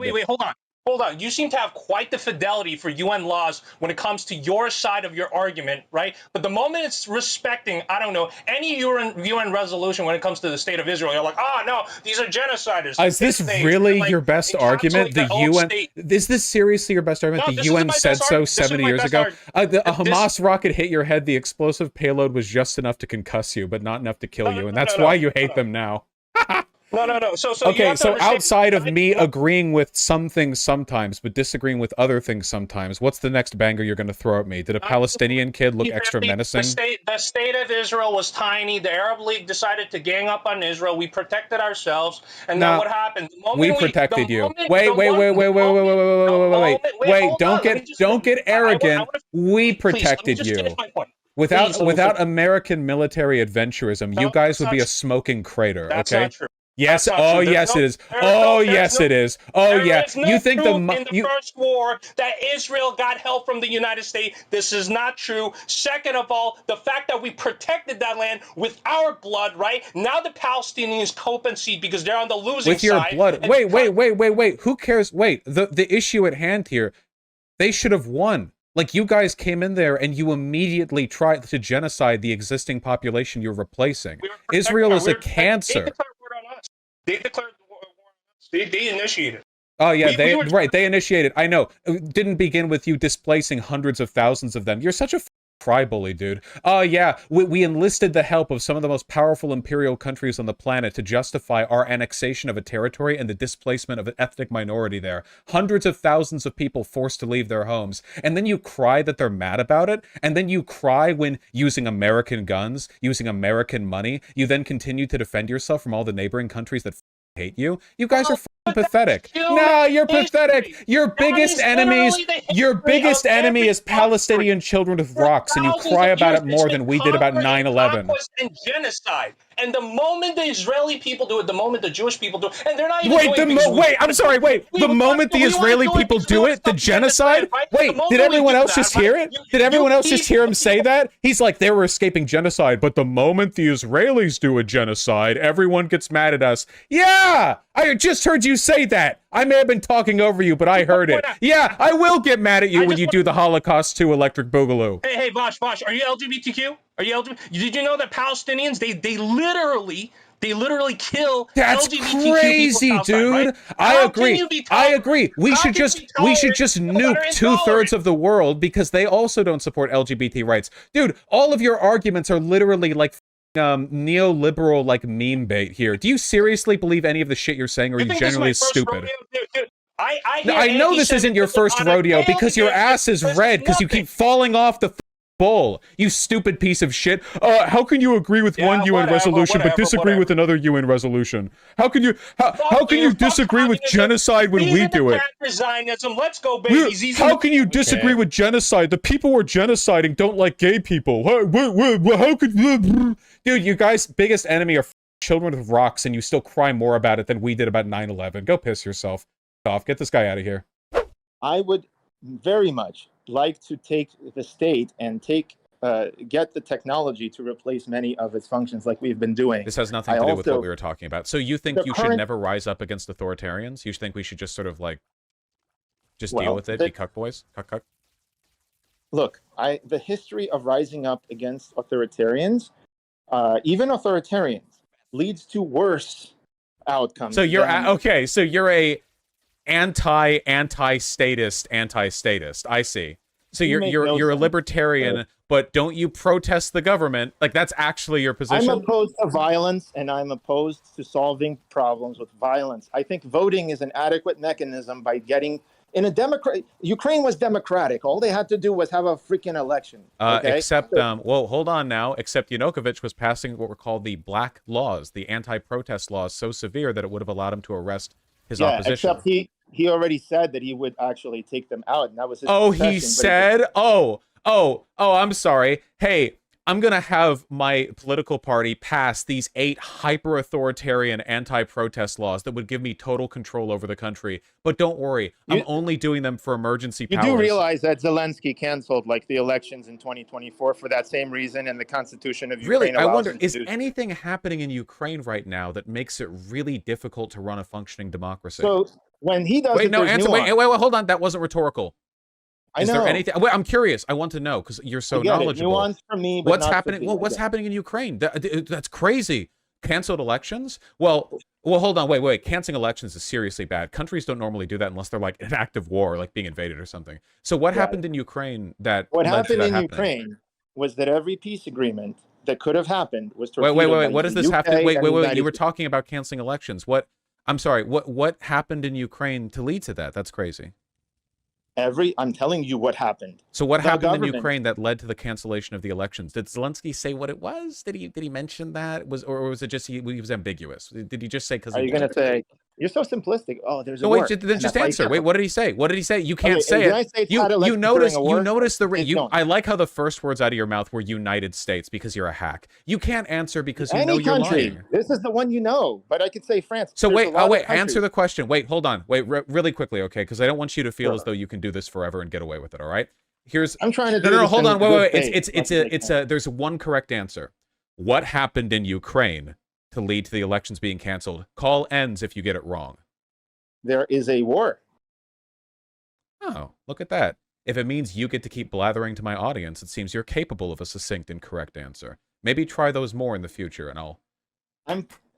Wait, hold on. Hold on. You seem to have quite the fidelity for UN laws when it comes to your side of your argument, right? But the moment it's respecting, I don't know, any UN resolution when it comes to the state of Israel, you're like, oh, no, these are genociders. Is this really your best argument? The UN? Is this seriously your best argument? No, the UN said so 70 years ago. A Hamas rocket hit your head. The explosive payload was just enough to concuss you, but not enough to kill you. And that's why you hate them now. No. So okay, so outside of me agreeing with some things sometimes, but disagreeing with other things sometimes, what's the next banger you're going to throw at me? Did a Palestinian kid look extra menacing? The state of Israel was tiny. The Arab League decided to gang up on Israel. We protected ourselves, and then what happened? We protected you. Wait! Don't get arrogant. We protected you. Without American military adventurism, you guys would be a smoking crater. That's okay. Not true. Yes. Oh, yes, it is. Oh, yes, it is. Oh, yeah. You think in the first war that Israel got help from the United States? This is not true. Second of all, the fact that we protected that land with our blood, right? Now the Palestinians cope and see because they're on the losing side. With your blood. Wait. Who cares? Wait. The issue at hand here, they should have won. Like, you guys came in there and you immediately tried to genocide the existing population you're replacing. Israel is a cancer. They declared war on us. They initiated. Oh, yeah, they initiated. I know. It didn't begin with you displacing hundreds of thousands of them. You're such a cry-bully, dude. Oh, yeah, we enlisted the help of some of the most powerful imperial countries on the planet to justify our annexation of a territory and the displacement of an ethnic minority there. Hundreds of thousands of people forced to leave their homes. And then you cry that they're mad about it. And then you cry when, using American guns, using American money, you then continue to defend yourself from all the neighboring countries that hate you. You guys are pathetic. No, you're pathetic. Your biggest enemy is Palestinian children with rocks, and you cry about it more than we did about 9/11. And genocide. And the moment the Israeli people do it, the moment the Jewish people do it, and they're not even the moment the Israeli people do it, the genocide? Wait, did everyone else just hear it? Did everyone else just hear him say that? He's like, they were escaping genocide, but the moment the Israelis do a genocide, everyone gets mad at us. Yeah! I just heard you say that. I may have been talking over you, but I heard it. Yeah, I will get mad at you when you do the Holocaust 2 Electric Boogaloo. Hey, Vaush, are you LGBTQ? Are you LGBT? Did you know that Palestinians, they literally kill That's LGBTQ crazy, people outside, dude. right? I agree. We should just nuke 2/3 of the world because they also don't support LGBT rights. Dude, all of your arguments are literally like neoliberal like meme bait here. Do you seriously believe any of the shit you're saying, or are you genuinely stupid? I know this isn't your first rodeo because your ass is red because you keep falling off the bull. You stupid piece of shit. How can you agree with one UN resolution but disagree with another UN resolution? How can you disagree with genocide when we do it? Let's go, babies. How can you disagree with genocide? The people we're genociding don't like gay people. How could dude, you guys' biggest enemy are children with rocks, and you still cry more about it than we did about 9/11. Go piss yourself. Get this guy out of here. I would very much like to take the state and get the technology to replace many of its functions like we've been doing. This has nothing to do with what we were talking about. So you think you should never rise up against authoritarians? You think we should just sort of like just deal with it, be cuck boys? Cuck? Look, the history of rising up against authoritarians, even authoritarians, leads to worse outcomes. So you're okay. So you're a anti-statist. I see. So you're a libertarian, but don't you protest the government? Like, that's actually your position? I'm opposed to violence, and I'm opposed to solving problems with violence. I think voting is an adequate mechanism by getting in a democratic. Ukraine was democratic. All they had to do was have a freaking election. Okay? Except, well, hold on now. Except Yanukovych was passing what were called the black laws, the anti-protest laws, so severe that it would have allowed him to arrest his opposition. Except he already said that he would actually take them out, and that was his he said? I'm sorry. Hey, I'm going to have my political party pass these 8 hyper-authoritarian anti-protest laws that would give me total control over the country. But don't worry, I'm only doing them for emergency powers. You do realize that Zelensky canceled like the elections in 2024 for that same reason, and the Constitution of Ukraine I wonder, is anything happening in Ukraine right now that makes it really difficult to run a functioning democracy? So when he does wait, it, no, there's answer. nuance. Wait, hold on. That wasn't rhetorical. I Is know. there anything? Wait, I'm curious. I want to know because you're so knowledgeable. Nuance from me, but what's not happening? Well, what's happening in Ukraine? That's crazy. Canceled elections? Well, hold on. Wait. Canceling elections is seriously bad. Countries don't normally do that unless they're like in active war, like being invaded or something. So what happened in Ukraine that what led to happened that in happening? Ukraine was that every peace agreement that could have happened was torpedoed. Wait. What does this have to? Wait. You were States. talking about canceling elections. What? I'm sorry. What happened in Ukraine to lead to that? That's crazy. I'm telling you what happened. So what happened in Ukraine that led to the cancellation of the elections? Did Zelensky say what it was? Did he mention that? Or was it just he was ambiguous? Did he just say because? Are you going to say you're so simplistic? Oh, there's a wait, war. then just answer. Wait, what did he say? What did he say? You can't say it. You notice I like how the first words out of your mouth were United States because you're a hack. You can't answer because you know you're lying. This is the one you know, but I could say France. So wait, answer the question. Wait, hold on. Wait, really quickly, okay? Because I don't want you to feel as though you can do this forever and get away with it. All right? I'm trying to do no, hold on. Wait. There's one correct answer. What happened in Ukraine to lead to the elections being canceled? Call ends if you get it wrong. There is a war. Oh, look at that. If it means you get to keep blathering to my audience, it seems you're capable of a succinct and correct answer. Maybe try those more in the future, and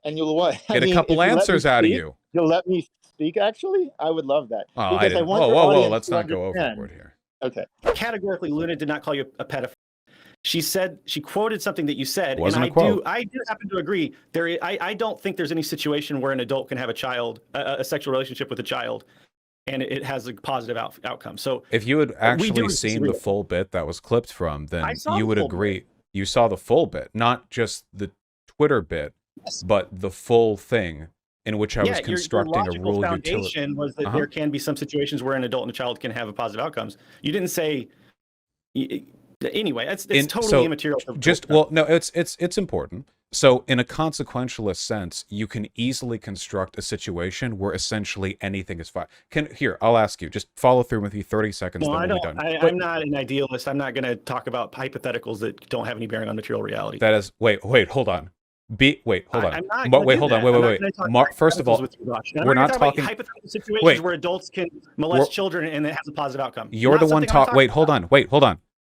you'll what? Get a couple answers out of you. You'll let me speak, actually? I would love that. Oh, I didn't. Whoa, let's not go overboard here. Okay. Categorically, Luna did not call you a pedophile. She quoted something that you said, Wasn't and I do happen to agree. I don't think there's any situation where an adult can have a sexual relationship with a child, and it has a positive outcome. So if you had actually seen the full bit that was clipped from, then you would agree. You saw the full bit, not just the Twitter bit, but the full thing in which I was constructing a rule utility. Was that there can be some situations where an adult and a child can have positive outcomes. You didn't say. Anyway, it's totally immaterial. It's important. So in a consequentialist sense, you can easily construct a situation where essentially anything is fine. I'll ask you, just follow through with me 30 seconds. No, I don't. I'm not an idealist. I'm not going to talk about hypotheticals that don't have any bearing on material reality. That is, wait, hold on. Hold on. First of all, we're not talking hypothetical situations where adults can molest children and it has a positive outcome. You're the one talking. Wait, hold on.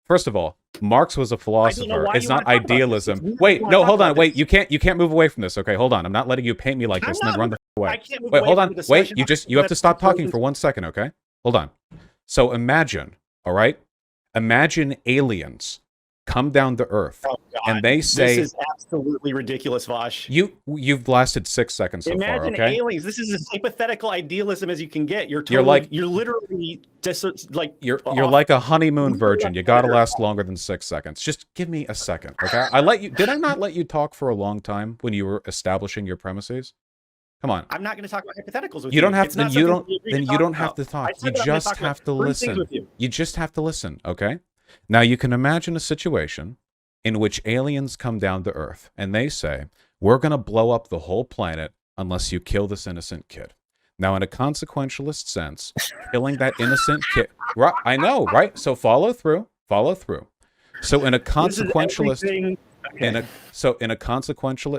First of all, Marx was a philosopher. It's not idealism. Wait, no, hold on. Wait, you can't move away from this. Okay, hold on. I'm not letting you paint me like this and then run the away. Wait, hold on. Wait, you have to stop talking for 1 second, okay? Hold on. So imagine, all right? Imagine aliens come down to Earth, and they say, "This is absolutely ridiculous, Vaush." You've lasted 6 seconds so far. Okay. Imagine aliens. This is as hypothetical idealism as you can get. You're literally just like you're like a honeymoon virgin. You gotta last longer than 6 seconds. Just give me a second, okay? Did I not let you talk for a long time when you were establishing your premises? Come on. I'm not going to talk about hypotheticals with you. You don't have to. You don't have to talk. You just have to listen. You just have to listen, okay? Now, you can imagine a situation in which aliens come down to Earth and they say, we're going to blow up the whole planet unless you kill this innocent kid. Now, in a consequentialist sense, killing that innocent kid... Right, I know, right? So follow through. So in a consequentialist...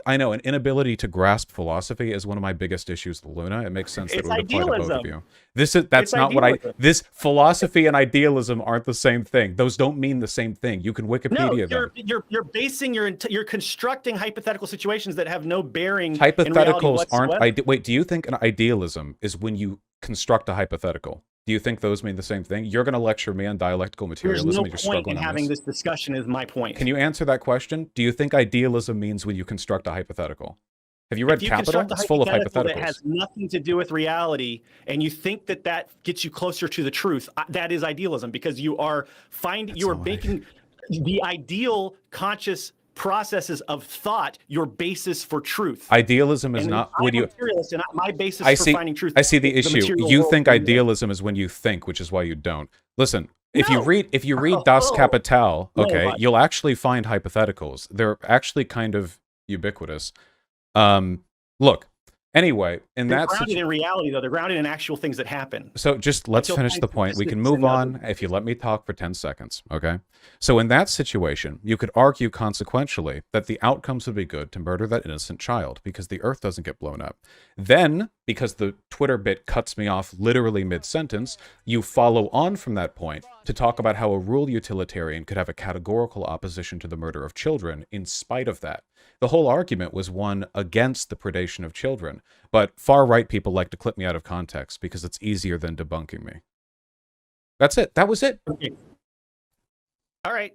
I know an inability to grasp philosophy is one of my biggest issues with Luna. It makes sense that it would apply to both of you. That's not what this philosophy and idealism aren't the same thing. Those don't mean the same thing. You can Wikipedia them. You're basing you're constructing hypothetical situations that have no bearing. Hypotheticals aren't. Wait, do you think an idealism is when you construct a hypothetical? Do you think those mean the same thing? You're going to lecture me on dialectical materialism. There's no and you're struggling point in having this discussion is my point. Can you answer that question? Do you think idealism means when you construct a hypothetical? Have you read Capital? It's full of hypotheticals. That has nothing to do with reality, and you think that gets you closer to the truth. That is idealism, because you are making the ideal conscious processes of thought your basis for truth. Idealism is not when you materialist and my basis for finding truth. I see the issue. You think idealism is when you think, which is why you don't. Listen, if you read Das Kapital, okay, you'll actually find hypotheticals. They're actually kind of ubiquitous. Look, anyway, they're grounded in reality, though. They're grounded in actual things that happen. So just let's finish the point. We can move on if you let me talk for 10 seconds, okay? So in that situation, you could argue consequentially that the outcomes would be good to murder that innocent child because the Earth doesn't get blown up. Then because the Twitter bit cuts me off literally mid-sentence, you follow on from that point to talk about how a rule utilitarian could have a categorical opposition to the murder of children in spite of that. The whole argument was one against the predation of children, but far-right people like to clip me out of context because it's easier than debunking me. That's it. That was it. Okay. All right.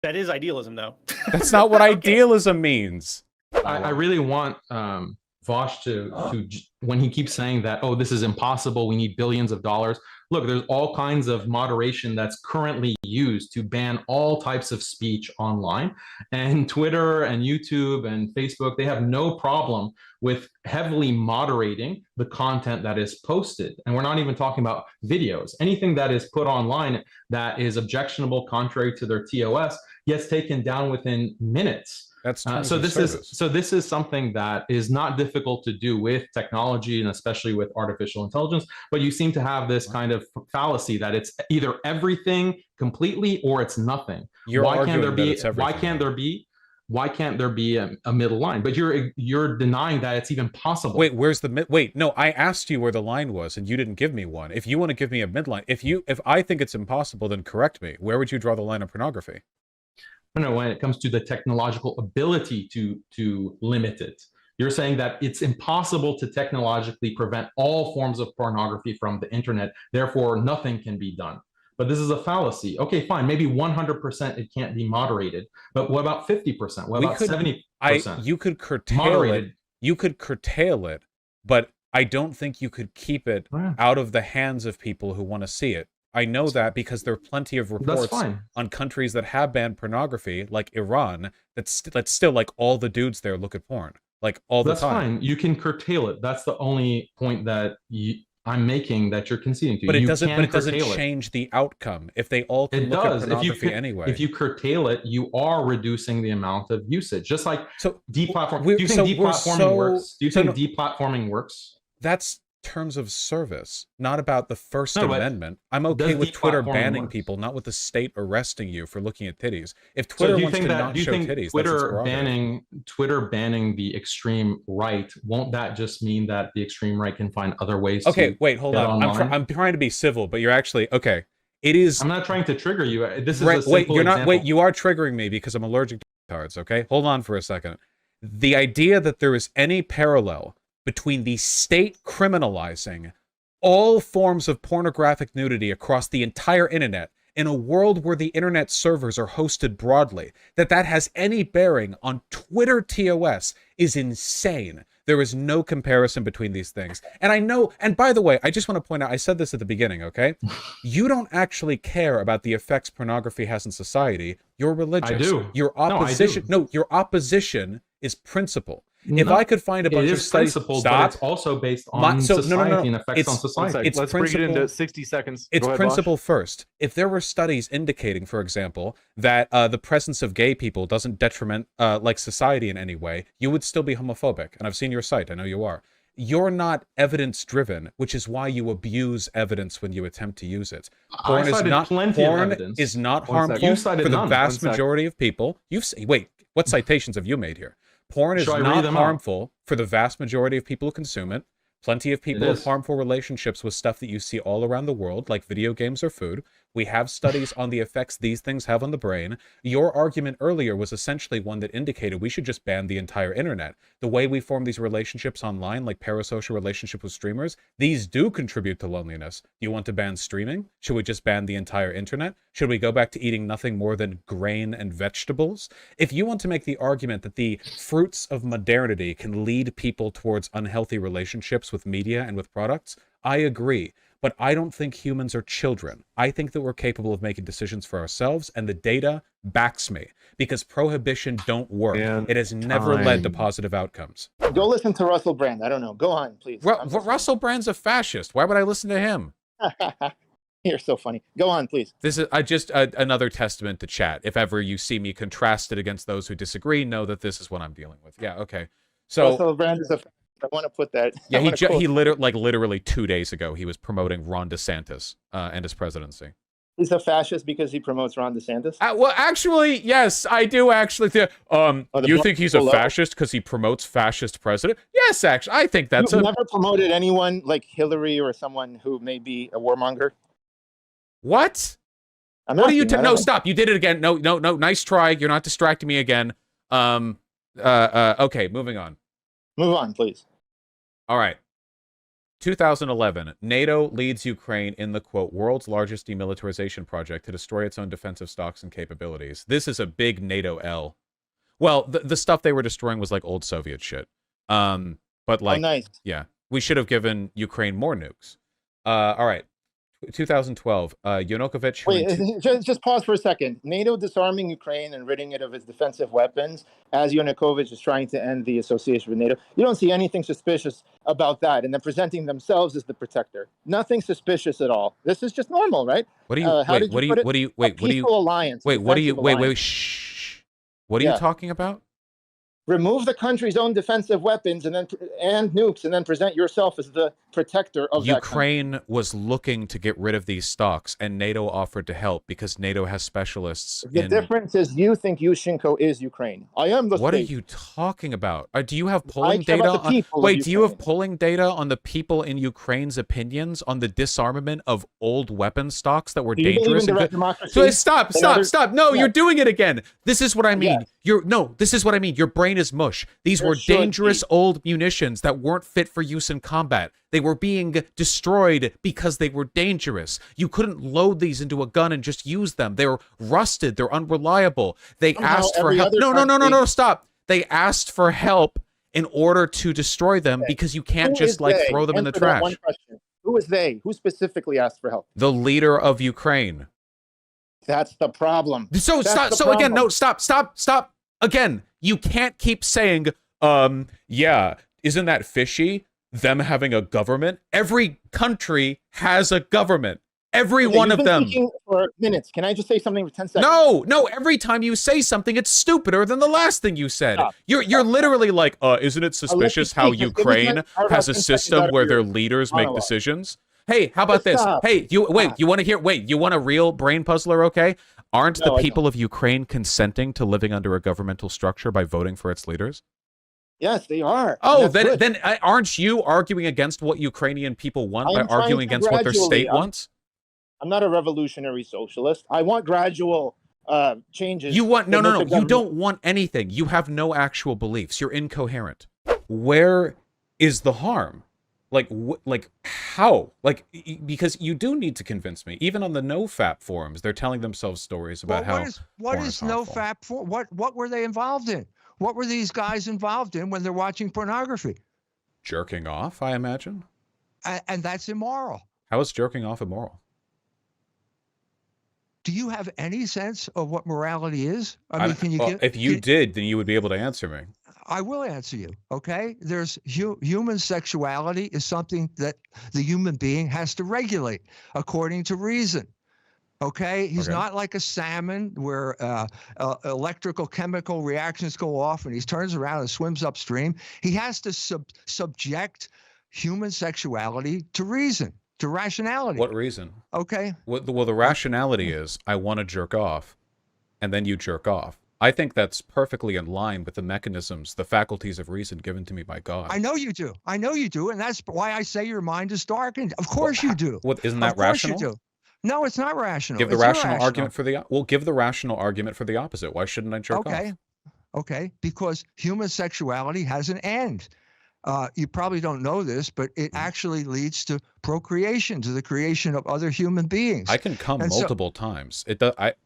That is idealism, though. That's not what idealism means. I really want Vaush to, when he keeps saying that, oh, this is impossible, we need billions of dollars. Look, there's all kinds of moderation that's currently used to ban all types of speech online. And Twitter and YouTube and Facebook, they have no problem with heavily moderating the content that is posted. And we're not even talking about videos. Anything that is put online that is objectionable, contrary to their TOS, gets taken down within minutes. That's so this is something that is not difficult to do with technology and especially with artificial intelligence, but you seem to have this kind of fallacy that it's either everything completely or it's nothing. Why can't there be a middle line? But you're denying that it's even possible. Wait, where's the wait, no, I asked you where the line was and you didn't give me one. If you want to give me a midline, if I think it's impossible, then correct me. Where would you draw the line of pornography? No, when it comes to the technological ability to limit it, you're saying that it's impossible to technologically prevent all forms of pornography from the internet, therefore nothing can be done. But this is a fallacy. Okay, fine, maybe 100% it can't be moderated, but what about 50%? What about 70%? You could curtail it. You could curtail it, but I don't think you could keep it out of the hands of people who want to see it. I know that because there are plenty of reports on countries that have banned pornography, like Iran, that's still like all the dudes there look at porn, like all the time. That's fine. You can curtail it. That's the only point that I'm making that you're conceding to. But it doesn't. But it doesn't change the outcome if they all can look at pornography anyway. If you curtail it, you are reducing the amount of usage. Just like deplatforming. Do you think deplatforming works? Do you think deplatforming works? That's terms of service, not about the First Amendment. I'm okay with Twitter banning people, not with the state arresting you for looking at titties. If Twitter wants to not show titties, Twitter banning the extreme right, won't that just mean that the extreme right can find other ways? Okay, wait, hold on. I'm trying to be civil, but you're actually okay. It is. I'm not trying to trigger you. This is a simple example. Wait, you are triggering me because I'm allergic to cards. Okay, hold on for a second. The idea that there is any parallel between the state criminalizing all forms of pornographic nudity across the entire internet in a world where the internet servers are hosted broadly, that has any bearing on Twitter TOS is insane. There is no comparison between these things. And I know, and by the way, I just want to point out, I said this at the beginning, okay? You don't actually care about the effects pornography has in society. You're religious. I do. Your opposition, your opposition is principle. If I could find a bunch of studies, but it's also based on society and effects on society. Let's bring it into 60 seconds. It's principle first. If there were studies indicating, for example, that the presence of gay people doesn't detriment like society in any way, you would still be homophobic. And I've seen your site. I know you are. You're not evidence-driven, which is why you abuse evidence when you attempt to use it. Porn is not harmful for the vast majority of people. Wait, what citations have you made here? Porn is not harmful for the vast majority of people who consume it. Plenty of people have harmful relationships with stuff that you see all around the world, like video games or food. We have studies on the effects these things have on the brain. Your argument earlier was essentially one that indicated we should just ban the entire internet. The way we form these relationships online, like parasocial relationship with streamers, these do contribute to loneliness. Do you want to ban streaming? Should we just ban the entire internet? Should we go back to eating nothing more than grain and vegetables? If you want to make the argument that the fruits of modernity can lead people towards unhealthy relationships with media and with products, I agree. But I don't think humans are children. I think that we're capable of making decisions for ourselves, and the data backs me. Because prohibition don't work. It has never led to positive outcomes. Go listen to Russell Brand. I don't know. Go on, please. Russell Brand's a fascist. Why would I listen to him? You're so funny. Go on, please. This is just another testament to chat. If ever you see me contrasted against those who disagree, know that this is what I'm dealing with. Yeah, okay. So Russell Brand is a... I want to put that. Yeah, he literally 2 days ago he was promoting Ron DeSantis and his presidency. He's a fascist because he promotes Ron DeSantis. Well, actually, yes, I do actually. You think he's a fascist because he promotes fascist president? Yes, actually, I think that's. You've never promoted anyone like Hillary or someone who may be a warmonger. What? What are you? No, stop! You did it again. No. Nice try. You're not distracting me again. Okay, moving on. Move on, please. All right. 2011, NATO leads Ukraine in the, quote, world's largest demilitarization project to destroy its own defensive stocks and capabilities. This is a big NATO L. Well, the stuff they were destroying was like old Soviet shit. But like, nice. Yeah, we should have given Ukraine more nukes. All right. 2012, Yanukovych... Wait, just pause for a second. NATO disarming Ukraine and ridding it of its defensive weapons as Yanukovych is trying to end the association with NATO. You don't see anything suspicious about that, and then presenting themselves as the protector. Nothing suspicious at all. This is just normal, right? What do you... alliance. Wait, shh. What are you talking about? Remove the country's own defensive weapons and nukes, and then present yourself as the protector of Ukraine was looking to get rid of these stocks, and NATO offered to help because NATO has specialists. The difference is you think Yushchenko is Ukraine. I am the What state. are you talking about? Do you have polling data on... Wait, do you have polling data on the people in Ukraine's opinions on the disarmament of old weapon stocks that were dangerous? So stop. No, you're doing it again. This is what I mean. This is what I mean. Your brain is mush. These were dangerous old munitions that weren't fit for use in combat. They were being destroyed because they were dangerous. You couldn't load these into a gun and just use them. They're rusted. They're unreliable. They asked for help. No, stop. They asked for help in order to destroy them because you can't just like throw them in the trash. One question. Who is they? Who specifically asked for help? The leader of Ukraine. That's the problem. So stop. Again, you can't keep saying, yeah, isn't that fishy? Them having a government? Every country has a government. Every one of them. For minutes. Can I just say something for 10 seconds? No. Every time you say something, it's stupider than the last thing you said. You're literally like, isn't it suspicious how Ukraine has a system where their leaders make decisions? Hey, how about this? Hey, you want to hear? Wait, you want a real brain puzzler? Okay, aren't the people of Ukraine consenting to living under a governmental structure by voting for its leaders? Yes, they are. Oh, then aren't you arguing against what Ukrainian people want by arguing against what their state wants? I'm not a revolutionary socialist. I want gradual changes. You want no. You don't want anything. You have no actual beliefs. You're incoherent. Where is the harm? Like how? Like, because you do need to convince me. Even on the NoFap forums, they're telling themselves stories about what is NoFap for? What were they involved in? What were these guys involved in when they're watching pornography? Jerking off, I imagine. And that's immoral. How is jerking off immoral? Do you have any sense of what morality is? I mean, if you did, then you would be able to answer me. I will answer you, okay? There's human sexuality is something that the human being has to regulate according to reason. Okay, he's not like a salmon where electrical chemical reactions go off and he turns around and swims upstream. He has to subject human sexuality to reason, to rationality. What reason? Okay. Well, the rationality is I want to jerk off, and then you jerk off. I think that's perfectly in line with the mechanisms, the faculties of reason given to me by God. I know you do. And that's why I say your mind is darkened. Of course you do. Isn't that rational? Of course you do. No, it's not rational. Give the rational argument for the give the rational argument for the opposite. Why shouldn't I jerk off? Okay, because human sexuality has an end. You probably don't know this, but it actually leads to procreation, to the creation of other human beings. I can come multiple times.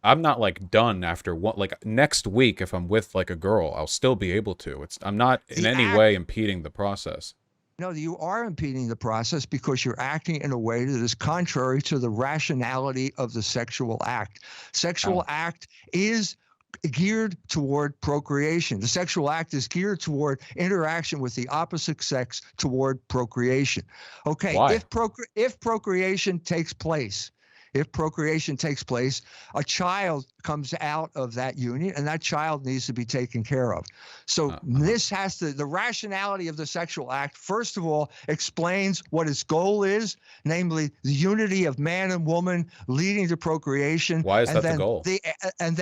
I'm not like done after one. Like next week, if I'm with like a girl, I'll still be able to. I'm not in any way impeding the process. No, you are impeding the process because you're acting in a way that is contrary to the rationality of the sexual act. Sexual act is geared toward procreation. The sexual act is geared toward interaction with the opposite sex toward procreation. Okay, why? If procreation takes place, if procreation takes place, a child comes out of that union, and that child needs to be taken care of. So this has to, the rationality of the sexual act, first of all, explains what its goal is, namely the unity of man and woman leading to procreation. Why is that the goal? And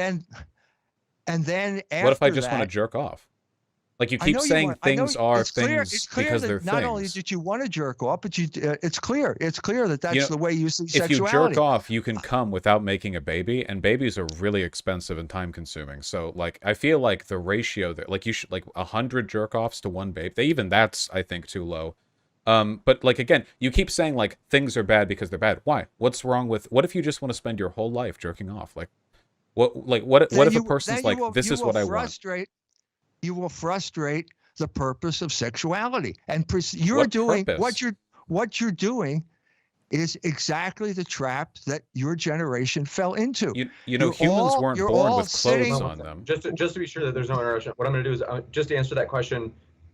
then after what if I just that, want to jerk off? Like you keep saying things are things it's clear because that they're not things. only that you want to jerk off, but you it's clear that that's the way you see sexuality. If you jerk off, you can come without making a baby, and babies are really expensive and time consuming. So like I feel like the ratio that like you should like 100 jerk offs to one baby. Even that's I think too low. But like again, you keep saying like things are bad because they're bad. Why? What's wrong with what if you just want to spend your whole life jerking off? Like what if a person's like this is what I want? You will frustrate the purpose of sexuality, and you're doing what you're doing is exactly the trap that your generation fell into. You know, humans weren't born with clothes on them. Just to be sure that there's no interruption, what I'm going to do is just to answer that question,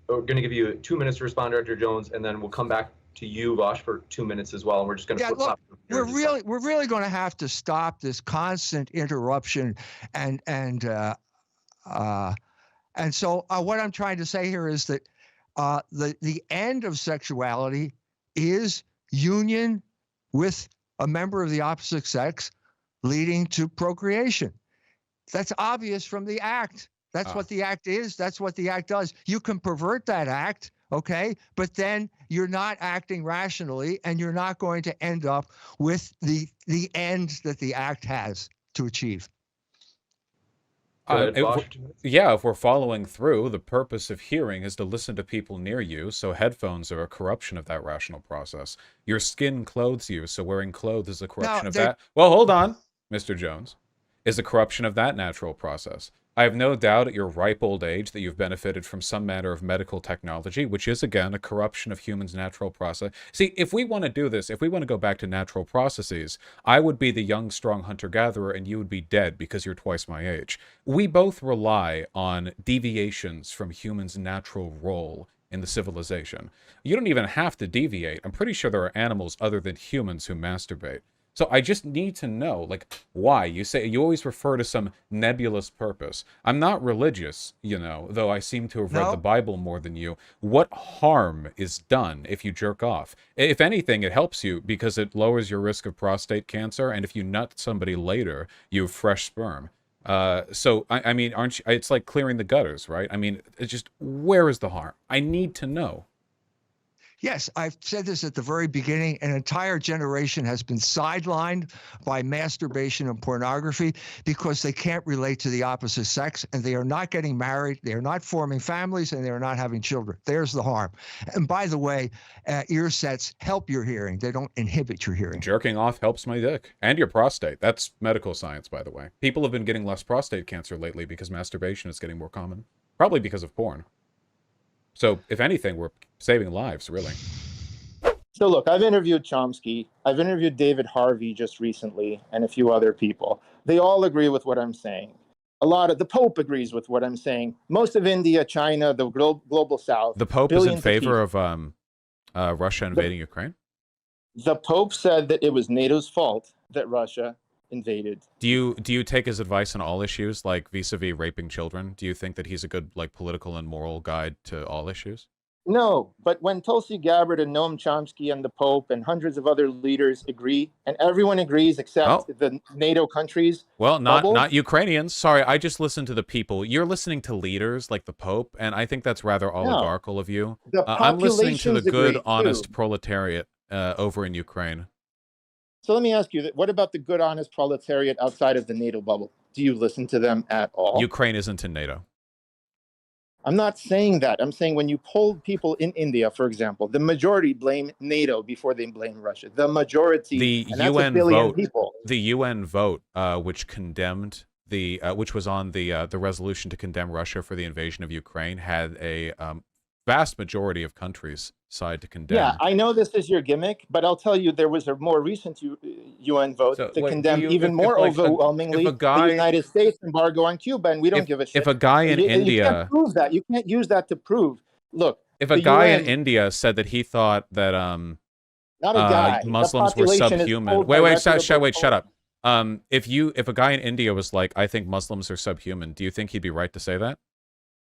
we're going to give you 2 minutes to respond, Dr. Jones, and then we'll come back to you, Vaush, for 2 minutes as well. And we're just going to look, we're really going to have to stop this constant interruption and so what I'm trying to say here is that the end of sexuality is union with a member of the opposite sex leading to procreation. That's obvious from the act. That's what the act is. That's what the act does. You can pervert that act, okay? But then you're not acting rationally, and you're not going to end up with the end that the act has to achieve. If we're following through, the purpose of hearing is to listen to people near you, so headphones are a corruption of that rational process. Your skin clothes you, so wearing clothes is a corruption of that. Well, hold on, Mr. Jones. Is a corruption of that natural process. I have no doubt at your ripe old age that you've benefited from some manner of medical technology, which is, again, a corruption of humans' natural process. See, if we want to do this, if we want to go back to natural processes, I would be the young, strong hunter-gatherer, and you would be dead because you're twice my age. We both rely on deviations from humans' natural role in the civilization. You don't even have to deviate. I'm pretty sure there are animals other than humans who masturbate. So I just need to know, like, why. You always refer to some nebulous purpose. I'm not religious, you know, though I seem to have read the Bible more than you. What harm is done if you jerk off? If anything, it helps you because it lowers your risk of prostate cancer, and if you nut somebody later, you have fresh sperm. So, I mean, it's like clearing the gutters, right? I mean, it's just, where is the harm? I need to know. Yes, I've said this at the very beginning. An entire generation has been sidelined by masturbation and pornography because they can't relate to the opposite sex, and they are not getting married, they are not forming families, and they are not having children. There's the harm. And by the way, ear sets help your hearing. They don't inhibit your hearing. Jerking off helps my dick and your prostate. That's medical science, by the way. People have been getting less prostate cancer lately because masturbation is getting more common. Probably because of porn. So, if anything, we're saving lives, really. So look, I've interviewed Chomsky, I've interviewed David Harvey just recently, and a few other people. They all agree with what I'm saying. The Pope agrees with what I'm saying. Most of India, China, the global South. The Pope is in favor of Russia invading Ukraine? The Pope said that it was NATO's fault that Russia invaded. Do you take his advice on all issues, like vis-a-vis raping children? Do you think that he's a good like political and moral guide to all issues? No, but when Tulsi Gabbard and Noam Chomsky and the Pope and hundreds of other leaders agree, and everyone agrees except the NATO countries. Well, not Ukrainians. Sorry, I just listen to the people. You're listening to leaders like the Pope, and I think that's rather oligarchical of you. I'm listening to the good, honest proletariat over in Ukraine. So let me ask you, what about the good, honest proletariat outside of the NATO bubble? Do you listen to them at all? Ukraine isn't in NATO. I'm not saying that. I'm saying when you poll people in India, for example, the majority blame NATO before they blame Russia. The majority, the UN vote, people. The UN vote, which condemned which was on the resolution to condemn Russia for the invasion of Ukraine, had a vast majority of countries side to condemn. Yeah, I know this is your gimmick, but I'll tell you there was a more recent UN vote to condemn even more overwhelmingly the United States embargo on Cuba, and we don't give a shit. If a guy in India... You can't prove that. You can't use that to prove. Look, if a guy in India said that he thought that Not a guy. Muslims were subhuman. Shut up. If a guy in India was like, I think Muslims are subhuman, do you think he'd be right to say that?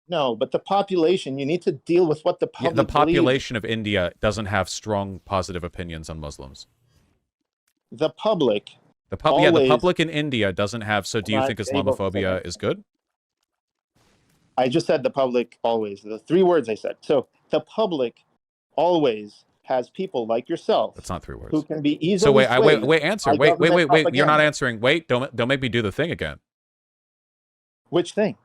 No, but the population, you need to deal with what the public the population of India doesn't have strong positive opinions on Muslims. The public. The public in India doesn't have. So do you think Islamophobia is good? I just said the public always. The 3 words I said. So the public always has people like yourself. That's not 3 words. Who can be easily. So wait, answer. Wait. You're not answering. Wait, don't make me do the thing again. Which thing?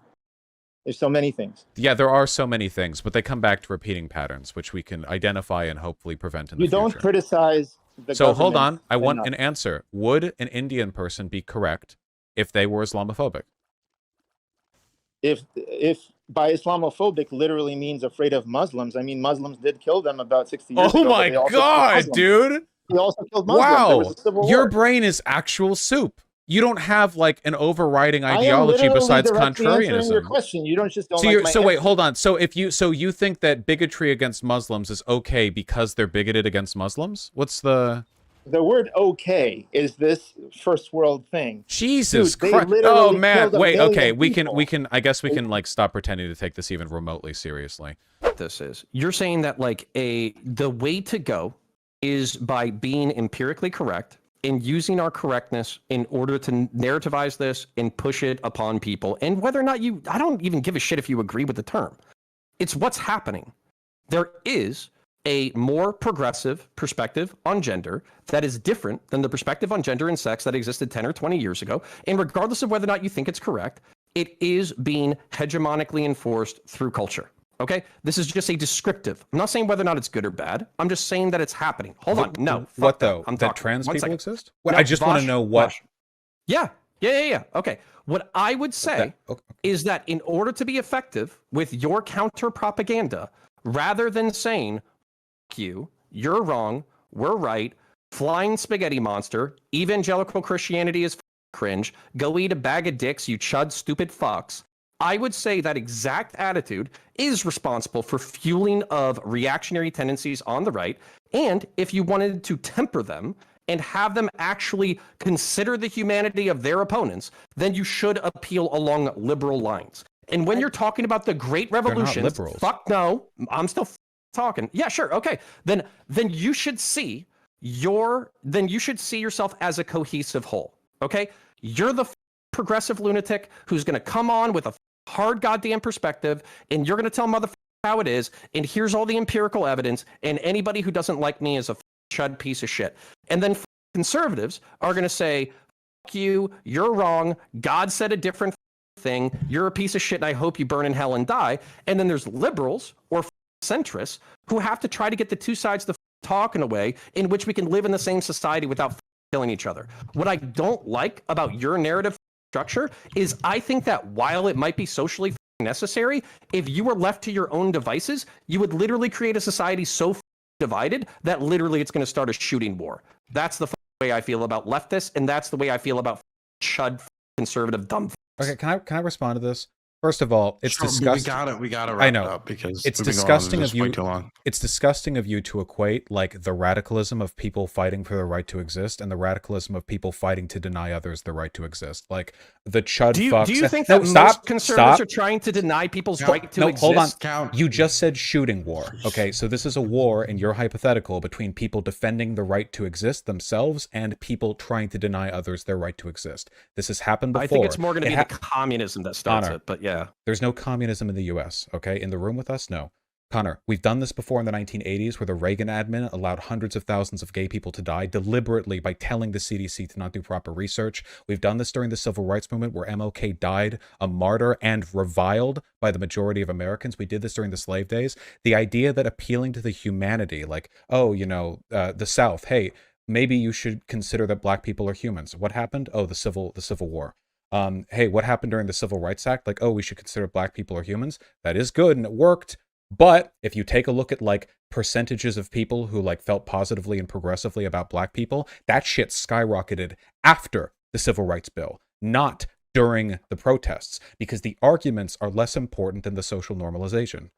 There's so many things. Yeah, there are so many things, but they come back to repeating patterns, which we can identify and hopefully prevent in the future. You don't criticize the So hold on. I want an answer. Would an Indian person be correct if they were Islamophobic? If by Islamophobic literally means afraid of Muslims, I mean, Muslims did kill them about 60 years ago. Oh my God, dude. They also killed Muslims. There Wow. was a civil Your war. brain is actual soup. You don't have like an overriding ideology besides contrarianism. Your question. You don't just don't wait, hold on. So you think that bigotry against Muslims is okay because they're bigoted against Muslims? What's the word okay is this first world thing. Jesus Dude, Christ. Oh man, wait, okay. We can I guess we can like stop pretending to take this even remotely seriously. This is you're saying that like the way to go is by being empirically correct and using our correctness in order to narrativize this and push it upon people. And whether or not I don't even give a shit if you agree with the term. It's what's happening. There is a more progressive perspective on gender that is different than the perspective on gender and sex that existed 10 or 20 years ago. And regardless of whether or not you think it's correct, it is being hegemonically enforced through culture. Okay, this is just a descriptive. I'm not saying whether or not it's good or bad. I'm just saying that it's happening. Hold on, no. What though? That trans people exist? Well, no, I just want to know what. Yeah. Okay. What I would say is that in order to be effective with your counter propaganda, rather than saying, "F you, you're wrong, we're right, flying spaghetti monster, evangelical Christianity is cringe, go eat a bag of dicks, you chud stupid fucks," I would say that exact attitude is responsible for fueling of reactionary tendencies on the right. And if you wanted to temper them and have them actually consider the humanity of their opponents, then you should appeal along liberal lines. And when you're talking about the Great Revolution, fuck no, I'm still talking. Yeah, sure, okay. Then you should see yourself as a cohesive whole. Okay, you're the progressive lunatic who's going to come on with a hard goddamn perspective, and you're going to tell motherfuckers how it is, and here's all the empirical evidence, and anybody who doesn't like me is a chud piece of shit. And then conservatives are going to say, fuck you, you're wrong, God said a different thing, you're a piece of shit, and I hope you burn in hell and die. And then there's liberals or centrists who have to try to get the two sides to talk in a way in which we can live in the same society without killing each other. What I don't like about your narrative structure is I think that while it might be socially necessary, if you were left to your own devices, you would literally create a society so divided that literally it's going to start a shooting war. That's the way I feel about leftists, and that's the way I feel about chud conservative dumb. Okay, can I respond to this? First of all, it's disgusting. We got to wrap it up because it's disgusting of you. It's disgusting of you to equate like the radicalism of people fighting for the right to exist and the radicalism of people fighting to deny others the right to exist. Like the chud fucks. Do you think that most conservatives are trying to deny people's right to exist? Hold on. You just said shooting war. Okay, so this is a war in your hypothetical between people defending the right to exist themselves and people trying to deny others their right to exist. This has happened before. I think it's more going to be the communism that starts it, but yeah. There's no communism in the US, okay? In the room with us, no. Connor, we've done this before in the 1980s where the Reagan admin allowed hundreds of thousands of gay people to die deliberately by telling the CDC to not do proper research. We've done this during the Civil Rights Movement where MLK died a martyr and reviled by the majority of Americans. We did this during the slave days. The idea that appealing to the humanity, like, oh, the South, hey, maybe you should consider that black people are humans. What happened? Oh, the Civil War. Hey, what happened during the Civil Rights Act? Like, oh, we should consider black people are humans. That is good and it worked. But if you take a look at like percentages of people who like felt positively and progressively about black people, that shit skyrocketed after the Civil Rights Bill, not during the protests, because the arguments are less important than the social normalization.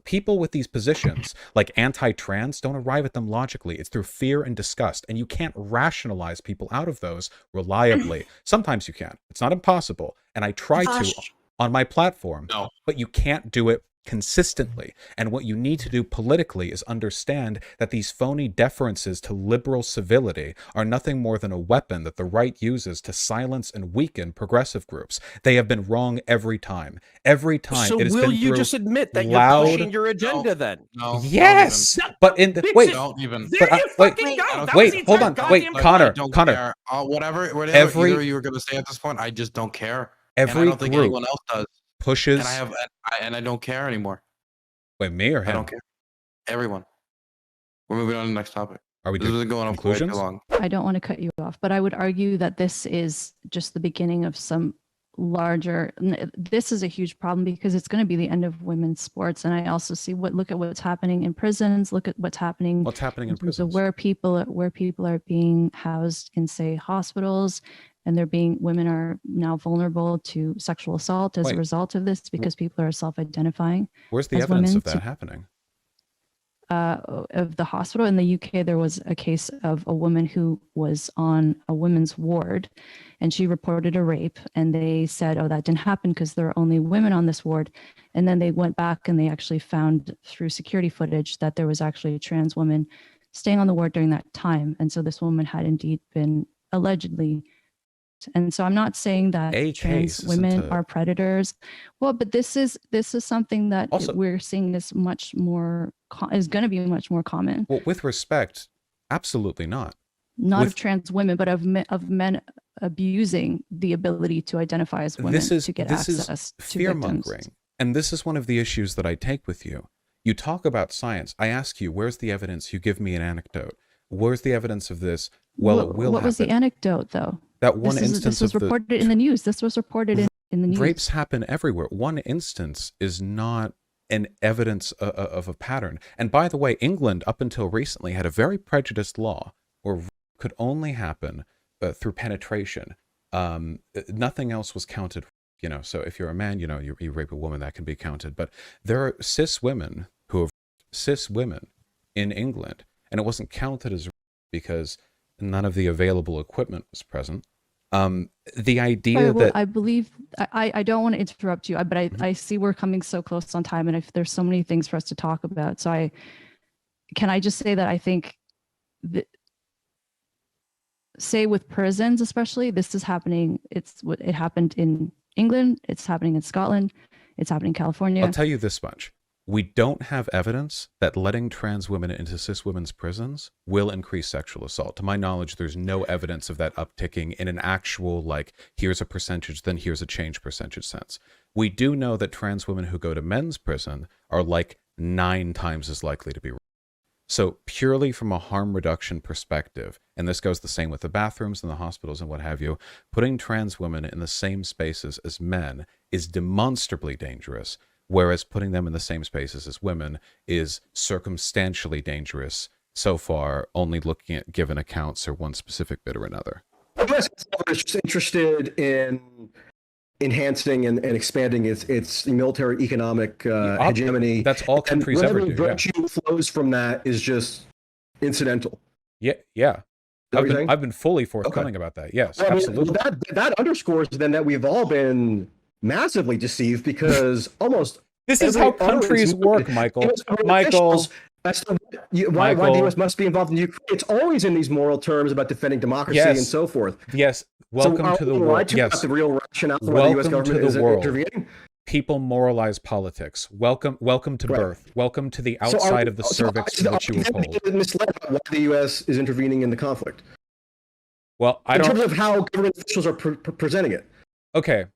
People with these positions, like anti-trans, don't arrive at them logically. It's through fear and disgust, and you can't rationalize people out of those reliably. Sometimes you can. It's not impossible, and I try to on my platform, but you can't do it consistently. And what you need to do politically is understand that these phony deferences to liberal civility are nothing more than a weapon that the right uses to silence and weaken progressive groups. They have been wrong every time. Every time. So it has will been you through just admit that loud, you're pushing your agenda then? No. Yes, but in the wait, Don't even. There you fucking go. That was the hold on, entire wait, goddamn Connor, Don't Connor. care. Whatever Every- either you were going to say at this point, I just don't care. Every and I don't think group anyone else does. pushes. And I don't care anymore. Wait, me or him? I don't care. Everyone. We're moving on to the next topic. Are we This doing isn't going on for way too conclusions? long. I don't want to cut you off, but I would argue that this is just the beginning of some larger. This is a huge problem because it's going to be the end of women's sports. And I also see look at what's happening in prisons. Look at what's happening. What's happening in terms of prisons? where people are being housed in, say, hospitals, and women are now vulnerable to sexual assault as a result of this because people are self-identifying. Where's the as evidence women of that happening? Of the hospital in the UK, there was a case of a woman who was on a women's ward, and she reported a rape, and they said, oh, that didn't happen because there are only women on this ward. And then they went back and they actually found through security footage that there was actually a trans woman staying on the ward during that time. And so this woman had indeed been allegedly. And so I'm not saying that trans women are predators. Well, but this is something that Also, we're seeing is much more is going to be much more common. Well, with respect, absolutely not. Not of trans women, but of men abusing the ability to identify as women to get access to fear victims. mongering, and this is one of the issues that I take with you. You talk about science. I ask you, where's the evidence? You give me an anecdote. Where's the evidence of this? Well, it will happen. What was the anecdote, though? That one instance this was reported in the news. This was reported in the news. Rapes happen everywhere. One instance is not an evidence of a pattern. And by the way, England, up until recently, had a very prejudiced law where rape could only happen through penetration. Nothing else was counted. So if you're a man, you rape a woman, that can be counted. But there are cis women in England, and it wasn't counted as rape because none of the available equipment was present. The idea that I believe I don't want to interrupt you, but I see we're coming so close on time, and if there's so many things for us to talk about. So can I just say that I think say with prisons especially, this is happening. It happened in England. It's happening in Scotland. It's happening in California. I'll tell you this much. We don't have evidence that letting trans women into cis women's prisons will increase sexual assault. To my knowledge, there's no evidence of that upticking in an actual, here's a percentage, then here's a change percentage sense. We do know that trans women who go to men's prison are 9 times as likely to be raped. So purely from a harm reduction perspective, and this goes the same with the bathrooms and the hospitals and what have you, putting trans women in the same spaces as men is demonstrably dangerous. Whereas putting them in the same spaces as women is circumstantially dangerous so far, only looking at given accounts or one specific bit or another. The U.S. is just interested in enhancing and expanding its military economic hegemony. That's all countries ever do. Virtue flows from that is just incidental. Yeah. I've been fully forthcoming about that. Yes, absolutely. That underscores then that we've all been massively deceived because almost this is how countries work, Michael. Why the U.S. must be involved in Ukraine? It's always in these moral terms about defending democracy and so forth. Yes. Welcome to the world. Yes. The real rationale for why the U.S. government is intervening. People moralize politics. Welcome to birth. Welcome to the outside of the cervix from which you were pulled. Misled about why the U.S. is intervening in the conflict. Well, in terms of how government officials are presenting it. Okay.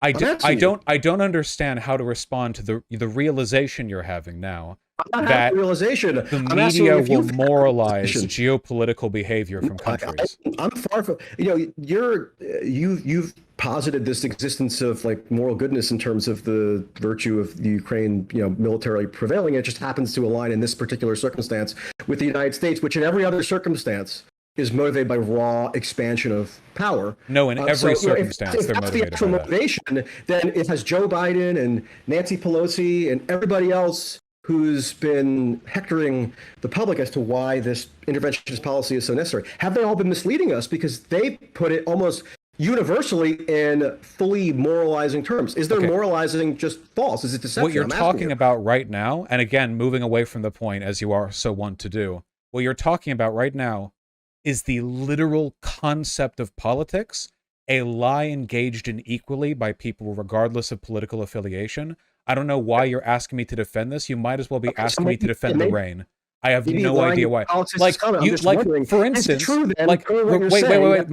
I don't understand how to respond to the realization you're having now that the media will moralize geopolitical behavior from countries. I'm far from you've posited this existence of moral goodness in terms of the virtue of the Ukraine militarily prevailing. It just happens to align in this particular circumstance with the United States, which in every other circumstance is motivated by raw expansion of power. No, in every So, circumstance, if they're that's the motivated actual by that. motivation, then it has Joe Biden and Nancy Pelosi and everybody else who's been hectoring the public as to why this interventionist policy is so necessary. Have they all been misleading us because they put it almost universally in fully moralizing terms? Is their moralizing just false? Is it deception? What you're talking about right now, and again, moving away from the point as you are so wont to do, what you're talking about right now is the literal concept of politics, a lie engaged in equally by people regardless of political affiliation. I don't know why you're asking me to defend this. You might as well be asking me to defend the rain. I have no idea why. Like, you, like, for instance, like, wait,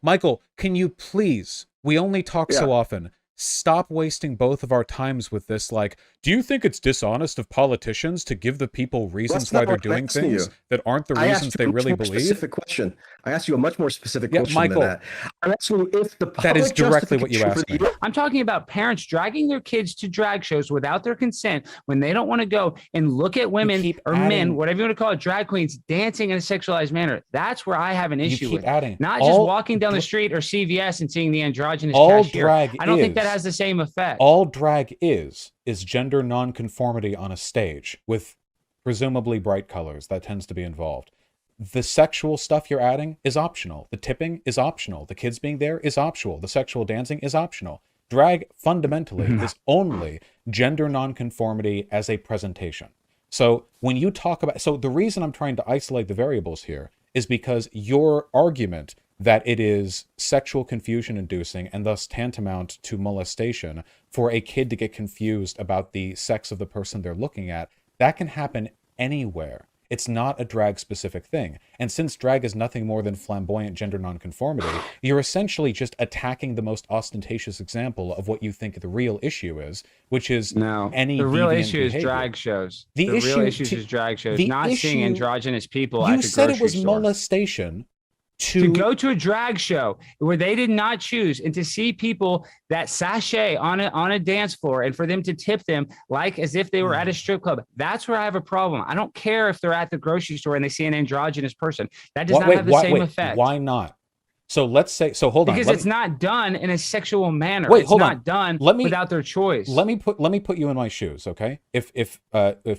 Michael, can you please, we only talk so often, stop wasting both of our times with this, like, do you think it's dishonest of politicians to give the people reasons why they're doing things that aren't the reasons they really believe? Specific question. I asked you a much more specific question Michael, than that. I'm asking you if the public that is directly what you asked me. I'm talking about parents dragging their kids to drag shows without their consent when they don't want to go and look at women or men, whatever you want to call it, drag queens, dancing in a sexualized manner. That's where I have an issue with. Not just walking down the street or CVS and seeing the androgynous cashier. I don't think that has the same effect. All drag is gender nonconformity on a stage with presumably bright colors. That tends to be involved. The sexual stuff you're adding is optional. The tipping is optional. The kids being there is optional. The sexual dancing is optional. Drag fundamentally is only gender nonconformity as a presentation. So when you talk about, so the reason I'm trying to isolate the variables here is because your argument that it is sexual confusion inducing and thus tantamount to molestation for a kid to get confused about the sex of the person they're looking at, that can happen anywhere. It's not a drag specific thing. And since drag is nothing more than flamboyant gender nonconformity, you're essentially just attacking the most ostentatious example of what you think the real issue is, which is any the real deviant issue is behavior. drag shows. The real issue is drag shows, not seeing androgynous people at the You said it was grocery store. molestation to go to a drag show where they did not choose, and to see people that sashay on a dance floor, and for them to tip them like as if they were at a strip club. That's where I have a problem. I don't care if they're at the grocery store and they see an androgynous person. That does not have the same effect. Why not? So let's say, so hold on. Because it's not done in a sexual manner. Wait, it's hold not on. done without their choice. Let me put you in my shoes, okay? If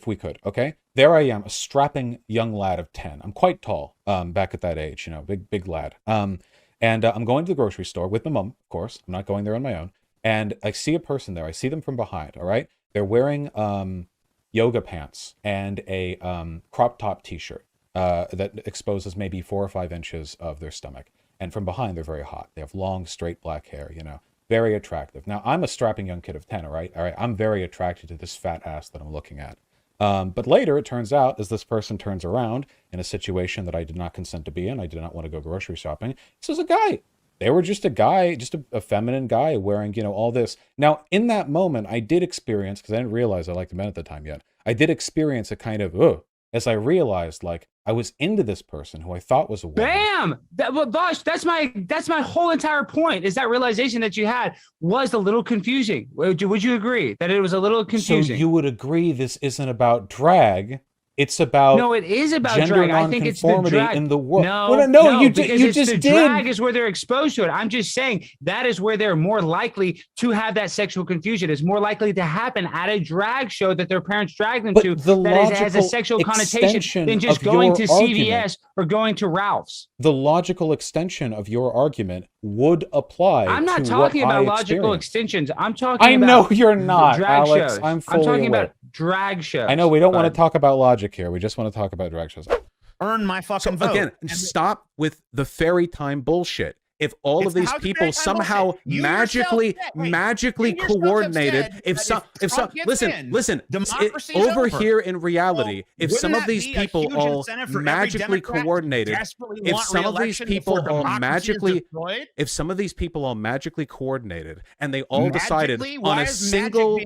we could, okay? There I am, a strapping young lad of 10. I'm quite tall, back at that age, you know, big lad. And I'm going to the grocery store with my mom, of course. I'm not going there on my own. And I see a person there. I see them from behind, all right? They're wearing yoga pants and a crop top t-shirt that exposes maybe 4 or 5 inches of their stomach. And from behind, they're very hot. They have long, straight black hair, you know, very attractive. Now, I'm a strapping young kid of 10, all right? All right, I'm very attracted to this fat ass that I'm looking at. But later, it turns out, as this person turns around in a situation that I did not consent to be in, I did not want to go grocery shopping, this is a guy. They were just a guy, just a feminine guy wearing, you know, all this. Now, in that moment, I did experience, because I didn't realize I liked men at the time yet, I did experience a kind of, as I realized, like, I was into this person who I thought was a woman. Bam! Vaush, that's my whole entire point, is that realization that you had was a little confusing. Would you agree that it was a little confusing? So you would agree this isn't about drag. It's about no, it is about gender drag. I think it's the drag in the world. No, you just did. Drag is where they're exposed to it. I'm just saying that is where they're more likely to have that sexual confusion. It's more likely to happen at a drag show that their parents drag them to that has a sexual connotation than just going to CVS or going to Ralph's. The logical extension of your argument would apply. I'm not to talking what about I logical experienced. extensions. I'm talking I about know you're not, drag Alex. shows. I'm fully talking aware. about drag shows. I know we don't want to talk about logic here. We just want to talk about drag shows. Earn my fucking vote. Again, stop with the fairy time bullshit. If all of these people somehow magically coordinated, listen, over here in reality, if some of these people all magically coordinated, if some of these people all magically coordinated, and they all decided on a single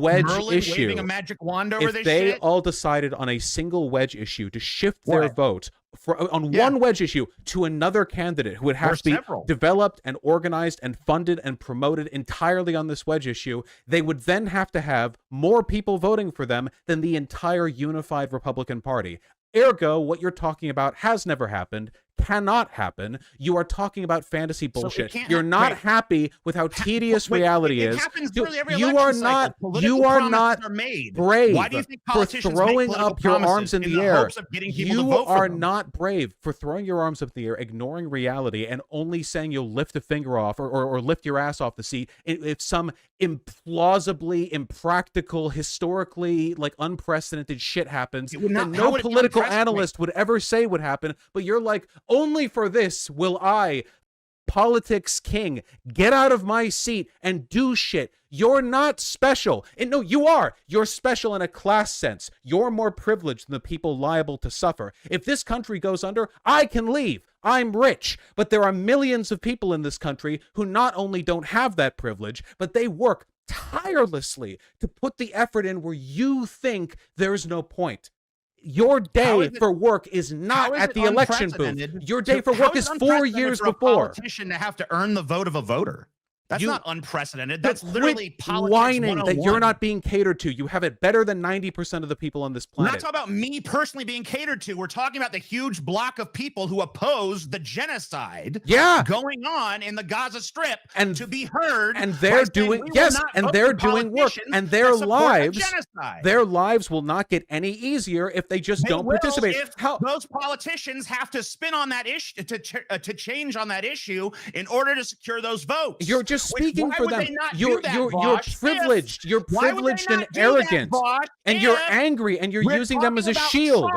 wedge issue, if they all decided on a single wedge issue to shift their vote on one wedge issue to another candidate who would have to be developed and organized and funded and promoted entirely on this wedge issue, they would then have to have more people voting for them than the entire unified Republican Party. Ergo, what you're talking about has never happened, cannot happen. You are talking about fantasy bullshit. You're not happy with how tedious reality is. You are not brave for throwing up your arms in the air. You are not brave for throwing your arms up in the air, ignoring reality, and only saying you'll lift a finger off or lift your ass off the seat if some implausibly, impractical, historically like unprecedented shit happens that no political analyst would ever say would happen. But you're like, only for this will I, politics king, get out of my seat and do shit. You're not special. And no, you are. You're special in a class sense. You're more privileged than the people liable to suffer. If this country goes under, I can leave. I'm rich. But there are millions of people in this country who not only don't have that privilege, but they work tirelessly to put the effort in where you think there's no point. Your day for work is not at the election booth. Your day for work is 4 years before. Politician to have to earn the vote of a voter. That's not unprecedented. That's literally politics whining 101. that you're not being catered to. You have it better than 90% of the people on this planet. We're not talking about me personally being catered to. We're talking about the huge block of people who oppose the genocide going on in the Gaza Strip and to be heard. And they're doing and they're doing work. And their lives will not get any easier if they just don't participate. If those politicians have to spin on that issue to change on that issue in order to secure those votes. You're just speaking for them. You're privileged. You're privileged and arrogant. And you're angry and you're using them as a shield.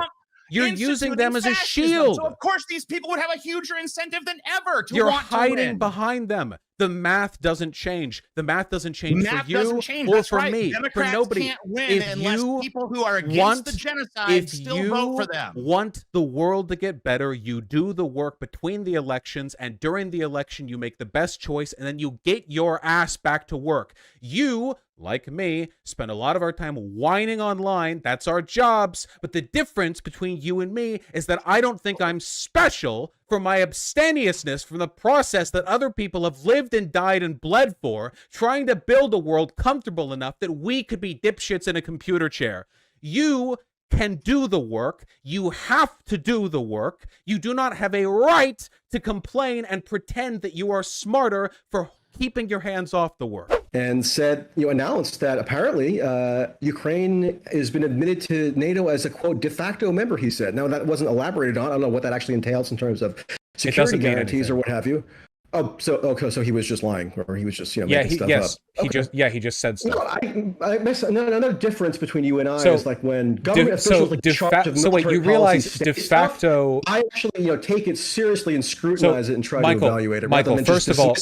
You're using them as a shield. So of course these people would have a huger incentive than ever to You're want hiding to win. behind them. The math doesn't change. The math doesn't change for you or for me. Democrats for nobody. Can't win unless people who are against the genocide still vote for them. Want the world to get better, you do the work between the elections, and during the election you make the best choice, and then you get your ass back to work. You, like me, spend a lot of our time whining online. That's our jobs. But the difference between you and me is that I don't think I'm special for my abstemiousness from the process that other people have lived and died and bled for, trying to build a world comfortable enough that we could be dipshits in a computer chair. You can do the work. You have to do the work. You do not have a right to complain and pretend that you are smarter for keeping your hands off the work. And said, announced that apparently Ukraine has been admitted to NATO as a, quote, de facto member, he said. Now, that wasn't elaborated on. I don't know what that actually entails in terms of security guarantees or what have you. Oh, so he was just lying, or he was just making stuff up. He just said stuff. Another difference between you and I is like when government officials in charge of military you realize de facto. I actually take it seriously and scrutinize it and try to evaluate it. Michael, first of all,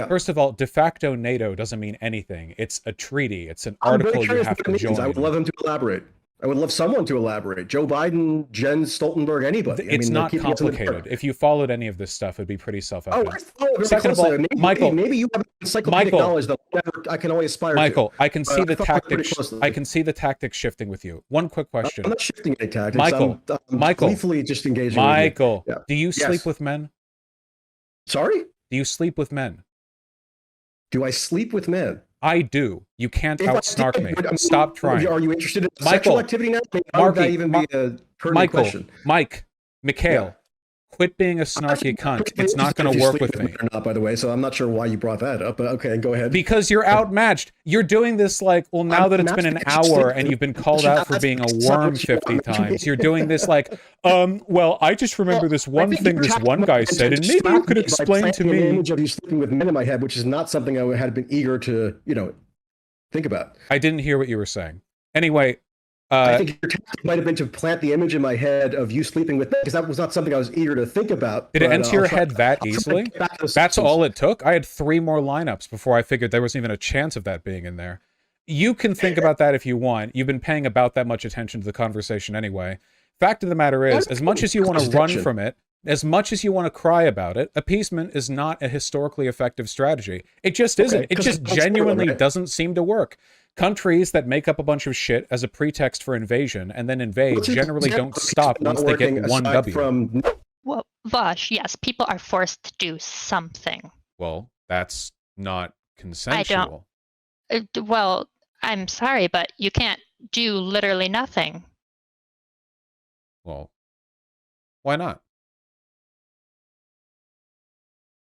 first of all, de facto NATO doesn't mean anything. It's a treaty. It's an article you have to join. I would love him to elaborate. I would love someone to elaborate. Joe Biden, Jens Stoltenberg, anybody. It's not complicated. If you followed any of this stuff, it'd be pretty self-evident. Second of all, Michael, maybe you have encyclopedic knowledge that I can only aspire to. Michael, I can see the tactics. I can see the tactics shifting with you. One quick question. I'm not shifting any tactics. Michael, I'm gleefully just engaging. Michael, do you sleep with men? Sorry? Do you sleep with men? Do I sleep with men? I do. You can't outsnark me. Stop trying. Are you interested in sexual activity now? How would that even be a pertinent question? Mikhail, quit being a snarky cunt. It's not going to work with me. Or not, by the way, so I'm not sure why you brought that up, but okay, go ahead. Because you're outmatched. You're doing this like, well, now that it's been an hour and you've been called out for being a worm 50 times, you're doing this like, well, I just remember this one thing this one guy said, and maybe you could explain to me. An image of you sleeping with men in my head, which is not something I had been eager to, think about. I didn't hear what you were saying. Anyway, I think your tactic might have been to plant the image in my head of you sleeping with men, because that was not something I was eager to think about. Did it enter your head that easily? That's all it took? I had 3 more lineups before I figured there wasn't even a chance of that being in there. You can think about that if you want. You've been paying about that much attention to the conversation anyway. Fact of the matter is, as much as you want to run from it, as much as you want to cry about it, appeasement is not a historically effective strategy. It just isn't. It just genuinely doesn't seem to work. Countries that make up a bunch of shit as a pretext for invasion and then invade generally don't stop once they get one W. Well, Vaush, yes, people are forced to do something. Well, that's not consensual. Well, I'm sorry, but you can't do literally nothing. Well, why not?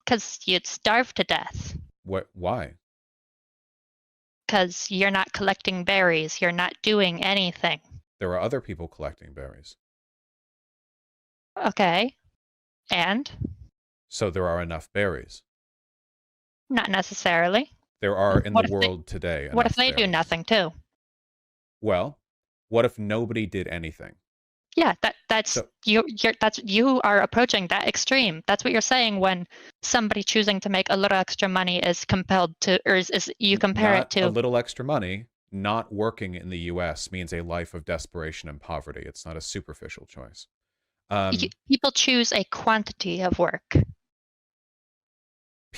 Because you'd starve to death. Why? Because you're not collecting berries. You're not doing anything. There are other people collecting berries. Okay. And? So there are enough berries. Not necessarily. There are in the world today. What if they do nothing too? Well, what if nobody did anything? Yeah, that's you are approaching that extreme. That's what you're saying when somebody choosing to make a little extra money is compelled to, or is you compare it to a little extra money. Not working in the U.S. means a life of desperation and poverty. It's not a superficial choice. People choose a quantity of work.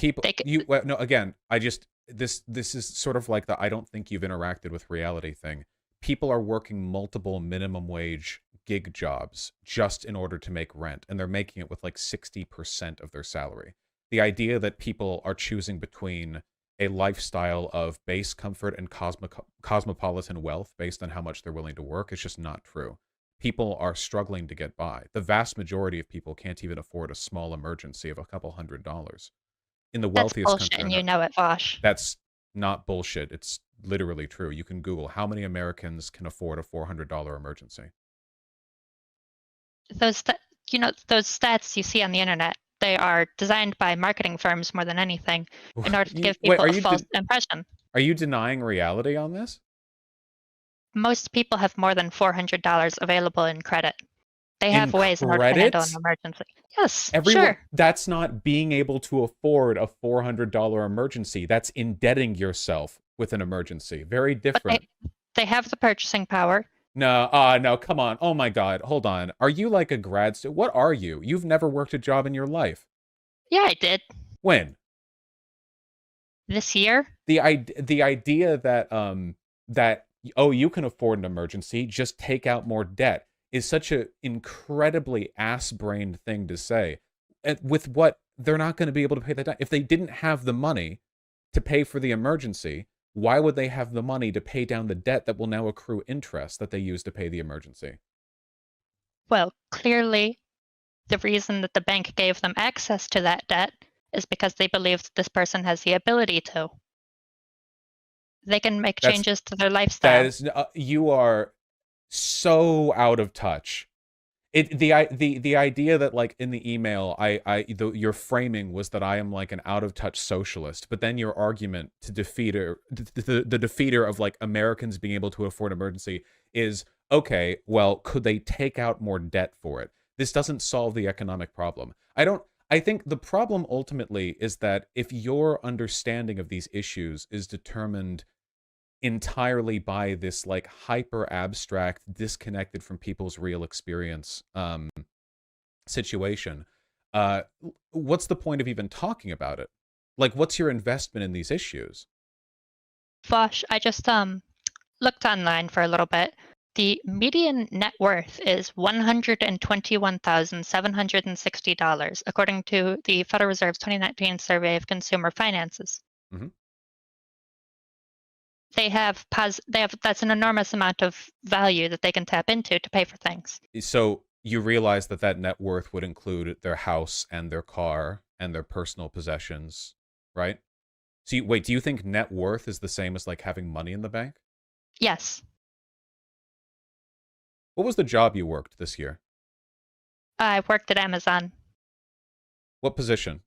No, again, this is sort of like the I don't think you've interacted with reality thing. People are working multiple minimum wage gig jobs just in order to make rent, and they're making it with like 60% of their salary. The idea that people are choosing between a lifestyle of base comfort and cosmopolitan wealth based on how much they're willing to work is just not true. People are struggling to get by. The vast majority of people can't even afford a small emergency of a couple $100s. In the wealthiest bullshit, country, and you know it, Vaush. That's not bullshit. It's literally true. You can Google how many Americans can afford a $400 emergency. Those stats you see on the internet, they are designed by marketing firms more than anything in order to give people a false impression. Are you denying reality on this? Most people have more than $400 available in credit. They have ways in order to handle an emergency. Yes, sure. That's not being able to afford a $400 emergency. That's indebting yourself with an emergency. Very different. They have the purchasing power. No, come on. Oh my God, hold on. Are you like a grad student? What are you? You've never worked a job in your life. Yeah, I did. When? This year. The idea that you can afford an emergency, just take out more debt, is such an incredibly ass-brained thing to say. With what they're not going to be able to pay that debt. If they didn't have the money to pay for the emergency, why would they have the money to pay down the debt that will now accrue interest that they use to pay the emergency? Well, clearly, the reason that the bank gave them access to that debt is because they believe that this person has the ability to. They can make changes to their lifestyle. You are so out of touch. The idea that, like, in the email, your framing was that I am like an out of touch socialist, but then your argument to the defeater of like Americans being able to afford emergency is, okay, well, could they take out more debt for it? This doesn't solve the economic problem. I think the problem ultimately is that if your understanding of these issues is determined entirely by this like hyper abstract, disconnected from people's real experience situation, what's the point of even talking about it? Like, what's your investment in these issues? Vaush, I just looked online for a little bit. The median net worth is $121,760, according to the Federal Reserve's 2019 Survey of Consumer Finances. Mm-hmm. They have that's an enormous amount of value that they can tap into to pay for things. So you realize that net worth would include their house and their car and their personal possessions, right? So wait, do you think net worth is the same as like having money in the bank? Yes. What was the job you worked this year? I worked at Amazon. What position?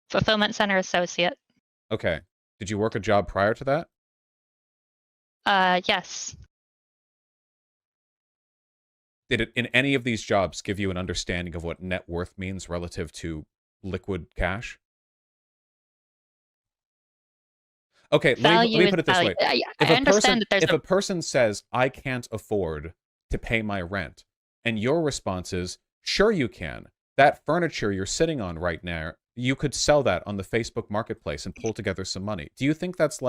Fulfillment Center Associate. Okay. Did you work a job prior to that? Yes. Did it in any of these jobs give you an understanding of what net worth means relative to liquid cash? Okay, let me put it this way. If a person says, I can't afford to pay my rent, and your response is, sure you can. That furniture you're sitting on right now, you could sell that on the Facebook Marketplace and pull together some money. Do you think that's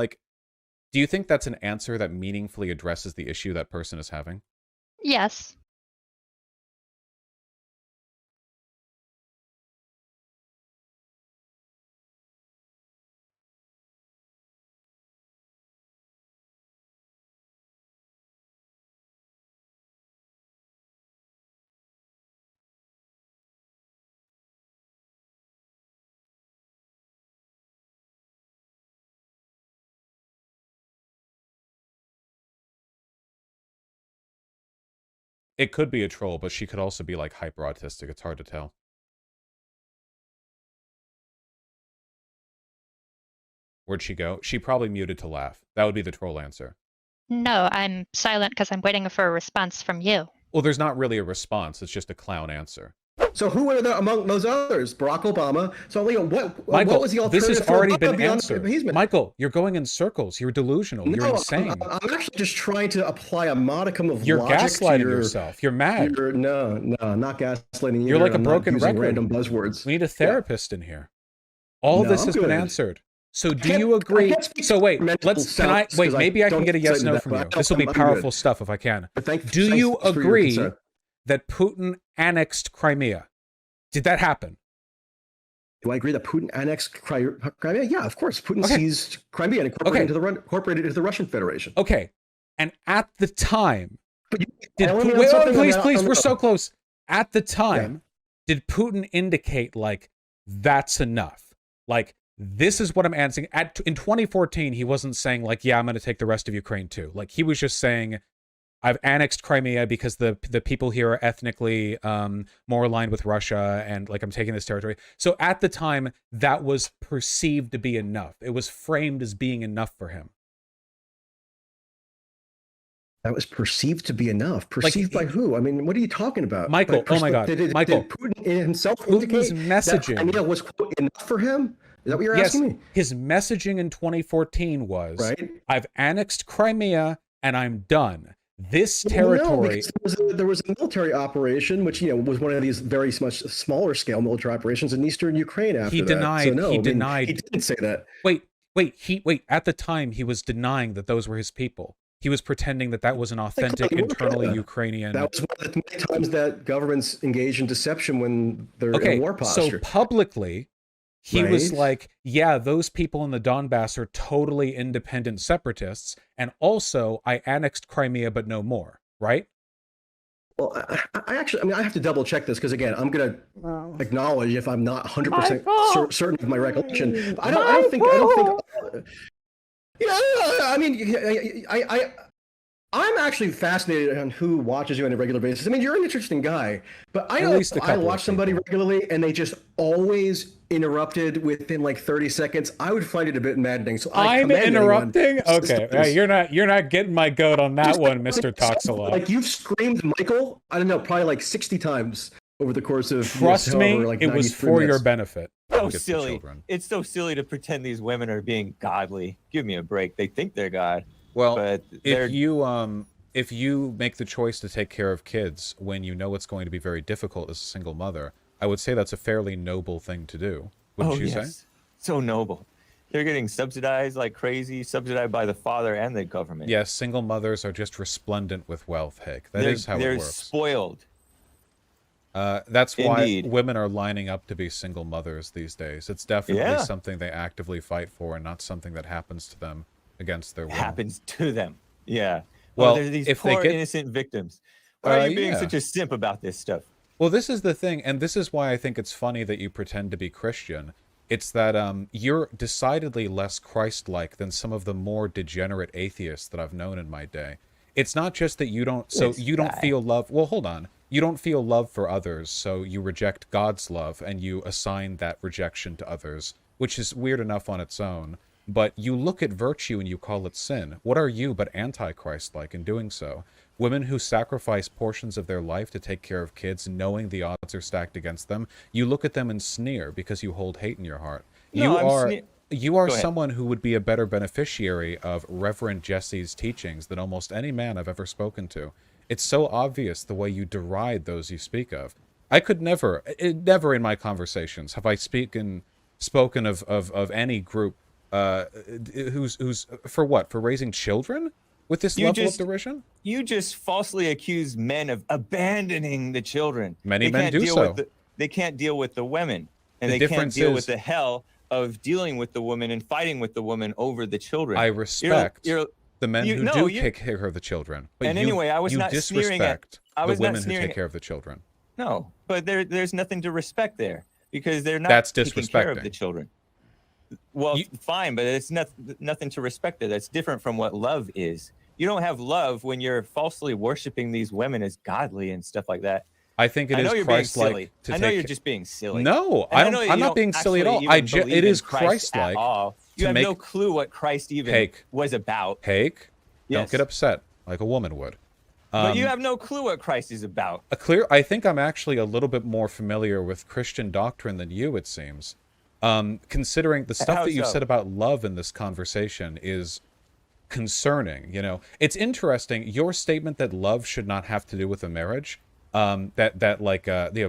an answer that meaningfully addresses the issue that person is having? Yes. It could be a troll, but she could also be like hyper autistic. It's hard to tell. Where'd she go? She probably muted to laugh. That would be the troll answer. No, I'm silent because I'm waiting for a response from you. Well, there's not really a response. It's just a clown answer. So who were there among those others? Barack Obama. So what Michael, was the alternative? this has already been beyond answered. appeasement? Michael, you're going in circles. You're delusional. You're insane. I'm actually just trying to apply a modicum of You're logic gaslighting to yourself. You're mad. No, I'm not gaslighting. You're like a I'm broken not using record. random buzzwords. We need a therapist in here. All No, this I'm has good. been answered. So do you agree? So wait, maybe I can get a yes no from you. This will be powerful stuff if I can. Do you agree that Putin annexed Crimea? Did that happen? Do I agree that Putin annexed Crimea? Yeah, of course. Putin seized Crimea and incorporated it into the Russian Federation. Okay. And at the time, please, we're so close. At the time, did Putin indicate like that's enough? Like this is what I'm answering. In 2014, he wasn't saying like, yeah, I'm going to take the rest of Ukraine too. Like he was just saying, I've annexed Crimea because the people here are ethnically more aligned with Russia, and like I'm taking this territory. So at the time, that was perceived to be enough. It was framed as being enough for him. That was perceived to be enough. Perceived by who? I mean, what are you talking about? Michael, oh my God. Michael. Did Putin himself indicate that Crimea was quote, enough for him? Is that what you're asking me? His messaging in 2014 was, I've annexed Crimea and I'm done. This territory. No, there was a military operation, which was one of these very much smaller scale military operations in eastern Ukraine. After he denied. So, no, he denied. He didn't say that. Wait. At the time, he was denying that those were his people. He was pretending that that was an authentic, internally Ukrainian. That was one of the many times that governments engage in deception when they're in a war posture. So publicly, he was like, yeah, those people in the Donbass are totally independent separatists. And also, I annexed Crimea, but no more, right? Well, I have to double check this because, again, I'm going to acknowledge if I'm not 100% certain of my recollection. I don't think. Yeah, I mean, I'm actually fascinated on who watches you on a regular basis. I mean, you're an interesting guy, but I watch somebody regularly and they just always interrupted within like 30 seconds. I would find it a bit maddening. So I'm interrupting? Okay, you're not getting my goat on that one, Mr. Talks-A-Lot. Like you've screamed Michael, I don't know, probably like 60 times over the course of Trust me, it was for your benefit. So silly. It's so silly to pretend these women are being godly. Give me a break. They think they're God. Well, but if you make the choice to take care of kids when you know it's going to be very difficult as a single mother, I would say that's a fairly noble thing to do. Wouldn't you say? So noble. They're getting subsidized like crazy, subsidized by the father and the government. Yes, single mothers are just resplendent with wealth, Hake. That is how it works. They're spoiled. That's why women are lining up to be single mothers these days. It's definitely something they actively fight for and not something that happens to them against their will. Happens to them. Yeah. Well, they're these if poor they get innocent victims. Why are you being such a simp about this stuff? Well, this is the thing, and this is why I think it's funny that you pretend to be Christian. It's that you're decidedly less Christ-like than some of the more degenerate atheists that I've known in my day. It's not just that you don't feel love. Well, hold on. You don't feel love for others, so you reject God's love and you assign that rejection to others, which is weird enough on its own. But you look at virtue and you call it sin. What are you but anti-Christ-like in doing so? Women who sacrifice portions of their life to take care of kids, knowing the odds are stacked against them, you look at them and sneer because you hold hate in your heart. You are someone who would be a better beneficiary of Reverend Jesse's teachings than almost any man I've ever spoken to. It's so obvious the way you deride those you speak of. I could never in my conversations have I spoken of any group who's for what? For raising children with this level of derision? You just falsely accuse men of abandoning the children. Many men do so. They can't deal with the women, and they can't deal with the hell of dealing with the woman and fighting with the woman over the children. I respect the men who do take care of the children. But anyway, I was not sneering at the women who take care of the children. No, but there's nothing to respect there because they're not taking care of the children. Well, fine, but it's nothing to respect there. That's different from what love is. You don't have love when you're falsely worshiping these women as godly and stuff like that. I think it is Christ-like to I know you're just being silly. No, I'm not being silly at all. It is Christ-like. You have no clue what Christ even was about. Hake, don't get upset like a woman would. But you have no clue what Christ is about. I think I'm actually a little bit more familiar with Christian doctrine than you, it seems. Considering the stuff that you said about love in this conversation is concerning. You know, it's interesting. Your statement that love should not have to do with a marriage.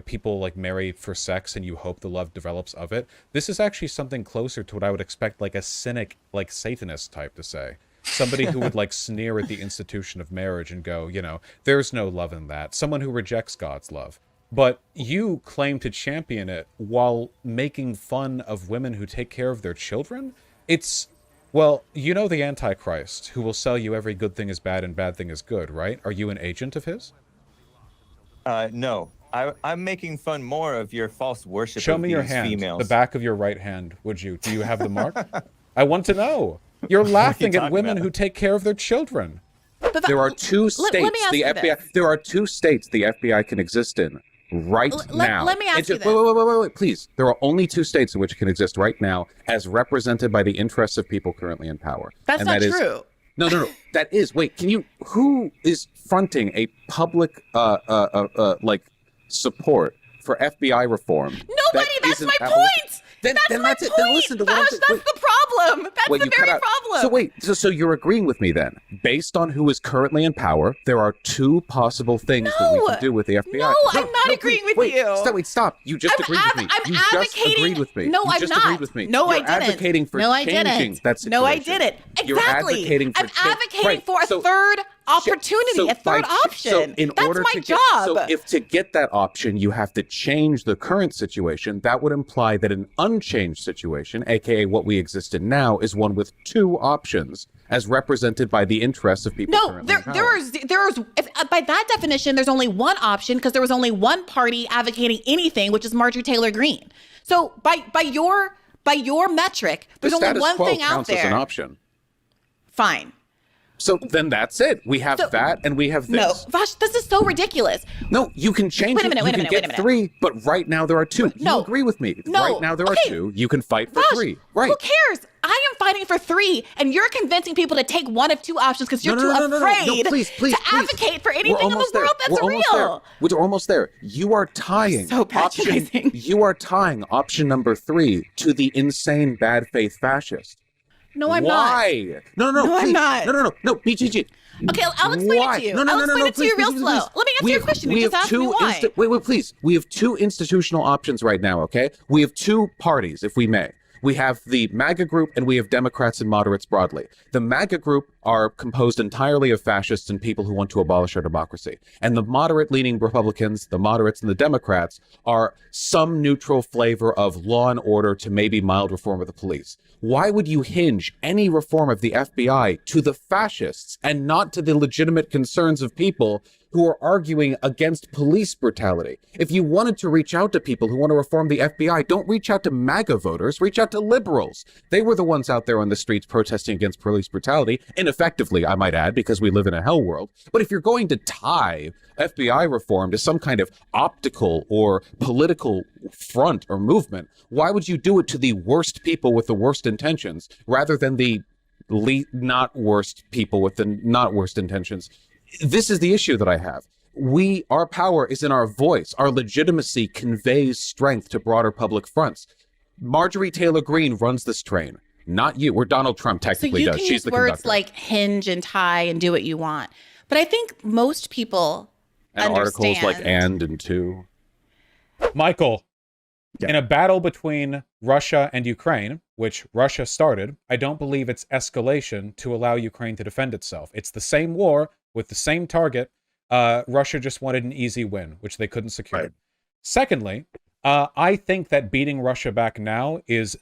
People like marry for sex and you hope the love develops of it. This is actually something closer to what I would expect like a cynic, like Satanist type to say. Somebody who would like sneer at the institution of marriage and go, you know, there's no love in that. Someone who rejects God's love. But you claim to champion it while making fun of women who take care of their children? It's, well, you know the Antichrist who will sell you every good thing is bad and bad thing is good, right? Are you an agent of his? No, I'm making fun more of your false worship. Show me your hand, the back of your right hand, would you? Do you have the mark? I want to know. You're laughing at women who take care of their children. There are two states the FBI. There are two states the FBI can exist in right now. Let me ask you this. Wait, please. There are only two states in which it can exist right now, as represented by the interests of people currently in power. That's not true. No. That is. Wait, can you? Who is fronting a public like support for FBI reform? Nobody. That's my point. Then that's it. Then listen to what I'm saying. That's the problem. That's the very problem. So you're agreeing with me then? Based on who is currently in power, there are two possible things that we can do with the FBI. No, I'm not agreeing with you. Stop. You just agreed with me. I'm advocating. Just agreed with me. No, I'm not. Agreed with me. No, I You're didn't. Advocating for changing that situation. No, I didn't. Exactly. You're advocating for I'm advocating for a third opportunity, a third option. So in That's order my to job. So if to get that option, you have to change the current situation, that would imply that an unchanged situation, aka what we exist in now, is one with two options, as represented by the interests of people. No, there is. By that definition, there's only one option because there was only one party advocating anything, which is Marjorie Taylor Greene. So by your metric, there's only one thing out there. As an option. Fine. So then that's it. We have that and we have this. No, Vaush, this is so ridiculous. No, you can change it. You can get three, but right now there are two. No. You agree with me. No. Right now there are two. You can fight for Vaush, three. Right. Who cares? I am fighting for three, and you're convincing people to take one of two options because you're too afraid to advocate for anything in the world that's real. We're almost there. You are tying You are tying option number 3 to the insane bad faith fascist. No, I'm Why? not. No, I'm not. No, BGG. Okay, I'll explain it to you. I'll explain it to you real slow. Let me answer your question. You just asked me why. Wait, please. We have two institutional options right now, okay? We have two parties, if we may. We have the MAGA group and we have Democrats and moderates broadly. The MAGA group are composed entirely of fascists and people who want to abolish our democracy. And the moderate-leaning Republicans, the moderates and the Democrats are some neutral flavor of law and order to maybe mild reform of the police. Why would you hinge any reform of the FBI to the fascists and not to the legitimate concerns of people who are arguing against police brutality? If you wanted to reach out to people who want to reform the FBI, don't reach out to MAGA voters, reach out to liberals. They were the ones out there on the streets protesting against police brutality, ineffectively, I might add, because we live in a hell world. But if you're going to tie FBI reform to some kind of optical or political front or movement, why would you do it to the worst people with the worst intentions rather than the not worst people with the not worst intentions? This is the issue that I have. Our power is in our voice. Our legitimacy conveys strength to broader public fronts. Marjorie Taylor Greene runs this train, not you. Or Donald Trump technically does. She's the conductor. So you can use words like hinge and tie and do what you want. But I think most people understand. Articles like and to. Michael, in a battle between Russia and Ukraine, which Russia started, I don't believe it's escalation to allow Ukraine to defend itself. It's the same war with the same target. Russia just wanted an easy win, which they couldn't secure. Right. Secondly, I think that beating Russia back now is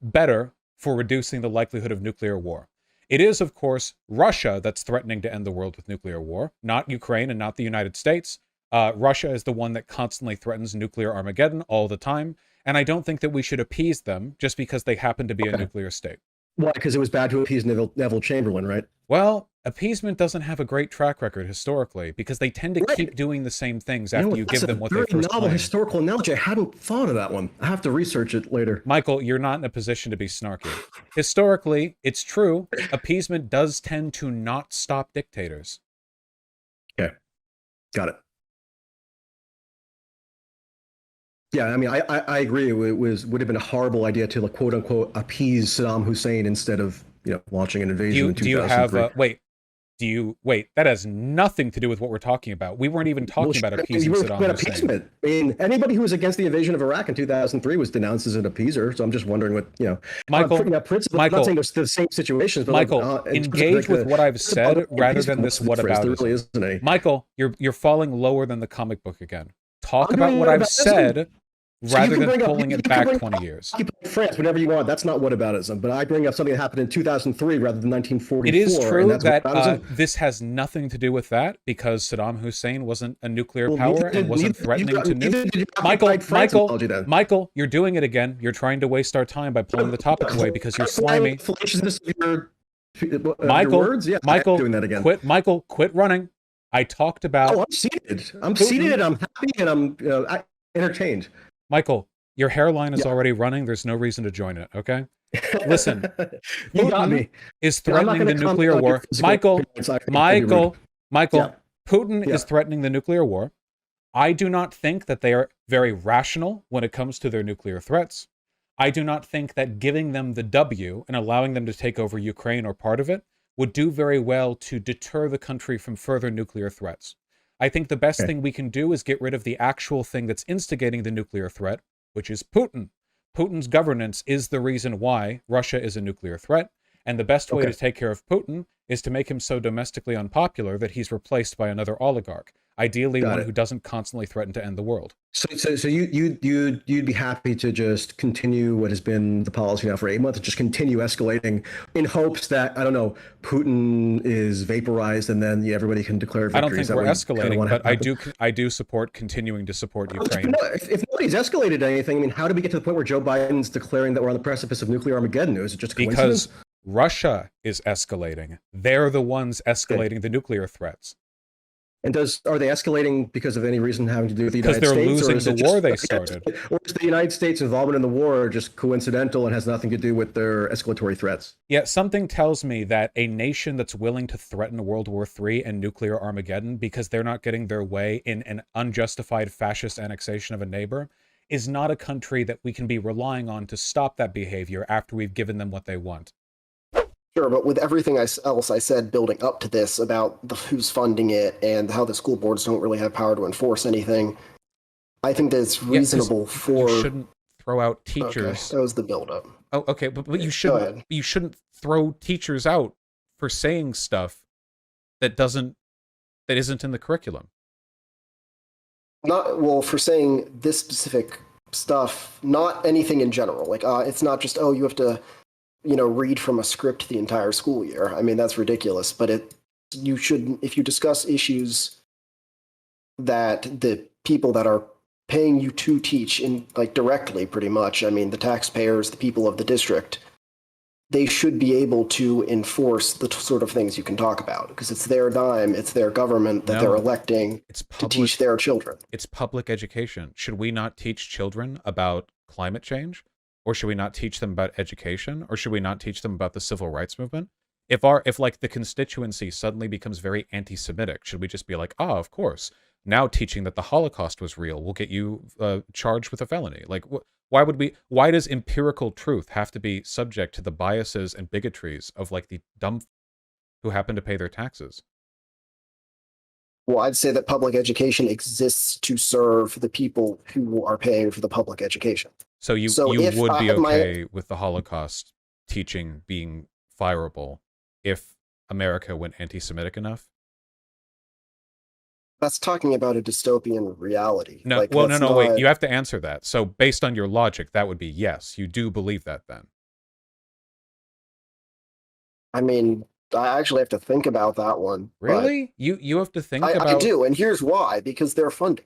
better for reducing the likelihood of nuclear war. It is, of course, Russia that's threatening to end the world with nuclear war, not Ukraine and not the United States. Russia is the one that constantly threatens nuclear Armageddon all the time, and I don't think that we should appease them just because they happen to be a nuclear state. Why? Because it was bad to appease Neville Chamberlain, right? Well, appeasement doesn't have a great track record historically because they tend to keep doing the same things after you give them what they first claim. That's a very novel historical analogy. I hadn't thought of that one. I have to research it later. Michael, you're not in a position to be snarky. Historically, it's true. Appeasement does tend to not stop dictators. Okay. Got it. Yeah, I mean, I agree. It would have been a horrible idea to, like, quote unquote, appease Saddam Hussein instead of, launching an invasion in 2003. Do you have that has nothing to do with what we're talking about. We weren't even talking about appeasing Saddam Hussein. I mean, anybody who was against the invasion of Iraq in 2003 was denounced as an appeaser. So I'm just wondering what, Michael, I'm not saying it's the same situations, but Michael, engage with what I've said rather than this whataboutism. Michael, you're falling lower than the comic book again. Talk about what I've said rather than pulling it back 20 years. France, whatever you want. That's not whataboutism. But I bring up something that happened in 2003 rather than 1944. It is true that this has nothing to do with that because Saddam Hussein wasn't a nuclear power and wasn't threatening to nuke. Michael, you're doing it again. You're trying to waste our time by pulling the topic away because you're slimy. Michael, doing that again. Quit running. I talked about. Oh, I'm seated. I'm seated. I'm happy and I'm entertained. Michael, your hairline is already running. There's no reason to join it, okay? Listen, you got me. Is threatening the nuclear war. Michael, Putin is threatening the nuclear war. I do not think that they are very rational when it comes to their nuclear threats. I do not think that giving them the W and allowing them to take over Ukraine or part of it would do very well to deter the country from further nuclear threats. I think the best thing we can do is get rid of the actual thing that's instigating the nuclear threat, which is Putin. Putin's governance is the reason why Russia is a nuclear threat, and the best way to take care of Putin is to make him so domestically unpopular that he's replaced by another oligarch, ideally one who doesn't constantly threaten to end the world. So you'd be happy to just continue what has been the policy now for 8 months, just continue escalating in hopes that, I don't know, Putin is vaporized and then everybody can declare victory. I don't think we're escalating, but I do support continuing to support Ukraine. If nobody's escalated anything, I mean, how did we get to the point where Joe Biden's declaring that we're on the precipice of nuclear Armageddon? Is it just a coincidence? Because Russia is escalating. They're the ones escalating the nuclear threats. And are they escalating because of any reason having to do with the United States? Because they're losing the war they started. Or is the United States involvement in the war just coincidental and has nothing to do with their escalatory threats? Yeah, something tells me that a nation that's willing to threaten World War III and nuclear Armageddon because they're not getting their way in an unjustified fascist annexation of a neighbor is not a country that we can be relying on to stop that behavior after we've given them what they want. Sure, but with everything else I said building up to this about who's funding it and how the school boards don't really have power to enforce anything, I think that it's reasonable for... You shouldn't throw out teachers. Okay, that was the buildup. Oh, okay, but you shouldn't throw teachers out for saying stuff that isn't in the curriculum. For saying this specific stuff, not anything in general. Like, it's not just, you have to... read from a script the entire school year. I mean, that's ridiculous, but you shouldn't, if you discuss issues that the people that are paying you to teach directly, pretty much, I mean, the taxpayers, the people of the district, they should be able to enforce the sort of things you can talk about because it's their dime, it's their government that they're electing to teach their children. It's public education. Should we not teach children about climate change? Or should we not teach them about education? Or should we not teach them about the civil rights movement? If the constituency suddenly becomes very anti-Semitic, should we just be like, of course, now teaching that the Holocaust was real will get you charged with a felony? Like, why does empirical truth have to be subject to the biases and bigotries of the dumb who happen to pay their taxes? Well, I'd say that public education exists to serve the people who are paying for the public education. So you would be okay with the Holocaust teaching being fireable if America went anti-Semitic enough? That's talking about a dystopian reality. No, wait. You have to answer that. So based on your logic, that would be yes. You do believe that then? I mean, I actually have to think about that one. Really? You have to think about... I do, and here's why. Because they're funding.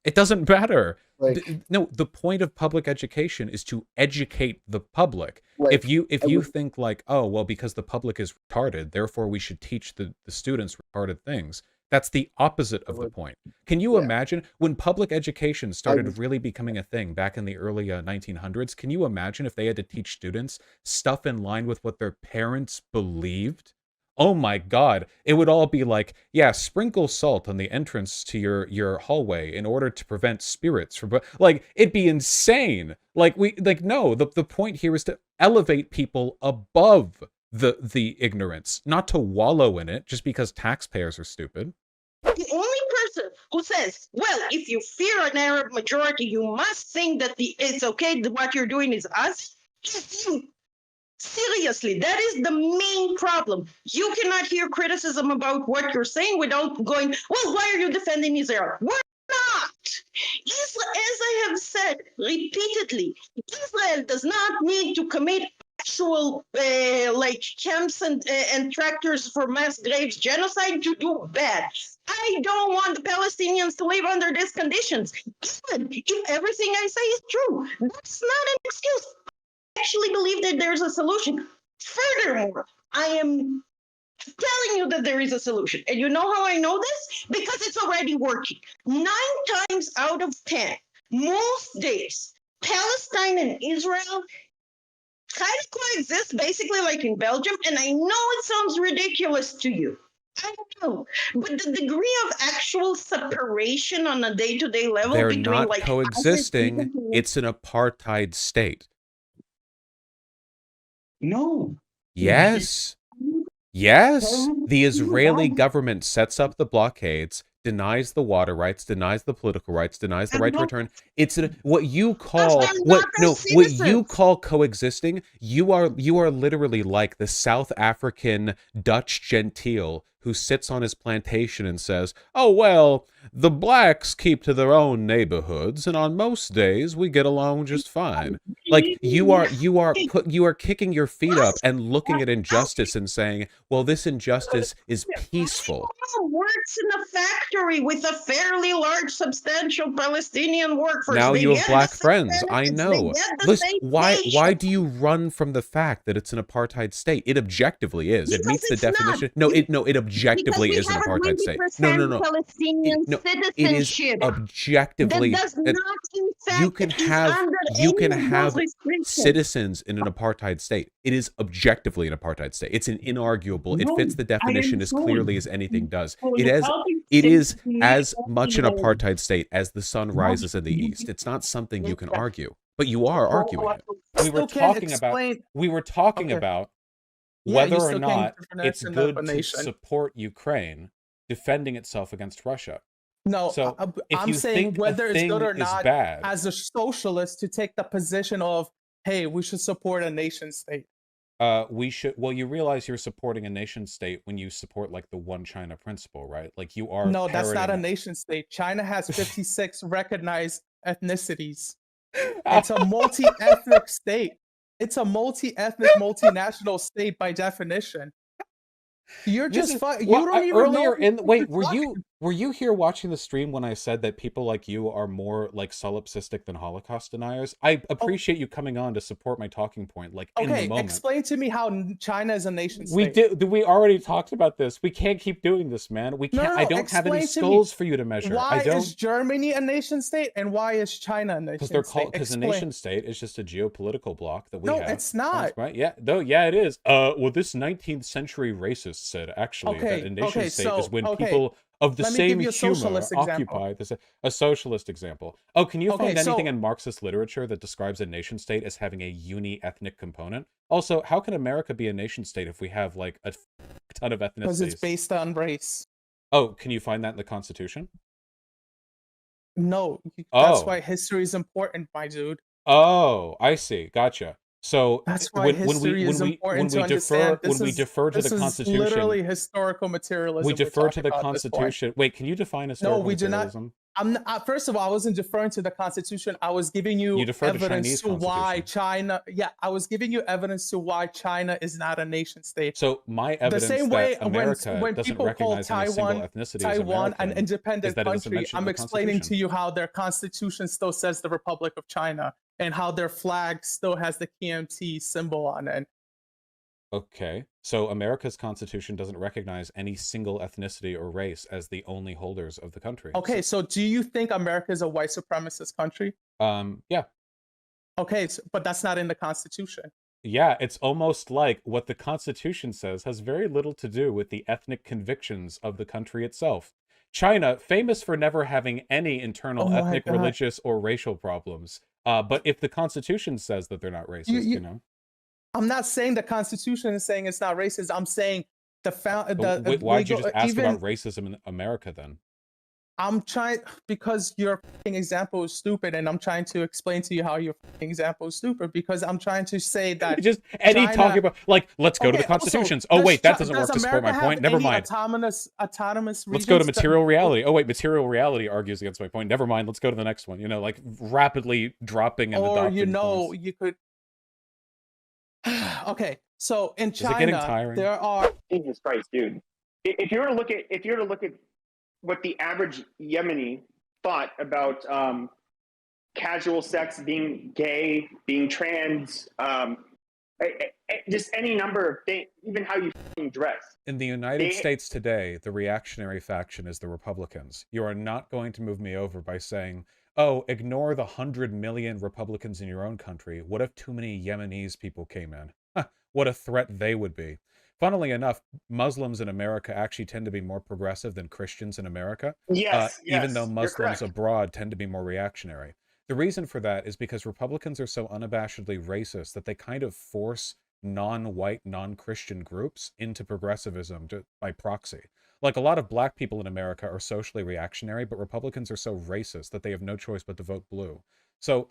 It doesn't matter. Like, No, the point of public education is to educate the public. Like, if you think like, oh, well, because the public is retarded, therefore we should teach the students retarded things. That's the opposite of the point. Can you imagine when public education started really becoming a thing back in the early 1900s? Can you imagine if they had to teach students stuff in line with what their parents believed? Oh my God, it would all be like, yeah, sprinkle salt on the entrance to your hallway in order to prevent spirits from, like, it'd be insane. Like, no, the point here is to elevate people above the ignorance, not to wallow in it just because taxpayers are stupid. The only person who says, well, if you fear an Arab majority, you must think that it's okay that what you're doing is us, is you. Seriously, that is the main problem. You cannot hear criticism about what you're saying without going, well, why are you defending Israel? We're not. Israel, as I have said repeatedly, Israel does not need to commit actual like camps and tractors for mass graves genocide to do bad. I don't want the Palestinians to live under these conditions. Even if everything I say is true, that's not an excuse. Actually believe that there's a solution. Furthermore, I am telling you that there is a solution. And you know how I know this? Because it's already working. 9 times out of 10, most days, Palestine and Israel kind of coexist basically like in Belgium. And I know it sounds ridiculous to you. I know. But the degree of actual separation on a day-to-day level They're between not like coexisting. It's an apartheid state. No. Yes. Yes. The Israeli government sets up the blockades, denies the water rights, denies the political rights, denies the right to return. It's what you call what you call coexisting. You are literally like the South African Dutch gentile who sits on his plantation and says, "Oh well, the blacks keep to their own neighborhoods, and on most days we get along just fine." Like you are kicking your feet up and looking at injustice and saying, "Well, this injustice is peaceful." Works in a factory with a fairly large, substantial Palestinian workforce. Now you have black friends. benefits, I know. Listen, why do you run from the fact that it's an apartheid state? It objectively is. It meets the definition. No, it objectively is an apartheid state. No. Palestinian It is objectively. That does not, in fact, you can have citizens in an apartheid state. It is objectively an apartheid state. It's an inarguable. It fits the definition as clearly as anything does. It is as much an apartheid state as the sun rises in the east. It's not something you can argue, but you are arguing it. We were talking about whether or not it's good to support Ukraine defending itself against Russia. No, so I'm saying whether it's good or not, bad, as a socialist, to take the position of, hey, we should support a nation state. We should. Well, you realize you're supporting a nation state when you support like the one China principle, right? Like you are. No, that's not a nation state. China has 56 recognized ethnicities. It's a multi-ethnic state. It's a multi-ethnic, multinational state by definition. You're just you don't even earlier know. Wait, were you here watching the stream when I said that people like you are more like solipsistic than Holocaust deniers? I appreciate you coming on to support my talking point, like in the moment. Explain to me how China is a nation state. We already talked about this. We can't keep doing this, man. We can't. I don't have any skulls for you to measure. Why is Germany a nation state and why is China a nation state? Because a nation state is just a geopolitical bloc that we have. No, it's not. Right? Yeah, yeah, it is. Well, this 19th century racist said actually that a nation state is when people of the same humor occupy a socialist example. Oh, can you find anything in Marxist literature that describes a nation state as having a uni-ethnic component? Also, how can America be a nation state if we have like a ton of ethnicities? Because it's based on race. Oh, can you find that in the Constitution? No, that's why history is important, my dude. Oh, I see. Gotcha. So that's why history is important to understand. When we defer to the Constitution, this is literally historical materialism. We defer to the Constitution. Wait, can you define historical materialism? No, we do not. I'm not, first of all, I wasn't deferring to the Constitution. I was giving you evidence to why China. Yeah, I was giving you evidence to why China is not a nation state. So my evidence the same way that America when doesn't people call recognize any single ethnicity Taiwan an independent country, I'm explaining to to you how their constitution still says the Republic of China and how their flag still has the KMT symbol on it. Okay, so America's constitution doesn't recognize any single ethnicity or race as the only holders of the country. Okay, so do you think America is a white supremacist country? Yeah. Okay, but that's not in the Constitution. Yeah, it's almost like what the Constitution says has very little to do with the ethnic convictions of the country itself. China, famous for never having any internal ethnic, religious, or racial problems. But if the Constitution says that they're not racist, you know. I'm not saying the Constitution is saying it's not racist. I'm saying why'd you just ask about racism in America then? I'm trying because your example is stupid, and I'm trying to explain to you how your example is stupid because I'm trying to say that just Eddie talking about let's go to the constitutions. Oh wait, that doesn't work to support my point. Never mind. Autonomous Let's go to material reality. Oh wait, material reality argues against my point. Never mind. Let's go to the next one. You know, like rapidly dropping and adopting. You could. Okay, so in China, there are Jesus Christ, dude. If you were to look at what the average Yemeni thought about casual sex, being gay, being trans, just any number of things, even how you dress. In the United States today, the reactionary faction is the Republicans. You are not going to move me over by saying, oh, ignore the 100 million Republicans in your own country. What if too many Yemenis people came in? What a threat they would be. Funnily enough, Muslims in America actually tend to be more progressive than Christians in America. Yes, even though Muslims abroad tend to be more reactionary. The reason for that is because Republicans are so unabashedly racist that they kind of force non-white, non-Christian groups into progressivism by proxy. Like a lot of black people in America are socially reactionary, but Republicans are so racist that they have no choice but to vote blue. So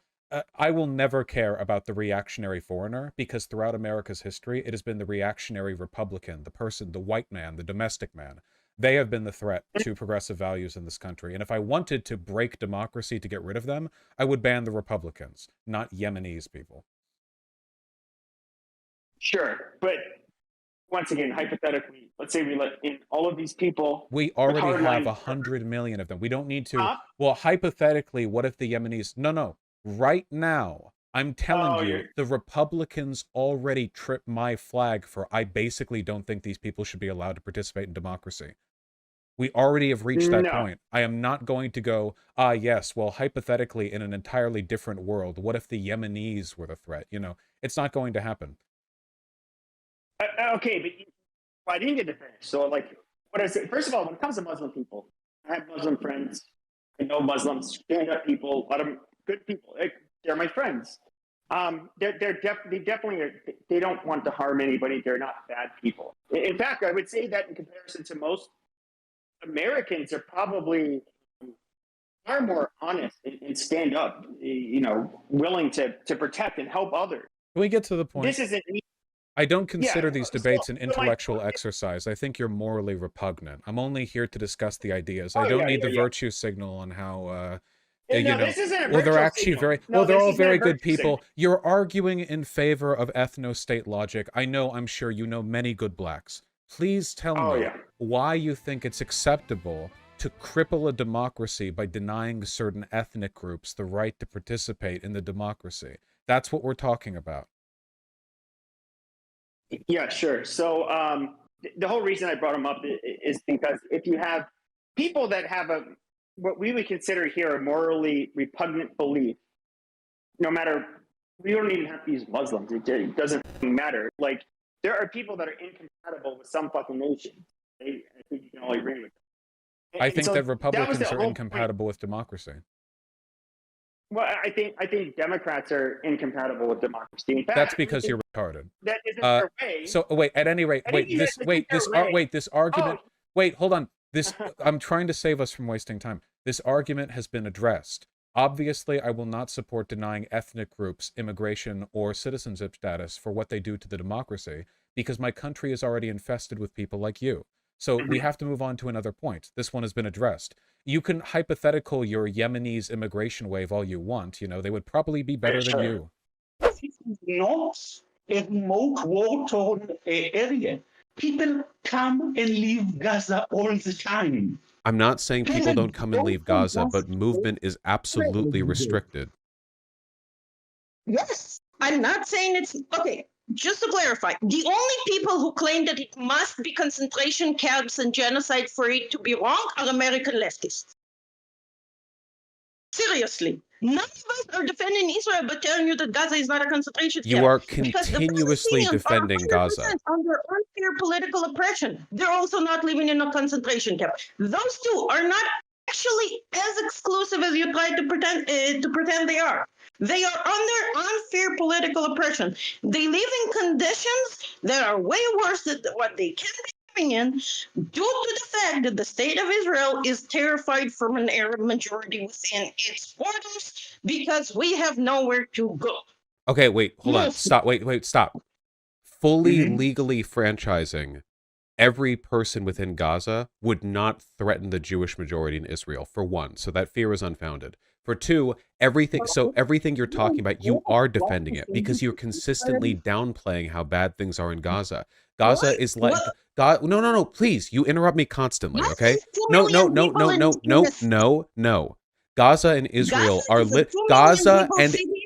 I will never care about the reactionary foreigner because throughout America's history, it has been the reactionary Republican, the person, the white man, the domestic man. They have been the threat to progressive values in this country. And if I wanted to break democracy to get rid of them, I would ban the Republicans, not Yemenis people. Sure, but once again, hypothetically, let's say we let in all of these people. We already have 100 million of them. We don't need to. Well, hypothetically, what if the Yemenis? No. Right now, I'm telling you, the Republicans already tripped my flag for I basically don't think these people should be allowed to participate in democracy. We already have reached that point. I am not going to go, yes, well, hypothetically, in an entirely different world, what if the Yemenis were the threat? You know, it's not going to happen. Okay, but I didn't get to finish. So, like, what I say, first of all, when it comes to Muslim people, I have Muslim friends. I know Muslims, stand-up people, a lot of them good people. They're my friends. They definitely they don't want to harm anybody. They're not bad people. In fact, I would say that in comparison to most Americans, are probably far more honest and stand up. You know, willing to protect and help others. Can we get to the point? This isn't. I don't consider these debates an intellectual exercise. I think you're morally repugnant. I'm only here to discuss the ideas. I don't need the virtue signal on how. This isn't a they're actually signal. they're all very good people. You're arguing in favor of ethno-state logic. I know, I'm sure you know many good blacks. Please tell me why you think it's acceptable to cripple a democracy by denying certain ethnic groups the right to participate in the democracy. That's what we're talking about. Yeah, sure. So the whole reason I brought them up is because if you have people that have what we would consider here a morally repugnant belief, no matter, we don't even have to use Muslims. It doesn't matter. Like, there are people that are incompatible with some fucking nation. I think you can all agree with that. I think that Republicans are incompatible with democracy. Well, I think Democrats are incompatible with democracy. In fact, that's because you're retarded. That isn't their way. So wait, at any rate, this argument. Wait, hold on. I'm trying to save us from wasting time. This argument has been addressed. Obviously, I will not support denying ethnic groups immigration or citizenship status for what they do to the democracy, because my country is already infested with people like you. So we have to move on to another point. This one has been addressed. You can hypothetical your Yemenis immigration wave all you want. You know, they would probably be better than you. This is not a remote war-torn area. People come and leave Gaza all the time. I'm not saying people don't come and leave Gaza, but movement is absolutely restricted. Yes, I'm not saying it's okay. Just to clarify, the only people who claim that it must be concentration camps and genocide for it to be wrong are American leftists. Seriously, none of us are defending Israel but telling you that Gaza is not a concentration camp. You are continuously defending Gaza. Under unfair political oppression. They're also not living in a concentration camp. Those two are not actually as exclusive as you try to pretend they are. They are under unfair political oppression. They live in conditions that are way worse than what they can be living in due to the fact that the state of Israel is terrified from an Arab majority within its borders because we have nowhere to go. Okay, wait, hold on. Stop. Wait, stop. Fully legally franchising every person within Gaza would not threaten the Jewish majority in Israel, for one. So that fear is unfounded. For two, everything you're talking about, you are defending it because you're consistently downplaying how bad things are in Gaza. Gaza is like God. No, please. You interrupt me constantly, okay? No. Gaza and Israel are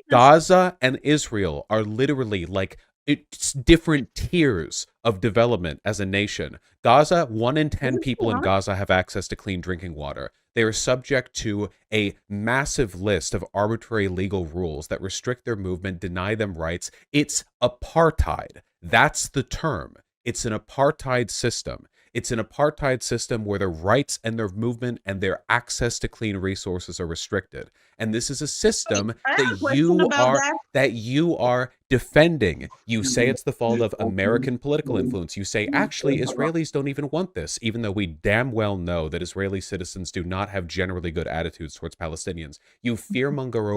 Gaza and Israel are literally like it's different tiers of development as a nation. Gaza, 1 in 10 people in Gaza have access to clean drinking water. They are subject to a massive list of arbitrary legal rules that restrict their movement, deny them rights. It's apartheid. That's the term. It's an apartheid system. It's an apartheid system where their rights and their movement and their access to clean resources are restricted. And this is a system that you are defending. You say it's the fault of American political influence. You say, actually, Israelis don't even want this, even though we damn well know that Israeli citizens do not have generally good attitudes towards Palestinians. You fearmonger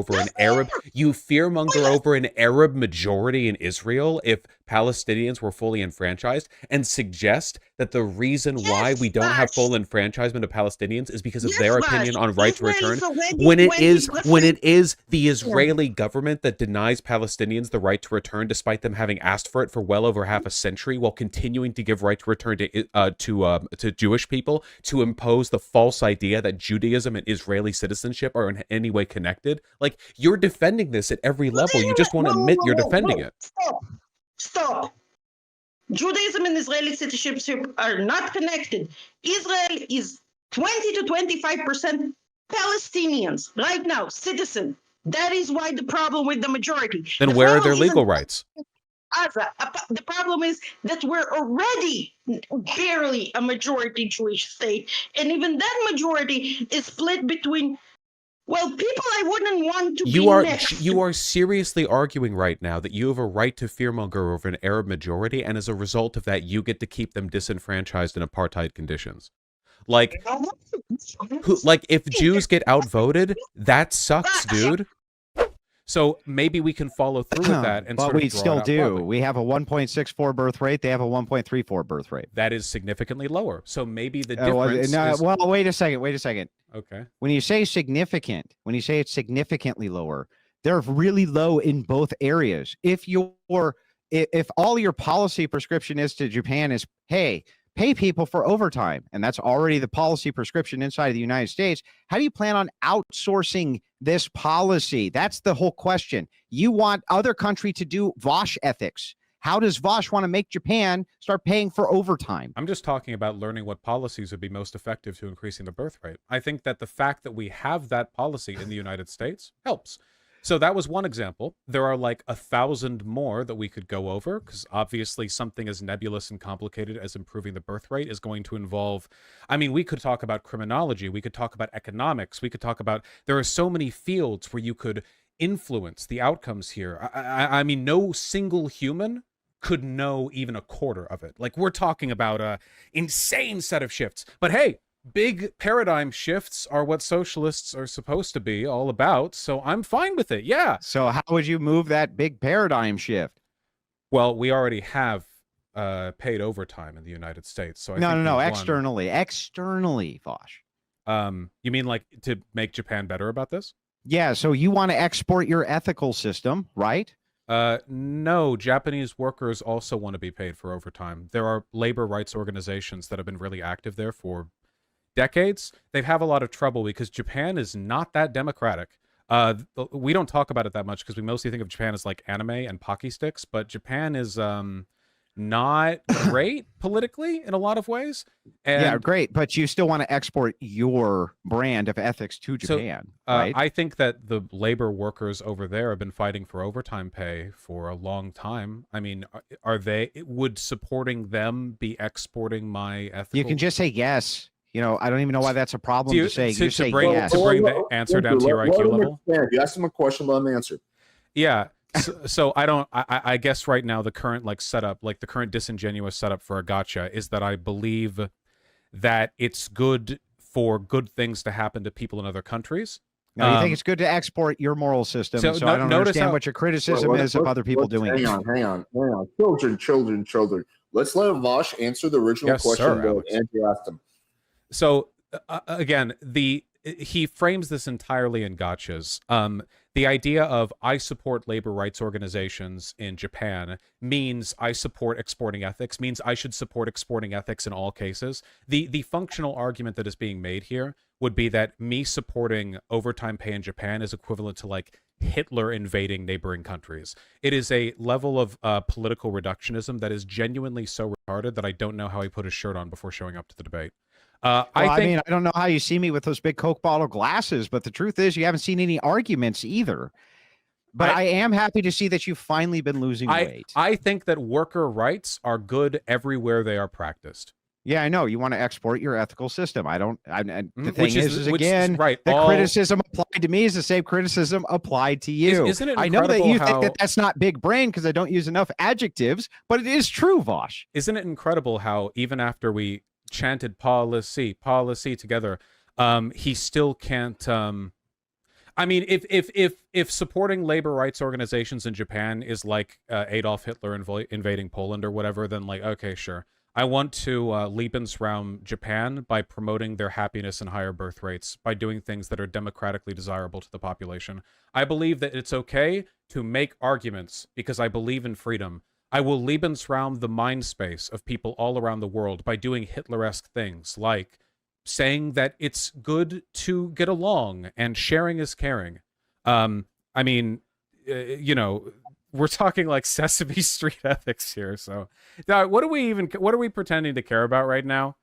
over an Arab majority in Israel if Palestinians were fully enfranchised, and suggest that the reason why we don't have full enfranchisement of Palestinians is because of their opinion on right to return, when it is the Israeli government that denies Palestinians the right to return despite them having asked for it for well over half a century, while continuing to give right to return to Jewish people, to impose the false idea that Judaism and Israeli citizenship are in any way connected. Like, you're defending this at every level. You just want to admit you're defending it. Stop. Judaism and Israeli citizenship are not connected. Israel is 20 to 25% Palestinians right now, citizen. That is why the problem with the majority. Then where are their legal rights? The problem is that we're already barely a majority Jewish state. And even that majority is split between, well, people I wouldn't want to be next. You are seriously arguing right now that you have a right to fearmonger over an Arab majority, and as a result of that, you get to keep them disenfranchised in apartheid conditions. Like if Jews get outvoted, that sucks, dude. So maybe we can follow through with that. And but we still do. We have a 1.64 birth rate. They have a 1.34 birth rate. That is significantly lower. So maybe the difference well, wait a second. Okay. When you say significant, when you say it's significantly lower, they're really low in both areas. If all your policy prescription is to Japan is, hey, pay people for overtime, and that's already the policy prescription inside of the United States, how do you plan on outsourcing this policy? That's the whole question. You want other country to do Vaush ethics. How does Vaush want to make Japan start paying for overtime? I'm just talking about learning what policies would be most effective to increasing the birth rate. I think that the fact that we have that policy in the United States helps. So that was one example. There are like 1,000 more that we could go over, because obviously something as nebulous and complicated as improving the birth rate is going to involve, I mean, we could talk about criminology, we could talk about economics, we could talk about, there are so many fields where you could influence the outcomes here. I mean, no single human could know even a quarter of it. Like, we're talking about an insane set of shifts. But hey, big paradigm shifts are what socialists are supposed to be all about, so I'm fine with it. Yeah. So how would you move that big paradigm shift? Well, we already have paid overtime in the United States, so No, externally, Vaush. You mean like to make Japan better about this? Yeah, so you want to export your ethical system, right? No, Japanese workers also want to be paid for overtime. There are labor rights organizations that have been really active there for decades. They have a lot of trouble because Japan is not that democratic. We don't talk about it that much because we mostly think of Japan as like anime and Pocky sticks, but Japan is not great politically in a lot of ways. And yeah, great, but you still want to export your brand of ethics to Japan, right? I think that the labor workers over there have been fighting for overtime pay for a long time. I mean, would supporting them be exporting my ethical? You can just say yes. You know, I don't even know why that's a problem to say. You say yes. To bring the answer down to your IQ level. You ask them a question, let them answer. Yeah. So I guess right now the current setup, like the current disingenuous setup for a gotcha is that I believe that it's good for good things to happen to people in other countries. No, you think it's good to export your moral system. So I don't understand what your criticism is of other people doing it. Hang on. Children. Let's let Vaush answer the original question that Andrew asked him. So again, he frames this entirely in gotchas. The idea of I support labor rights organizations in Japan means I support exporting ethics, means I should support exporting ethics in all cases. The functional argument that is being made here would be that me supporting overtime pay in Japan is equivalent to like Hitler invading neighboring countries. It is a level of political reductionism that is genuinely so retarded that I don't know how he put his shirt on before showing up to the debate. I mean, I don't know how you see me with those big Coke bottle glasses, but the truth is you haven't seen any arguments either. But I am happy to see that you've finally been losing weight. I think that worker rights are good everywhere they are practiced. Yeah, I know. You want to export your ethical system. The thing is again, the criticism applied to me is the same criticism applied to you. Isn't it I know that you think that that's not big brain because I don't use enough adjectives, but it is true, Vaush. Isn't it incredible how even after we chanted policy together, he still can't I mean, if supporting labor rights organizations in Japan is like Adolf Hitler invading Poland or whatever, then like, okay, sure. I want to Lebensraum Japan by promoting their happiness and higher birth rates by doing things that are democratically desirable to the population. I believe that it's okay to make arguments because I believe in freedom. I will Lebensraum the mind space of people all around the world by doing Hitler-esque things like saying that it's good to get along and sharing is caring. I mean, you know, we're talking like Sesame Street ethics here. So what are we pretending to care about right now?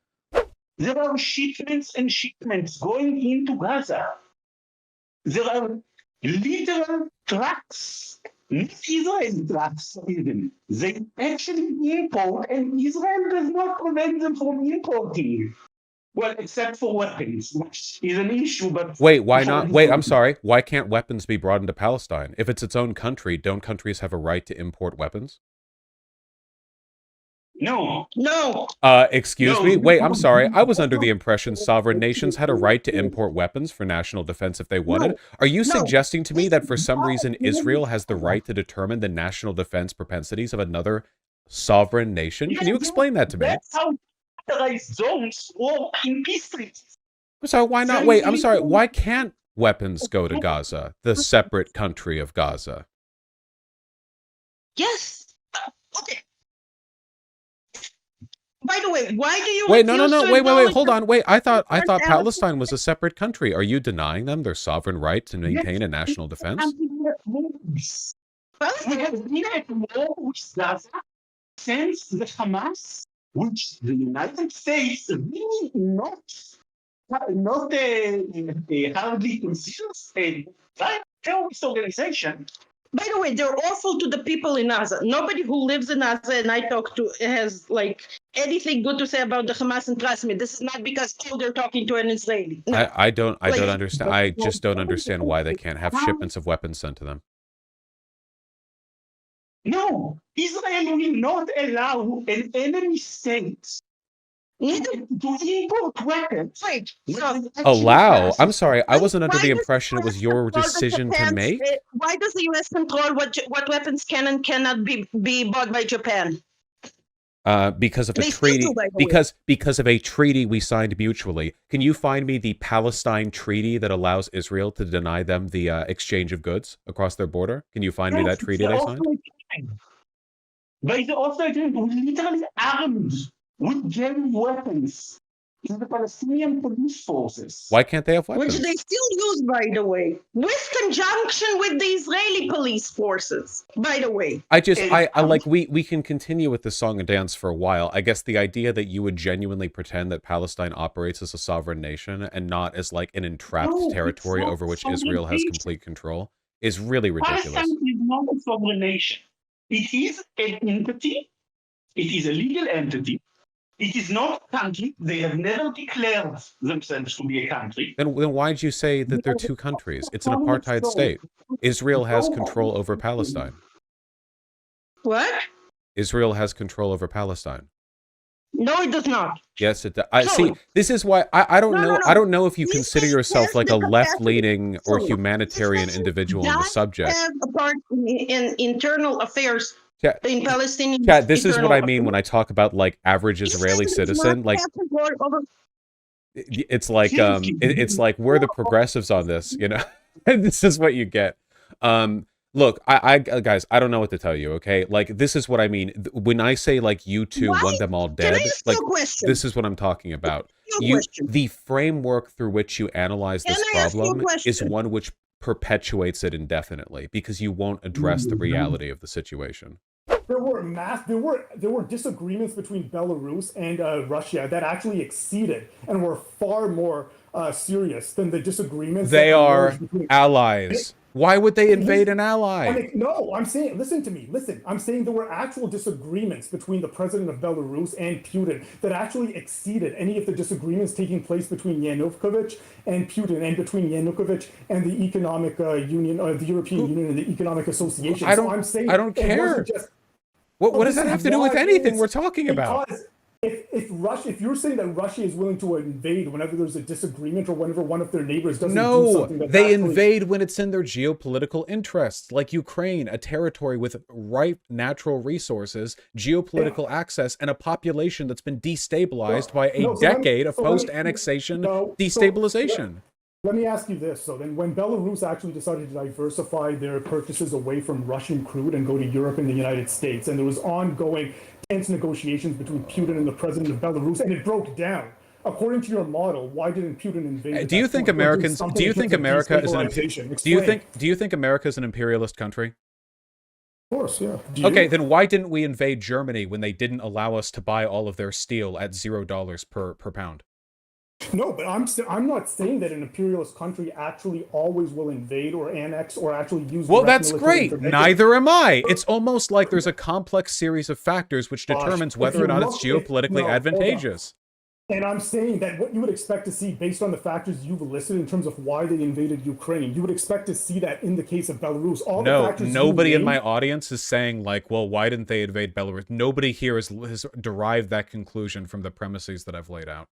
There are shipments and shipments going into Gaza. There are literal trucks. Not Israeli trucks, even. They actually import, and Israel does not prevent them from importing. Well, except for weapons, which is an issue, but... Wait, why not? Wait, I'm sorry. Why can't weapons be brought into Palestine? If it's its own country, don't countries have a right to import weapons? No. Excuse me? Wait, I'm sorry. I was under the impression sovereign nations had a right to import weapons for national defense if they wanted. Are you suggesting to me that for some reason Israel has the right to determine the national defense propensities of another sovereign nation? Can you explain that to me? That's how militarized zones work in peace treaties. So why not? Wait, I'm sorry. Why can't weapons go to Gaza, the separate country of Gaza? Yes. Okay. By the way, why do you wait? No. Wait. Hold on. Wait. I thought Palestine was a separate country. Are you denying them their sovereign right to maintain a national defense? We have been at war with Gaza since the Hamas, which the United States really not hardly considers a terrorist organization. By the way, they're awful to the people in Gaza. Nobody who lives in Gaza and I talk to has like anything good to say about the Hamas, and trust me, this is not because they're talking to an Israeli. No. I don't understand. I just don't understand why they can't have shipments of weapons sent to them. No, Israel will not allow an enemy state Neither to import weapons. Wait, Allow? I'm sorry, I wasn't under the impression it was your decision to make. Why does the U.S. control what weapons can and cannot be bought by Japan? Because of a treaty. Because of a treaty we signed mutually. Can you find me the Palestine treaty that allows Israel to deny them the exchange of goods across their border? Can you find me that treaty they signed? By the author, we literally armed with gem weapons in the Palestinian police forces. Why can't they have weapons? Which they still use, by the way, with conjunction with the Israeli police forces, by the way. I like, we can continue with the song and dance for a while. I guess the idea that you would genuinely pretend that Palestine operates as a sovereign nation and not as like an entrapped territory over which Israel has complete control is really ridiculous. Palestine is not a sovereign nation. It is an entity. It is a legal entity. It is not a country. They have never declared themselves to be a country. Then why'd you say that they're two countries? It's an apartheid state. Israel has control over Palestine. What? Israel has control over Palestine. No, it does not. Yes, it does. I see. This is why I don't know. I don't know if you consider yourself like a left-leaning or humanitarian individual on the subject. Have a part in internal affairs in Palestinian. Yeah, this is what I mean when I talk about like average Israeli citizen. Like, it's like it's like we're the progressives on this, you know. This is what you get. Look, I guys, I don't know what to tell you, okay? Like, this is what I mean. When I say, like, you two want them all dead, like, this is what I'm talking about. The framework through which you analyze this problem is one which perpetuates it indefinitely, because you won't address the reality of the situation. There were disagreements between Belarus and Russia that actually exceeded and were far more serious than the disagreements. They are allies. Why would they invade an ally? No, I'm saying, listen to me, listen. I'm saying there were actual disagreements between the president of Belarus and Putin that actually exceeded any of the disagreements taking place between Yanukovych and Putin, and between Yanukovych and the Economic Union, the European Union and the Economic Association. I don't care. What does that have to do with anything we're talking about? If you're saying that Russia is willing to invade whenever there's a disagreement or whenever one of their neighbors doesn't do something, they invade when it's in their geopolitical interests, like Ukraine, a territory with ripe natural resources, geopolitical access, and a population that's been destabilized by a decade of post-annexation destabilization. Let me ask you this. So then when Belarus actually decided to diversify their purchases away from Russian crude and go to Europe and the United States, and there was ongoing tense negotiations between Putin and the president of Belarus, and it broke down. According to your model, why didn't Putin invade? Do you think Americans? Do you think America is an? Do you think America is an imperialist country? Of course, yeah. Okay, then why didn't we invade Germany when they didn't allow us to buy all of their steel at $0 per pound? No, but I'm not saying that an imperialist country actually always will invade or annex or actually use. Well, that's great. Neither am I. It's almost like there's a complex series of factors which determines whether or not it's geopolitically advantageous. And I'm saying that what you would expect to see based on the factors you've listed in terms of why they invaded Ukraine, you would expect to see that in the case of Belarus. Nobody in my audience is saying like, well, why didn't they invade Belarus? Nobody here has derived that conclusion from the premises that I've laid out.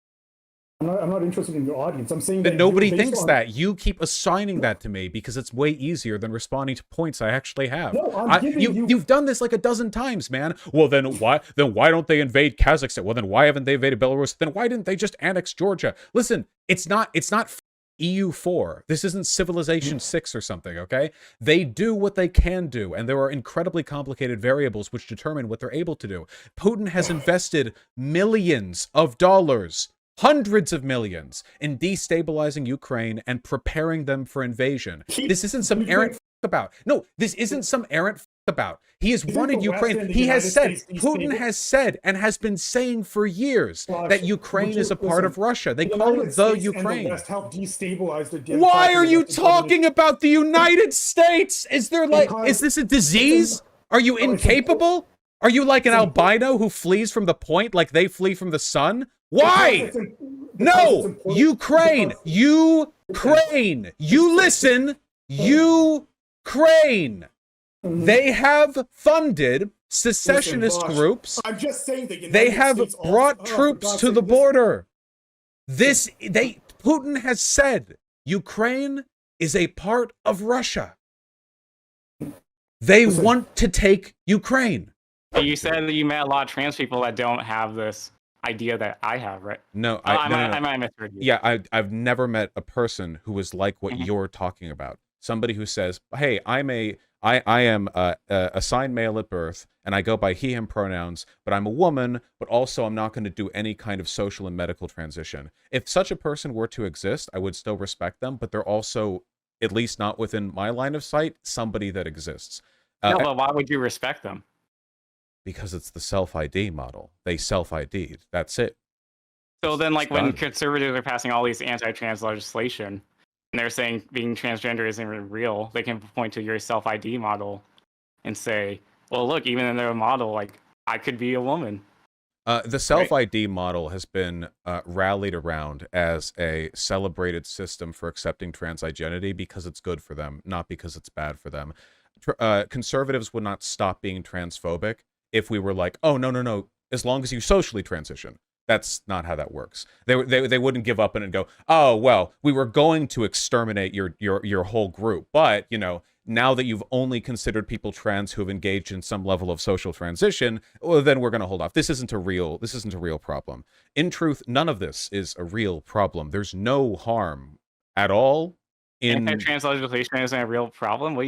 I'm not interested in your audience. I'm saying that nobody thinks that. You keep assigning that to me because it's way easier than responding to points I actually have. No, you've done this like a dozen times, man. Well, then why don't they invade Kazakhstan? Well, then why haven't they invaded Belarus? Then why didn't they just annex Georgia? Listen, it's not EU4. This isn't Civilization 6 or something, okay? They do what they can do, and there are incredibly complicated variables which determine what they're able to do. Putin has invested millions of dollars, hundreds of millions, in destabilizing Ukraine and preparing them for invasion. This isn't some errant about. No, this isn't some errant about. He has wanted Ukraine. He has said, Putin has said and has been saying for years that Ukraine is a part of Russia. They call it the Ukraine. Why are you talking about the United States? Is this a disease? Are you incapable? Are you like an albino who flees from the point like they flee from the sun? Why? No, Ukraine. You listen. Ukraine. They have funded secessionist groups. I'm just saying that they have brought troops to the border. Putin has said Ukraine is a part of Russia. They want to take Ukraine. You said that you met a lot of trans people that don't have this idea that I have, right? No, I might have misheard you. Yeah, I've never met a person who was like what you're talking about. Somebody who says, "Hey, I am assigned male at birth, and I go by he/him pronouns, but I'm a woman, but also I'm not going to do any kind of social and medical transition." If such a person were to exist, I would still respect them, but they're also, at least not within my line of sight, somebody that exists. No, but why would you respect them? Because it's the self-ID model. They self-ID'd. That's it. So then, like, when conservatives are passing all these anti-trans legislation, and they're saying being transgender isn't even real, they can point to your self-ID model and say, well, look, even in their model, like, I could be a woman. The self-ID model has been rallied around as a celebrated system for accepting trans identity because it's good for them, not because it's bad for them. Conservatives would not stop being transphobic if we were like, oh, no, as long as you socially transition. That's not how that works. They wouldn't give up and go, oh, well, we were going to exterminate your whole group, but, you know, now that you've only considered people trans who have engaged in some level of social transition, well, then we're going to hold off. This isn't a real problem. In truth, none of this is a real problem. There's no harm at all in anti-trans legislation isn't a real problem. What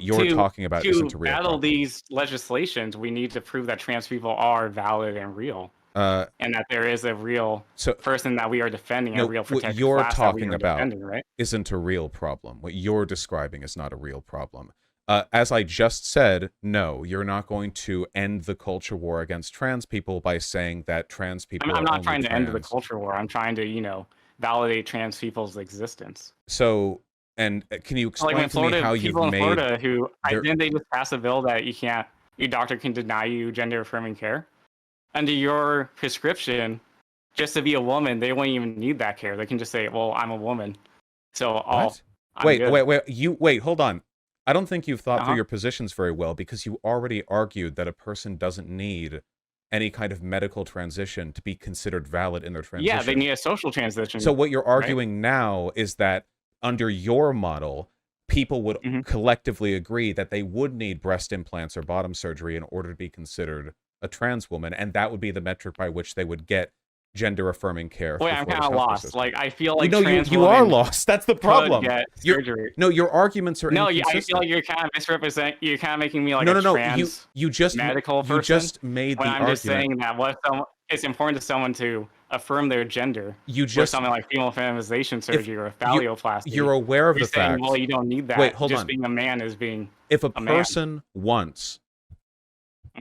you're talking about isn't a real problem. To battle these legislations, we need to prove that trans people are valid and real. And that there is a real person that we are defending, a real protected class that we are defending, right? Isn't a real problem. What you're describing is not a real problem. As I just said, no, you're not going to end the culture war against trans people by saying that trans people I'm not trying to end the culture war. I'm trying to, validate trans people's existence. So, and can you explain to me how you've made... People in Florida who, didn't they just pass a bill that your doctor can deny you gender-affirming care? Under your prescription, just to be a woman, they won't even need that care. They can just say, well, I'm a woman. So wait, hold on. I don't think you've thought through your positions very well, because you already argued that a person doesn't need any kind of medical transition to be considered valid in their transition. Yeah, they need a social transition. So what you're arguing now is that under your model, people would collectively agree that they would need breast implants or bottom surgery in order to be considered a trans woman, and that would be the metric by which they would get gender affirming care. Wait, I'm kind of lost. Like, I feel like you are lost. That's the problem. Your arguments are inconsistent. I feel like you're kind of misrepresenting. You're kind of making me like a trans medical person. You just made the argument. I'm just saying that it's important to someone to affirm their gender. With something like female feminization surgery or phalloplasty. You're aware of the fact. Well, you don't need that. Wait, hold on. Being a man is being. If a person wants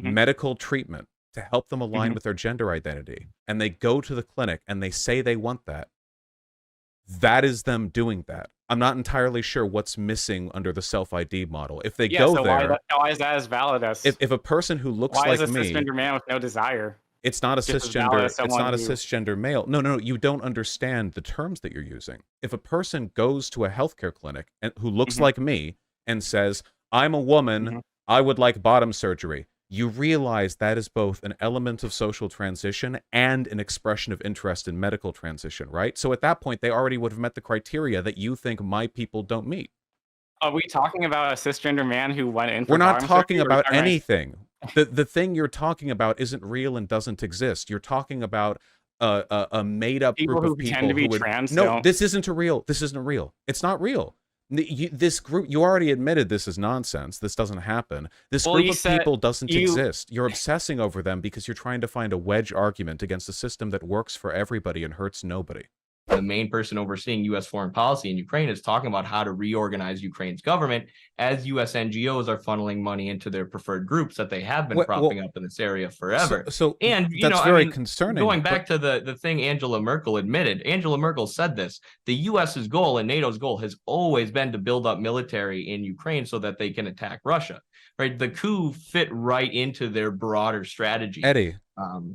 medical treatment to help them align with their gender identity, and they go to the clinic and they say they want that, that is them doing that. I'm not entirely sure what's missing under the self-ID model. If they go there, why is that as valid as? If a person who looks like me, why is a cisgender man with no desire? It's not a cisgender. It's not a cisgender male. No. You don't understand the terms that you're using. If a person goes to a healthcare clinic and who looks like me and says, "I'm a woman, I would like bottom surgery," you realize that is both an element of social transition and an expression of interest in medical transition, right? So at that point, they already would have met the criteria that you think my people don't meet. Are we talking about a cisgender man who went in for We're not talking about anything. The thing you're talking about isn't real and doesn't exist. You're talking about a made-up group of people who would... Trans this isn't real. This isn't real. It's not real. This group, you already admitted this is nonsense. This doesn't happen. This group of people doesn't exist. You're obsessing over them because you're trying to find a wedge argument against a system that works for everybody and hurts nobody. The main person overseeing U.S. foreign policy in Ukraine is talking about how to reorganize Ukraine's government as U.S. NGOs are funneling money into their preferred groups that they have been propping up in this area forever. And that's very concerning. Going back to the thing Angela Merkel admitted, Angela Merkel said this: the U.S.'s goal and NATO's goal has always been to build up military in Ukraine so that they can attack Russia. Right? The coup fit right into their broader strategy. Eddie,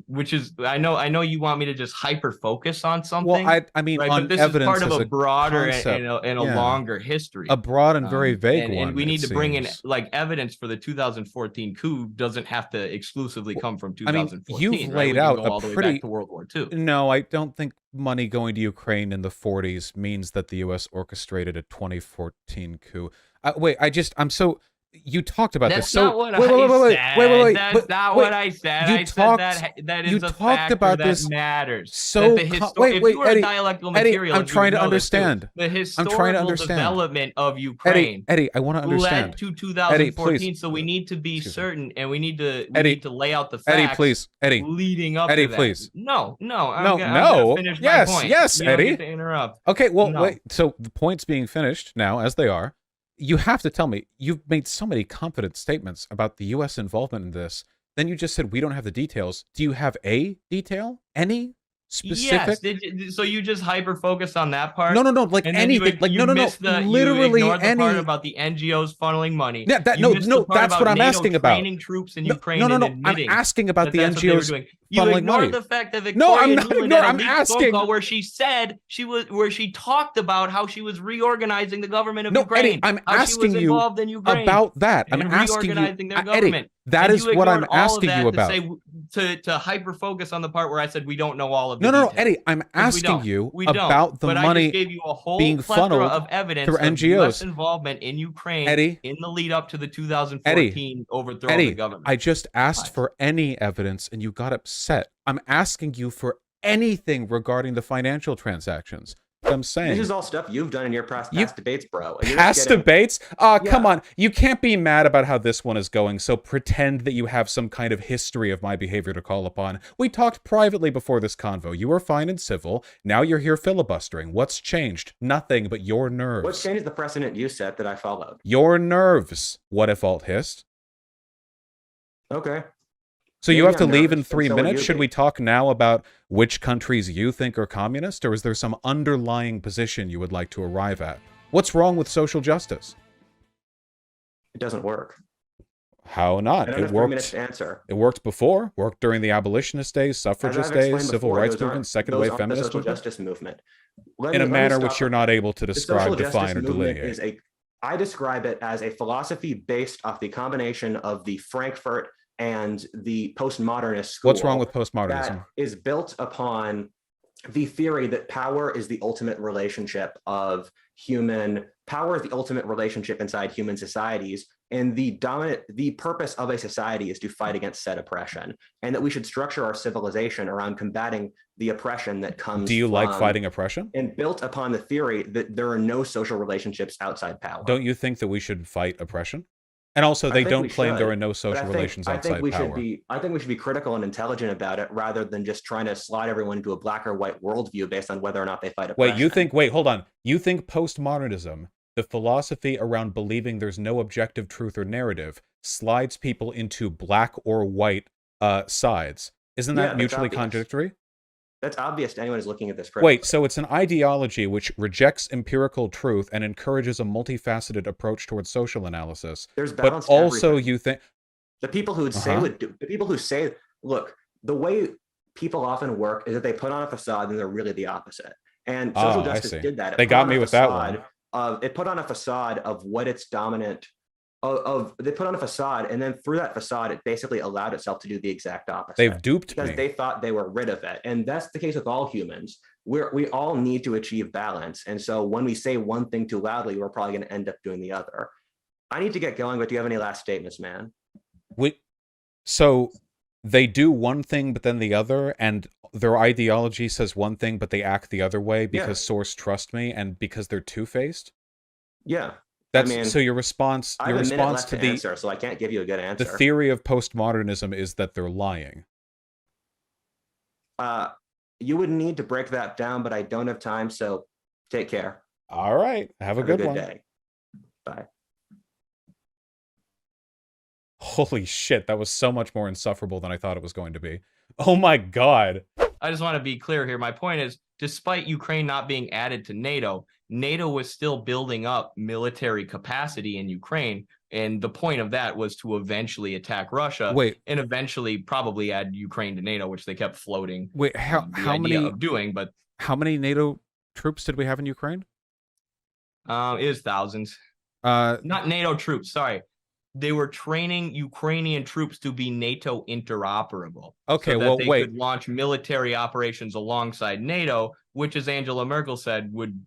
Which is, I know you want me to just hyper focus on something. Well, I mean, right? on but this evidence is part of a broader concept. and a longer history, a broad and very vague one. And we need to bring in seems. like evidence for the 2014 coup. Doesn't have to exclusively come from I mean, 2014. you've right? laid We can out go a all the way pretty back to World War II. No, I don't think money going to Ukraine in the 40s means that the U.S. orchestrated a 2014 coup. Wait, I'm so. You talked about That's this. So not what wait. That's not what I said. I said that is a factor about that this matters. So that the wait, if you were Eddie, a dialectical Eddie, material, I'm trying to understand. The historical development of Ukraine. Eddie, I want to understand. Led to 2014, Eddie, so we need to be certain, and we need to lay out the facts. Eddie, please, Eddie, leading up Eddie, to that. please. No. I'm no. Finish Yes, my point. yes, you Eddie. Don't get to interrupt. Okay, well, No. wait. So the point's being finished now, as they are. You have to tell me, you've made so many confident statements about the U.S. involvement in this. Then you just said we don't have the details. Do you have a detail? Any specific? Yes. So you just hyper focus on that part? No. Like anything. Literally you any. The part about the NGOs funneling money. Yeah. That's what I'm asking about. Training troops in Ukraine. No. I'm asking about the NGOs funneling money. You the fact that I'm asking. Where she said where she talked about how she was reorganizing the government of Ukraine. Eddie, I'm asking you about that. I'm asking you, Eddie. That is what I'm asking you about. To hyper focus on the part where I said we don't know all of the No, details. Eddie, I'm asking you about the but money I just gave you a whole being funneled of evidence through of NGOs. US involvement in Ukraine Eddie, in the lead up to the 2014 overthrow of the government. I just asked for any evidence and you got upset. I'm asking you for anything regarding the financial transactions. I'm saying this is all stuff you've done in your past debates, bro. Past debates? Come on. You can't be mad about how this one is going, so pretend that you have some kind of history of my behavior to call upon. We talked privately before this convo. You were fine and civil. Now you're here filibustering. What's changed? Nothing but your nerves. What's changed is the precedent you set that I followed. Your nerves. Whatifalthist. Okay. So you have to leave in 3 minutes? Should we talk now about which countries you think are communist, or is there some underlying position you would like to arrive at? What's wrong with social justice? It doesn't work. How not? It worked. 3 minutes to answer. It worked before. Worked during the abolitionist days, suffragist days, civil rights movement, second wave feminist social justice movement. In a manner which you're not able to describe, define, or delineate. I describe it as a philosophy based off the combination of the Frankfurt and the postmodernist school. What's wrong with postmodernism? That is built upon the theory that power is the ultimate relationship of power is the ultimate relationship inside human societies, and the purpose of a society is to fight against said oppression, and that we should structure our civilization around combating the oppression that comes. Do you like fighting oppression? And built upon the theory that there are no social relationships outside power. Don't you think that we should fight oppression? And also, they don't claim there are no social relations outside power. I think we should be critical and intelligent about it, rather than just trying to slide everyone into a black or white worldview based on whether or not they fight oppression. Hold on. You think postmodernism, the philosophy around believing there's no objective truth or narrative, slides people into black or white sides. Isn't that mutually contradictory? That's obvious to anyone who's looking at this. Wait, so it's an ideology which rejects empirical truth and encourages a multifaceted approach towards social analysis. There's balance. But also, you think the people who would say look, the way people often work is that they put on a facade and they're really the opposite. And social justice did that. They got me with that one. It put on a facade of what its dominant. They put on a facade, and then through that facade, it basically allowed itself to do the exact opposite. They've duped me because they thought they were rid of it, and that's the case with all humans. We all need to achieve balance, and so when we say one thing too loudly, we're probably going to end up doing the other. I need to get going, but do you have any last statements, man? So they do one thing, but then the other, and their ideology says one thing, but they act the other way because source trust me, and because they're two-faced. Yeah. So your response I have a minute left to to the answer, so I can't give you a good answer. The theory of postmodernism is that they're lying. You would need to break that down, but I don't have time, so take care. All right. Have a good one. Day. Bye. Holy shit, that was so much more insufferable than I thought it was going to be. Oh my god. I just want to be clear here. My point is, despite Ukraine not being added to NATO, NATO was still building up military capacity in Ukraine, And the point of that was to eventually attack Russia. And eventually probably add Ukraine to NATO, which they kept floating. How many of doing? But how many NATO troops did we have in Ukraine? It was thousands. Not NATO troops. Sorry. They were training Ukrainian troops to be NATO interoperable. Okay, so that well, they wait. could launch military operations alongside NATO, which, as Angela Merkel said, would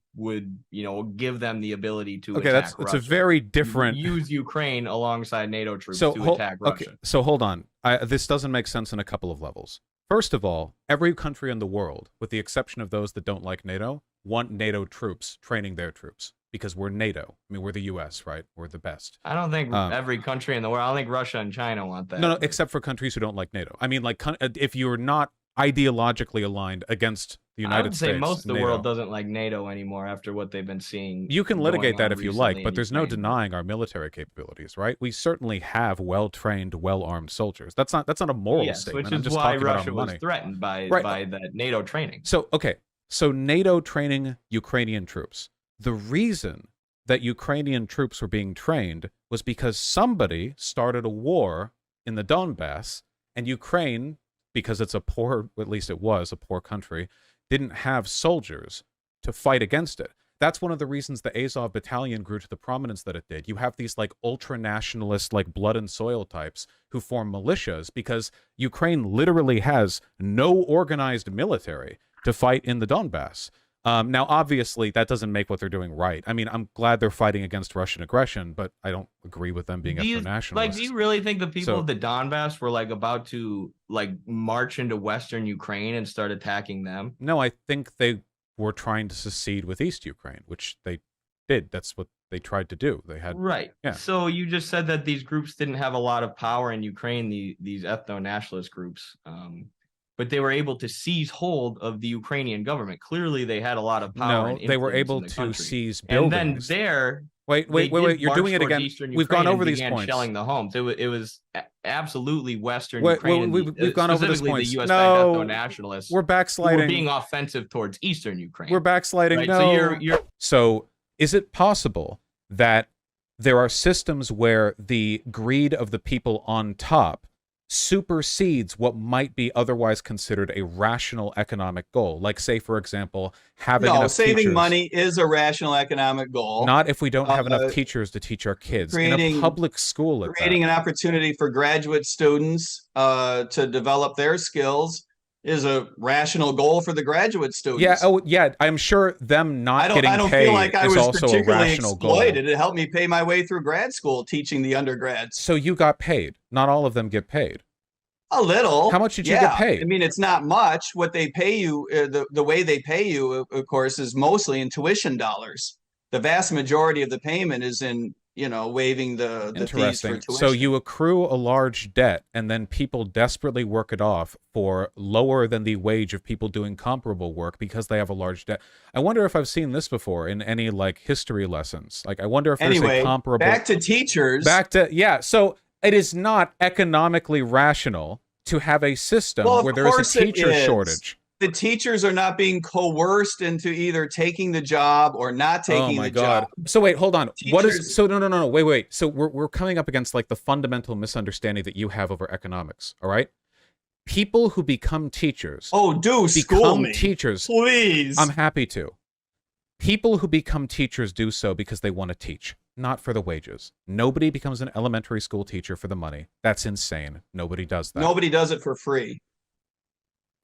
give them the ability to attack Russia. It's a very different use Ukraine alongside NATO troops to attack Russia. Okay, so hold on. This doesn't make sense on a couple of levels. First of all, every country in the world, with the exception of those that don't like NATO, want NATO troops training their troops. Because we're NATO. I mean, we're the U.S., right? We're the best. I don't think every country in the world. I don't think Russia and China want that. No, except for countries who don't like NATO. I mean, like, if you're not ideologically aligned against the United States, I would say most of the NATO, world doesn't like NATO anymore after what they've been seeing. You can litigate that if you like, but in there's no denying our military capabilities, right? We certainly have well-trained, well-armed soldiers. That's not a moral statement. Which is why Russia was threatened by that NATO training. So NATO training Ukrainian troops. The reason that Ukrainian troops were being trained was because somebody started a war in the Donbass, and Ukraine, because it's at least it was a poor country, didn't have soldiers to fight against it. That's one of the reasons the Azov battalion grew to the prominence that it did. You have these like ultra-nationalist, like blood and soil types who form militias because Ukraine literally has no organized military to fight in the Donbass. Now, obviously, that doesn't make what they're doing right. I mean, I'm glad they're fighting against Russian aggression, but I don't agree with them being ethno-nationalists. Like, do you really think the people of the Donbass were like about to like march into Western Ukraine and start attacking them? No, I think they were trying to secede with East Ukraine, which they did. That's what they tried to do. They had Yeah. So you just said that these groups didn't have a lot of power in Ukraine. These ethno-nationalist groups. But they were able to seize hold of the Ukrainian government. Clearly, they had a lot of power. No, they were able to seize buildings. And then wait, you're doing it again. We've gone over these points. Shelling the homes. It was absolutely Western Ukraine. We've gone over this point. The US ethno-nationalists. We're backsliding. We're being offensive towards Eastern Ukraine. We're backsliding. Right? No. So is it possible that there are systems where the greed of the people on top supersedes what might be otherwise considered a rational economic goal? Like, say, for example, having enough saving teachers. Money is a rational economic goal. Not if we don't have enough teachers to teach our kids in a public school. Creating an opportunity for graduate students to develop their skills is a rational goal for the graduate students. Yeah. I'm sure them not getting paid feel like I is was also a particularly rational goal. exploited. It helped me pay my way through grad school teaching the undergrads. So you got paid. Not all of them get paid. A little. How much did you get paid? I mean, it's not much. What they pay you, the way they pay you, of course, is mostly in tuition dollars. The vast majority of the payment is in, waiving the fees for tuition. So you accrue a large debt, and then people desperately work it off for lower than the wage of people doing comparable work because they have a large debt. I wonder if I've seen this before in any like history lessons. Like, I wonder if there's a comparable. Back to teachers. So it is not economically rational to have a system where there is a teacher shortage. The teachers are not being coerced into either taking the job or not taking the job. So wait, hold on. What is no, wait. So we're coming up against like the fundamental misunderstanding that you have over economics, all right? People who become teachers. School me. Teachers. Please. I'm happy to. People who become teachers do so because they want to teach, not for the wages. Nobody becomes an elementary school teacher for the money. That's insane. Nobody does that. Nobody does it for free.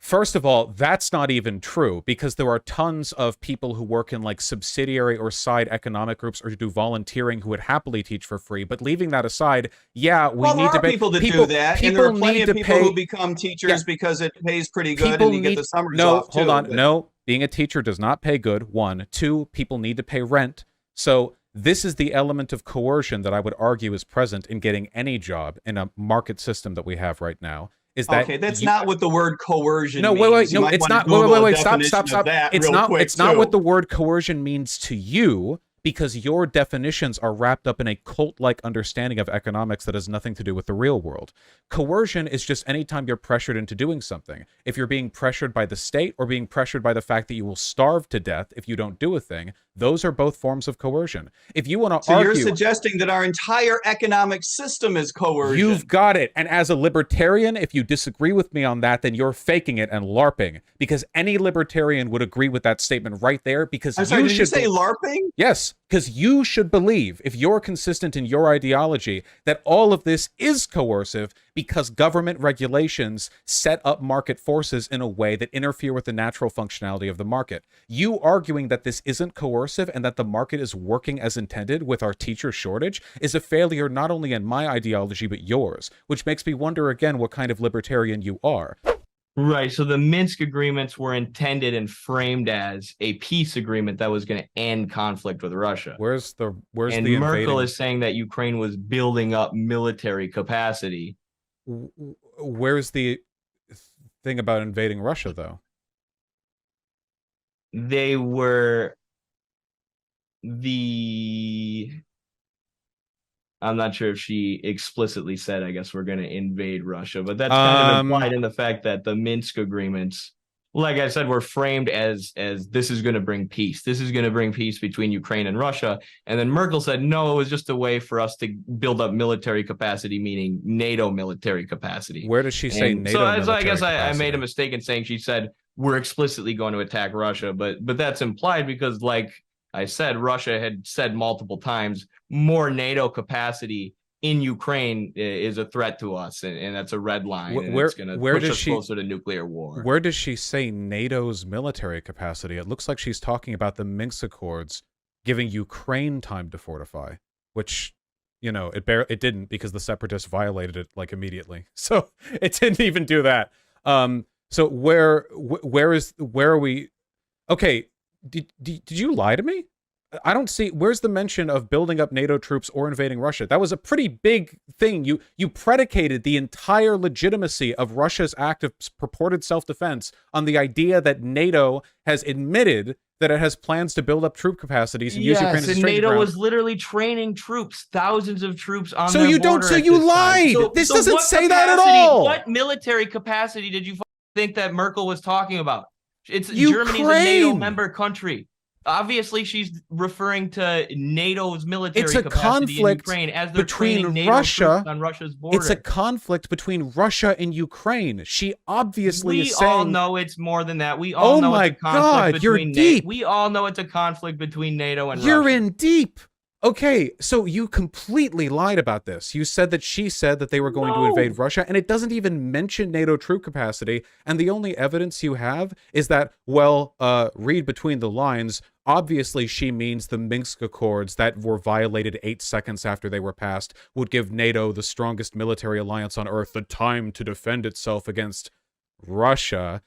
First of all, that's not even true, because there are tons of people who work in like subsidiary or side economic groups or do volunteering who would happily teach for free. But leaving that aside, we need to pay people that do that, and there are plenty of people who become teachers because it pays pretty good and you get the summers off too. No, being a teacher does not pay good. 1, 2, people need to pay rent. So this is the element of coercion that I would argue is present in getting any job in a market system that we have right now. That's not what the word coercion means. Wait, it's not. Wait, stop. It's not what the word coercion means to you. because your definitions are wrapped up in a cult-like understanding of economics that has nothing to do with the real world. Coercion is just anytime you're pressured into doing something. If you're being pressured by the state or being pressured by the fact that you will starve to death if you don't do a thing, those are both forms of coercion. If you want to argue... So you're suggesting that our entire economic system is coercion. You've got it. And as a libertarian, if you disagree with me on that, then you're faking it and LARPing. Because any libertarian would agree with that statement right there, because I'm sorry, did you say LARPing? Yes, because you should believe, if you're consistent in your ideology, that all of this is coercive because government regulations set up market forces in a way that interfere with the natural functionality of the market. You arguing that this isn't coercive and that the market is working as intended with our teacher shortage is a failure not only in my ideology but yours, which makes me wonder again what kind of libertarian you are. Right. So the Minsk agreements were intended and framed as a peace agreement that was going to end conflict with Russia. Where's the Merkel invading... is saying that Ukraine was building up military capacity. Where's the thing about invading Russia, though? They were I'm not sure if she explicitly said, I guess we're going to invade Russia, but that's kind of implied in the fact that the Minsk agreements, like I said, were framed as this is going to bring peace. This is going to bring peace between Ukraine and Russia. And then Merkel said, no, it was just a way for us to build up military capacity, meaning NATO military capacity. Where does she say NATO military So I guess I capacity? made a mistake in saying she said, we're explicitly going to attack Russia, but that's implied because, like I said, Russia had said multiple times, more NATO capacity in Ukraine is a threat to us, and that's a red line. And it's going to push us closer to nuclear war. Where does she say NATO's military capacity? It looks like she's talking about the Minsk Accords giving Ukraine time to fortify, which, you know, it didn't, because the separatists violated it like immediately. So it didn't even do that. So where are we? Okay, did you lie to me? I don't see, where's the mention of building up NATO troops or invading Russia? That was a pretty big thing. You predicated the entire legitimacy of Russia's act of purported self-defense on the idea that NATO has admitted that it has plans to build up troop capacities and use Ukraine as a and staging NATO ground. was literally training troops, thousands of troops on So their you don't, border so at you this time. lied. This doesn't what say that at capacity- all. What military capacity did you think that Merkel was talking about? It's Ukraine. Germany's a NATO member country. Obviously, she's referring to NATO's military It's a capacity conflict in Ukraine as they're between training NATO Russia troops on Russia's border. It's a conflict between Russia and Ukraine. She obviously is We saying... all know it's more than that. We all know it's a conflict you're between deep. We all know it's a conflict between NATO and You're Russia. in deep. Okay, so you completely lied about this. You said that she said that they were going to invade Russia, and it doesn't even mention NATO troop capacity, and the only evidence you have is that, well, read between the lines, obviously she means the Minsk Accords that were violated 8 seconds after they were passed would give NATO, the strongest military alliance on Earth, the time to defend itself against Russia.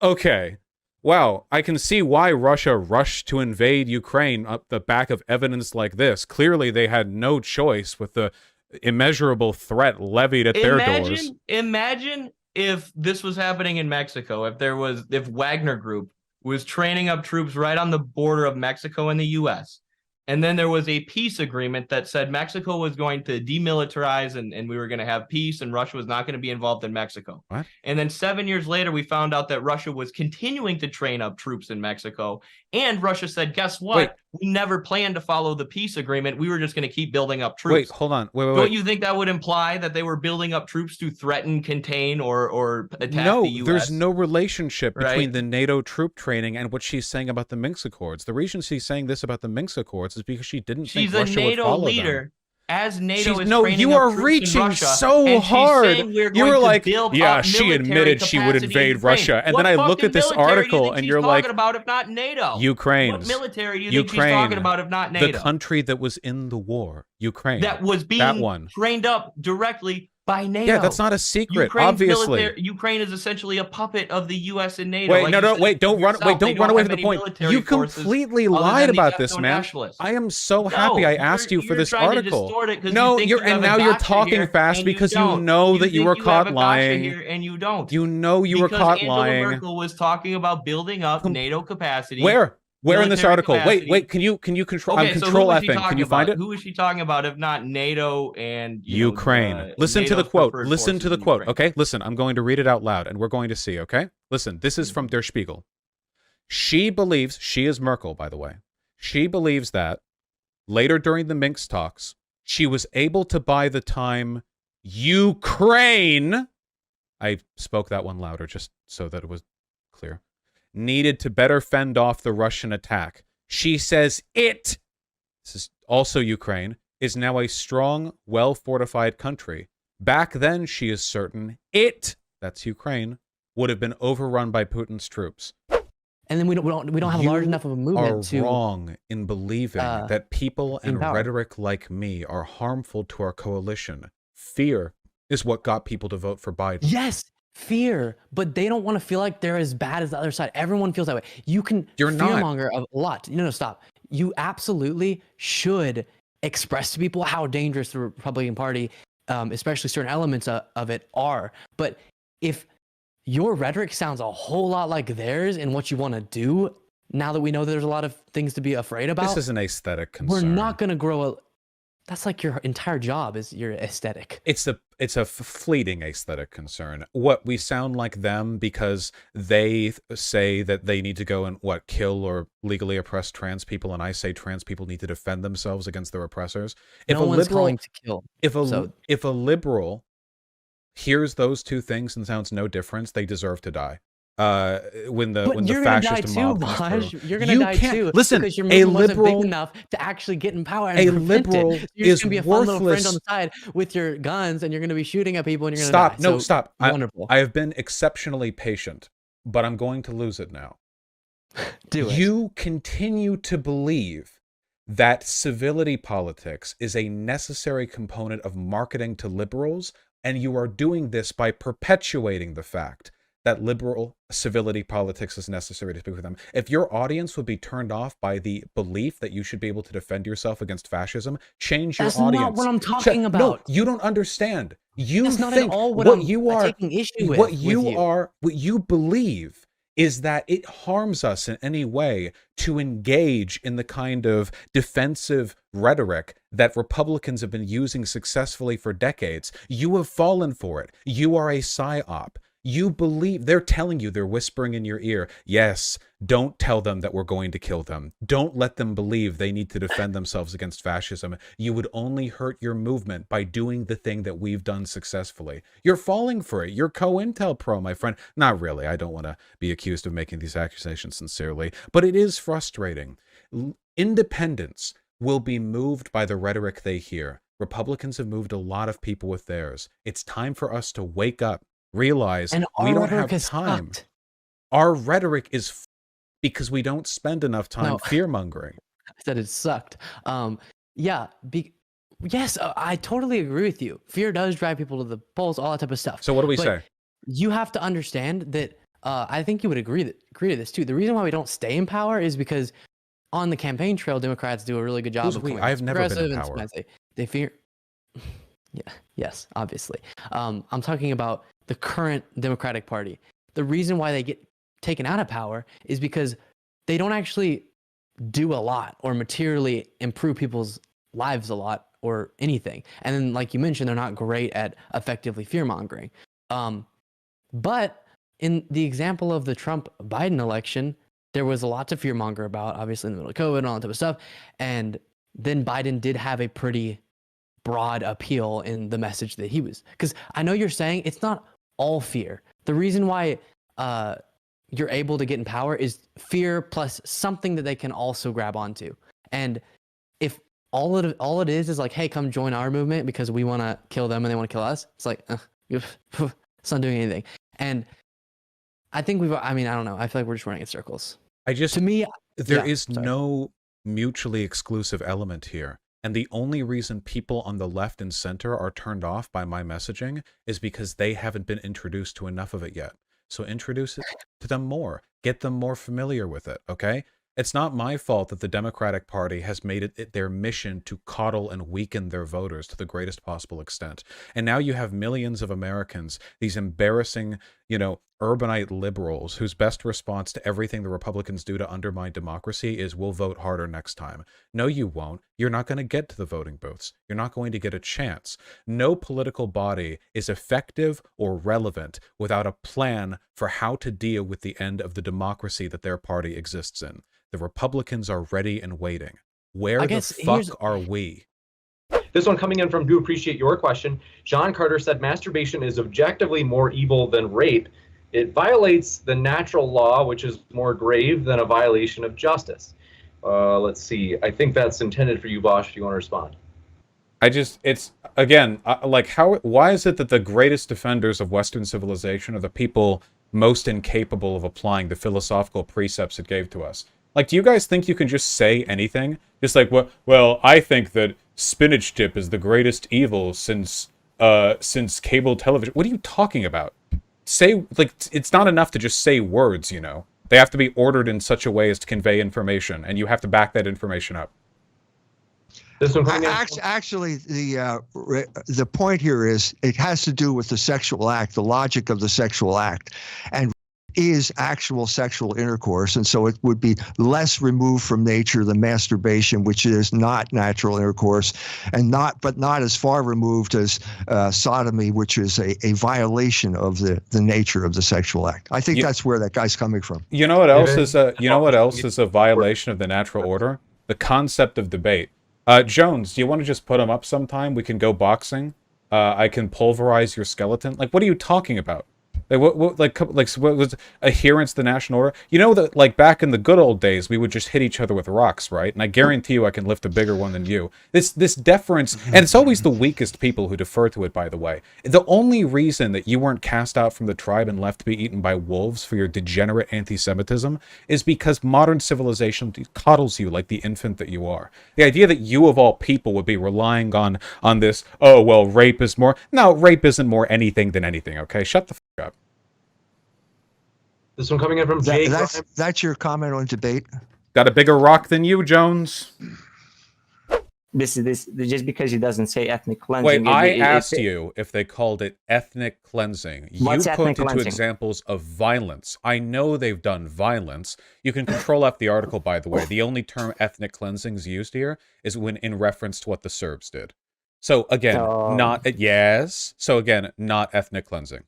Okay. Wow, I can see why Russia rushed to invade Ukraine up the back of evidence like this. Clearly, they had no choice with the immeasurable threat levied at their doors. Imagine if this was happening in Mexico, if Wagner Group was training up troops right on the border of Mexico and the U.S., and then there was a peace agreement that said Mexico was going to demilitarize and we were going to have peace and Russia was not going to be involved in Mexico. What? And then 7 years later, we found out that Russia was continuing to train up troops in Mexico. And Russia said, guess what? Wait. We never planned to follow the peace agreement. We were just going to keep building up troops. Wait, hold on. Wait. Don't you think that would imply that they were building up troops to threaten, contain, or attack No, the U.S.? there's no relationship between Right? the NATO troop training and what she's saying about the Minsk Accords. The reason she's saying this about the Minsk Accords is because she didn't She's think a Russia would NATO follow leader. them. As NATO is No, training you up are troops in reaching Russia, so and she's hard. saying we're You going were to like, build yeah, up she military admitted she would capacity in invade Ukraine. Russia. And What then I look fucking at this military do you article think and she's you're talking like, about if not NATO? Ukraine. What military do you think she's talking about if not the NATO? country that was in the war, Ukraine. That was being that one. trained up directly by NATO. Yeah, that's not a secret, Ukraine's obviously. Ukraine is essentially a puppet of the U.S. and NATO. Wait, Like no, you no, said wait, don't run, yourself, wait, they don't run away from the have point. any military You forces completely other lied than the about this, man. ethno-nationalists. I am so No, happy I asked you for you're this trying to article. distort it 'cause No, you think you and have a now you're gotcha talking here, fast and because you don't. know that you were think have caught a gotcha lying. here and you don't. You know you were Because caught Angela lying. Merkel was talking about building up NATO capacity. Where? Where in this article? Wait, can you control? Okay, I'm control so Fing. Can you find it? Who is she talking about if not NATO and Ukraine? Listen to the quote. Listen to the quote. Okay, listen. I'm going to read it out loud, and we're going to see. Okay, listen. This is from Der Spiegel. She believes, she is Merkel, by the way. She believes that later during the Minsk talks, she was able to buy the time Ukraine, I spoke that one louder just so that it was clear, needed to better fend off the Russian attack. She says this is also Ukraine, is now a strong, well-fortified country. Back then, she is certain that's Ukraine, would have been overrun by Putin's troops. And then we don't have large enough of a movement to. You are wrong in believing that people and rhetoric like me are harmful to our coalition. Fear is what got people to vote for Biden. Yes, fear, but they don't want to feel like they're as bad as the other side. Everyone feels that way. You're fearmonger a lot. No, stop. You absolutely should express to people how dangerous the Republican Party, especially certain elements of it, are. But if your rhetoric sounds a whole lot like theirs and what you want to do, now that we know there's a lot of things to be afraid about. This is an aesthetic concern. We're not going to grow that's like your entire job is your aesthetic. It's a fleeting aesthetic concern. What, we sound like them because they say that they need to go and kill or legally oppress trans people, and I say trans people need to defend themselves against their oppressors. No one's calling to kill. If a liberal hears those two things and sounds no difference, they deserve to die. When the fascist mob comes through. You're gonna die too. Listen, because your movement wasn't big enough to actually get in power. And a liberal you're is gonna be a fun little friend on the side with your guns, and you're gonna be shooting at people, and you're gonna die. No, stop. Wonderful. I have been exceptionally patient, but I'm going to lose it now. Do it. You continue to believe that civility politics is a necessary component of marketing to liberals, and you are doing this by perpetuating the fact that liberal civility politics is necessary to speak with them. If your audience would be turned off by the belief that you should be able to defend yourself agaugst fascism, change your audience. That's not what I'm talking about. No, you don't understand. That's not at all what I'm taking issue with. What you believe is that it harms us in any way to engage in the kind of defensive rhetoric that Republicans have been using successfully for decades. You have fallen for it. You are a psyop. You believe, they're telling you, they're whispering in your ear, yes, don't tell them that we're going to kill them. Don't let them believe they need to defend themselves against fascism. You would only hurt your movement by doing the thing that we've done successfully. You're falling for it. You're COINTELPRO, my friend. Not really. I don't want to be accused of making these accusations sincerely, but it is frustrating. Independents will be moved by the rhetoric they hear. Republicans have moved a lot of people with theirs. It's time for us to wake up. Realize we don't have time. Sucked. Our rhetoric is because we don't spend enough time fear-mongering. I said it sucked. Yes, I totally agree with you. Fear does drive people to the polls, all that type of stuff. So what do we say? You have to understand that I think you would agree to this too. The reason why we don't stay in power is because on the campaign trail, Democrats do a really good job of coming I've never been in power. They fear. Yeah. Yes. Obviously. I'm talking about the current Democratic Party. The reason why they get taken out of power is because they don't actually do a lot or materially improve people's lives a lot or anything. And then, like you mentioned, they're not great at effectively fear-mongering. But in the example of the Trump-Biden election, there was a lot to fear-monger about, obviously in the middle of COVID and all that type of stuff. And then Biden did have a pretty broad appeal in the message that he was. Because I know you're saying it's not all fear. The reason why you're able to get in power is fear plus something that they can also grab onto. And if all it is like, hey, come join our movement because we want to kill them and they want to kill us, it's like, it's not doing anything. And I think I don't know. I feel like we're just running in circles. There is no mutually exclusive element here. And the only reason people on the left and center are turned off by my messaging is because they haven't been introduced to enough of it yet. So introduce it to them more. Get them more familiar with it, okay? It's not my fault that the Democratic Party has made it their mission to coddle and weaken their voters to the greatest possible extent. And now you have millions of Americans, these embarrassing, urbanite liberals whose best response to everything the Republicans do to undermine democracy is we'll vote harder next time. No, you won't. You're not going to get to the voting booths. You're not going to get a chance. No political body is effective or relevant without a plan for how to deal with the end of the democracy that their party exists in. The Republicans are ready and waiting. Where the fuck are we? This one coming in from Do Appreciate Your Question. John Carter said masturbation is objectively more evil than rape. It violates the natural law, which is more grave than a violation of justice. Let's see. I think that's intended for you, Vaush, if you want to respond. It's, again, like, why is it that the greatest defenders of Western civilization are the people most incapable of applying the philosophical precepts it gave to us? Like, do you guys think you can just say anything? Just like, well, I think that spinach dip is the greatest evil since cable television. What are you talking about? Say, like, it's not enough to just say words, you know. They have to be ordered in such a way as to convey information, and you have to back that information up. This one actually, the point here is it has to do with the sexual act, the logic of the sexual act, and is actual sexual intercourse, and so it would be less removed from nature than masturbation, which is not natural intercourse, and not as far removed as sodomy, which is a violation of the nature of the sexual act. I think that's where that guy's coming from. You know what else is a violation of the natural order? The concept of debate. Jones, do you want to just put him up sometime? We can go boxing. I can pulverize your skeleton. Like, what are you talking about? Like, what was adherence to the national order? You know that, like, back in the good old days, we would just hit each other with rocks, right? And I guarantee you I can lift a bigger one than you. This deference, and it's always the weakest people who defer to it, by the way. The only reason that you weren't cast out from the tribe and left to be eaten by wolves for your degenerate anti-Semitism is because modern civilization coddles you like the infant that you are. The idea that you, of all people, would be relying on this, oh, well, rape is more... No, rape isn't more anything than anything, okay? Shut the fuck up. This one coming in from Jay. That's your comment on debate? Got a bigger rock than you, Jones? This just because he doesn't say ethnic cleansing. Wait, I asked you if they called it ethnic cleansing. What's you ethnic pointed cleansing? to examples of violence. I know they've done violence. You can control F the article, by the way. The only term ethnic cleansing is used here is when in reference to what the Serbs did. So again, not ethnic cleansing.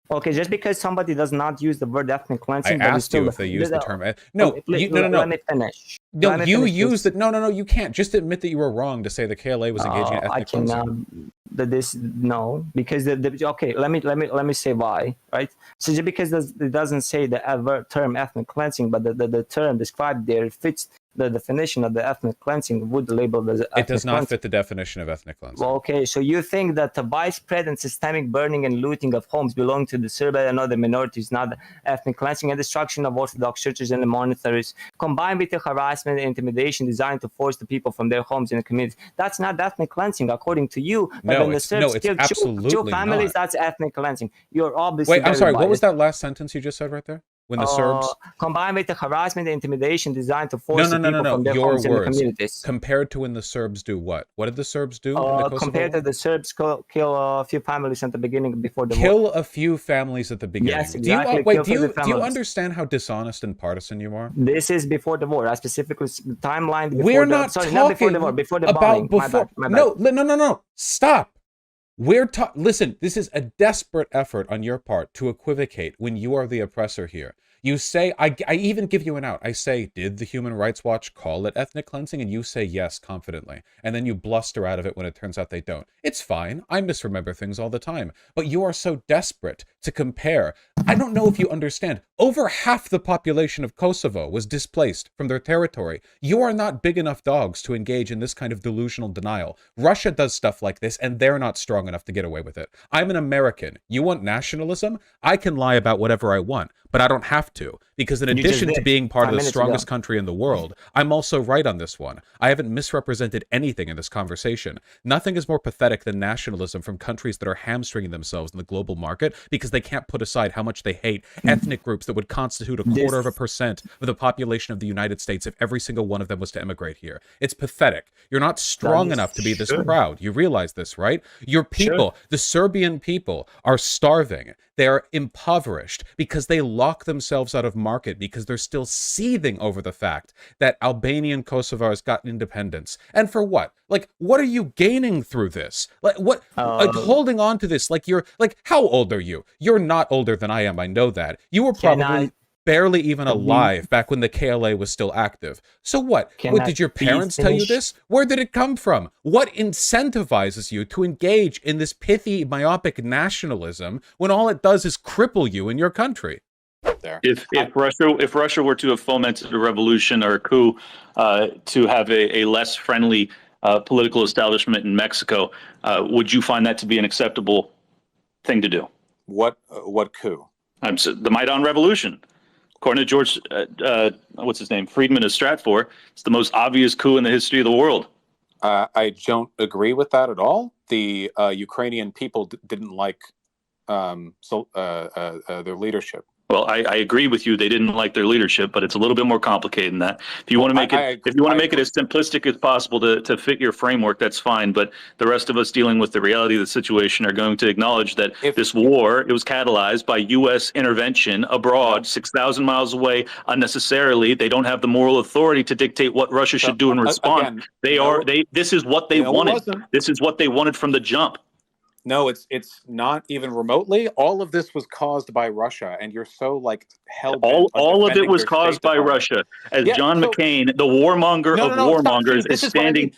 Okay, just because somebody does not use the word ethnic cleansing, I asked you if they use the term. No. Let me finish. No, you used it. No, you can't. Just admit that you were wrong to say the KLA was engaging in ethnic cleansing. Because okay, let me say why, right? So just because it doesn't say the term ethnic cleansing, but the term described there fits the definition of the ethnic cleansing would label as ethnic It does not fit the definition of ethnic cleansing. Well, okay, so you think that the widespread and systemic burning and looting of homes belonging to the Serbian and other minorities, not ethnic cleansing, and destruction of Orthodox churches and the monasteries, combined with the harassment and intimidation designed to force the people from their homes in the community. That's not ethnic cleansing, according to you. But when the Serbs killed two families, that's ethnic cleansing. You're obviously... Wait, I'm sorry, what was that last sentence you just said right there? When the Serbs... Combined with the harassment and intimidation designed to force the people from their homes in the communities. Compared to when the Serbs do what? What did the Serbs do in the Kosovo? Compared to the Serbs kill a few families at the beginning before the war. Kill a few families at the beginning. Yes, exactly. Do you understand how dishonest and partisan you are? This is before the war. I specifically timeline before We're not talking not before the war, before the bombing. My bad. No. Stop. Listen, this is a desperate effort on your part to equivocate when you are the oppressor here. You say, I even give you an out. I say, did the Human Rights Watch call it ethnic cleansing? And you say yes, confidently. And then you bluster out of it when it turns out they don't. It's fine. I misremember things all the time. But you are so desperate to compare. I don't know if you understand. Over half the population of Kosovo was displaced from their territory. You are not big enough dogs to engage in this kind of delusional denial. Russia does stuff like this, and they're not strong enough to get away with it. I'm an American. You want nationalism? I can lie about whatever I want. But I don't have to, because in addition to being part of the strongest country in the world, I'm also right on this one. I haven't misrepresented anything in this conversation. Nothing is more pathetic than nationalism from countries that are hamstringing themselves in the global market because they can't put aside how much they hate ethnic groups that would constitute 0.25% of the population of the United States if every single one of them was to emigrate here. It's pathetic. You're not strong enough to be this proud. You realize this, right? Your people, the Serbian people, are starving. They are impoverished because they lock themselves out of market because they're still seething over the fact that Albanian Kosovars got independence. And for what? Like, what are you gaining through this? Like, what? Like, holding on to this, like, you're, like, how old are you? You're not older than I am, I know that. You were probably barely even alive back when the KLA was still active. So what? What did your parents tell you this? Where did it come from? What incentivizes you to engage in this pithy, myopic nationalism when all it does is cripple you in your country? There. If Russia were to have fomented a revolution or a coup to have a less friendly political establishment in Mexico, would you find that to be an acceptable thing to do? What coup? The Maidan Revolution. According to George, what's his name, Friedman of Stratfor, it's the most obvious coup in the history of the world. I don't agree with that at all. The Ukrainian people didn't like their leadership. Well, I agree with you. They didn't like their leadership, but it's a little bit more complicated than that. If you want to make it as simplistic as possible to fit your framework, that's fine. But the rest of us dealing with the reality of the situation are going to acknowledge that this war, it was catalyzed by U.S. intervention abroad, 6,000 miles away, unnecessarily. They don't have the moral authority to dictate what Russia should do in response. This is what they wanted. This is what they wanted from the jump. No, it's not even remotely. All of this was caused by Russia, and you're so like held. All of it was caused by Russia. As John McCain, the warmonger of warmongers, is standing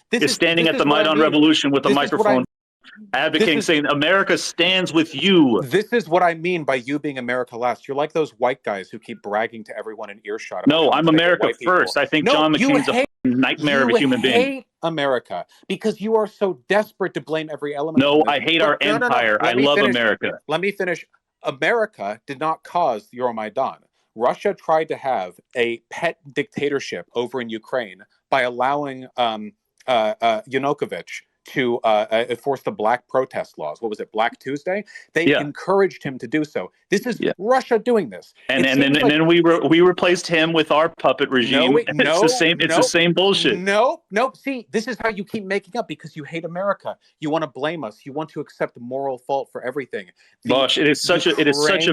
at the Maidan Revolution with a microphone, advocating, saying, "America stands with you." This is what I mean by you being America last. You're like those white guys who keep bragging to everyone in earshot. No, I'm America first. I think John McCain's a nightmare of a human being. You hate America because you are so desperate to blame every element. No, I hate our empire. I love America. Let me finish. America did not cause the Euromaidan. Russia tried to have a pet dictatorship over in Ukraine by allowing Yanukovych to enforce the black protest laws. What was it, Black Tuesday? They encouraged him to do so. This is Russia doing this. And then we replaced him with our puppet regime. It's the same bullshit. No. See, this is how you keep making up because you hate America. You want to blame us. You want to accept moral fault for everything. Bosh, it is such a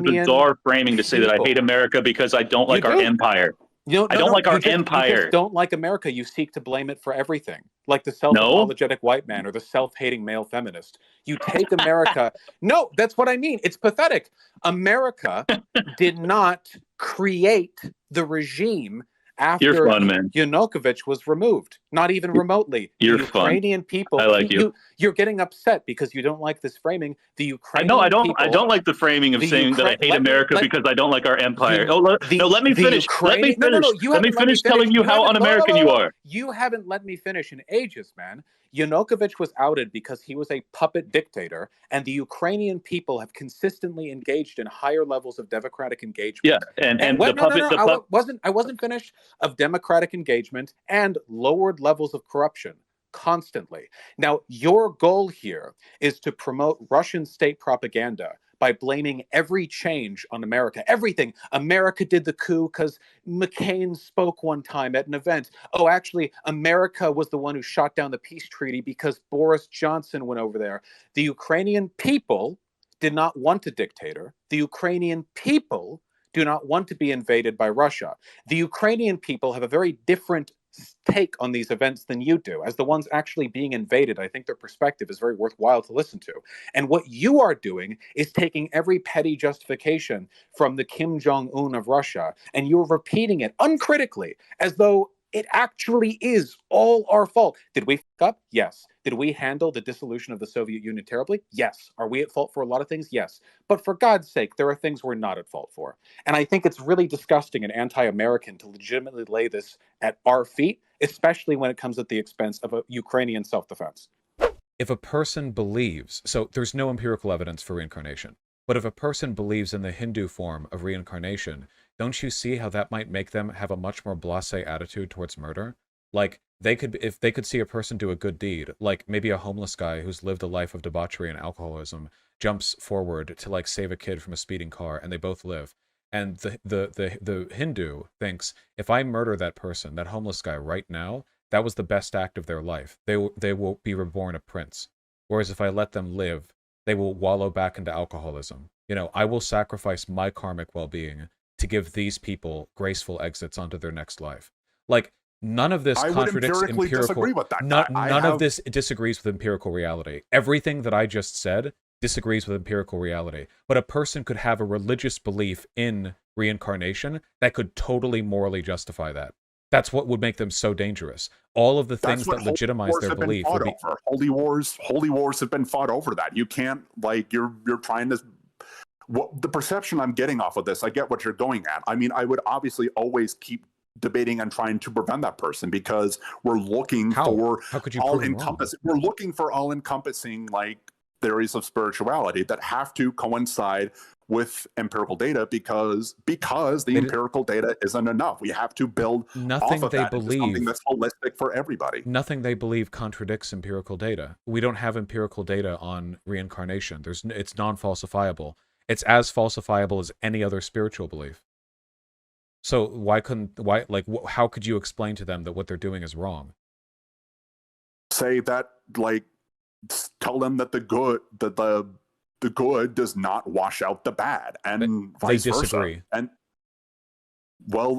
bizarre framing to say that I hate America because I don't like our empire. I don't like our empire. You just don't like America. You seek to blame it for everything, like the self-apologetic white man or the self-hating male feminist. You take America. No, that's what I mean. It's pathetic. America did not create the regime after Yanukovych was removed, not even remotely. You're the Ukrainian people. I like you. You're getting upset because you don't like this framing. The Ukrainian I don't like the framing of saying that I hate America because I don't like our empire. Let me finish. Let me finish telling you how un-American you are. You haven't let me finish in ages, man. Yanukovych was outed because he was a puppet dictator, and the Ukrainian people have consistently engaged in higher levels of democratic engagement. Yeah, I wasn't finished. Of democratic engagement and lowered levels of corruption constantly. Now, your goal here is to promote Russian state propaganda by blaming every change on America. Everything. America did the coup because McCain spoke one time at an event. Oh, actually, America was the one who shot down the peace treaty because Boris Johnson went over there. The Ukrainian people did not want a dictator. The Ukrainian people do not want to be invaded by Russia. The Ukrainian people have a very different take on these events than you do. As the ones actually being invaded, I think their perspective is very worthwhile to listen to. And what you are doing is taking every petty justification from the Kim Jong-un of Russia, and you're repeating it uncritically as though it actually is all our fault. Did we fuck up? Yes. Did we handle the dissolution of the Soviet Union terribly? Yes. Are we at fault for a lot of things? Yes. But for God's sake, there are things we're not at fault for. And I think it's really disgusting and anti-American to legitimately lay this at our feet, especially when it comes at the expense of a Ukrainian self-defense. If a person believes, so there's no empirical evidence for reincarnation, but if a person believes in the Hindu form of reincarnation, don't you see how that might make them have a much more blasé attitude towards murder? Like, if they could see a person do a good deed, like maybe a homeless guy who's lived a life of debauchery and alcoholism, jumps forward to like save a kid from a speeding car, and they both live. And the Hindu thinks, if I murder that person, that homeless guy right now, that was the best act of their life. They will be reborn a prince. Whereas if I let them live, they will wallow back into alcoholism. You know, I will sacrifice my karmic well-being to give these people graceful exits onto their next life. Like, none of this contradicts empirical. Disagree with that. None of this disagrees with empirical reality. Everything that I just said disagrees with empirical reality. But a person could have a religious belief in reincarnation that could totally morally justify that. That's what would make them so dangerous. All of the things that legitimize their belief would be... Holy wars have been fought over that. You can't, like, you're trying to... the perception I'm getting off of this, I get what you're going at. I mean, I would obviously always keep debating and trying to prevent that person, because we're looking for all-encompassing. We're looking for all-encompassing, like, theories of spirituality that have to coincide with empirical data, because the empirical data isn't enough. We have to build nothing off of they that believe, something that's holistic for everybody. Nothing they believe contradicts empirical data. We don't have empirical data on reincarnation. It's non-falsifiable. It's as falsifiable as any other spiritual belief. So how could you explain to them that what they're doing is wrong? Say that, like, tell them that the good does not wash out the bad, and vice versa. They disagree. And well,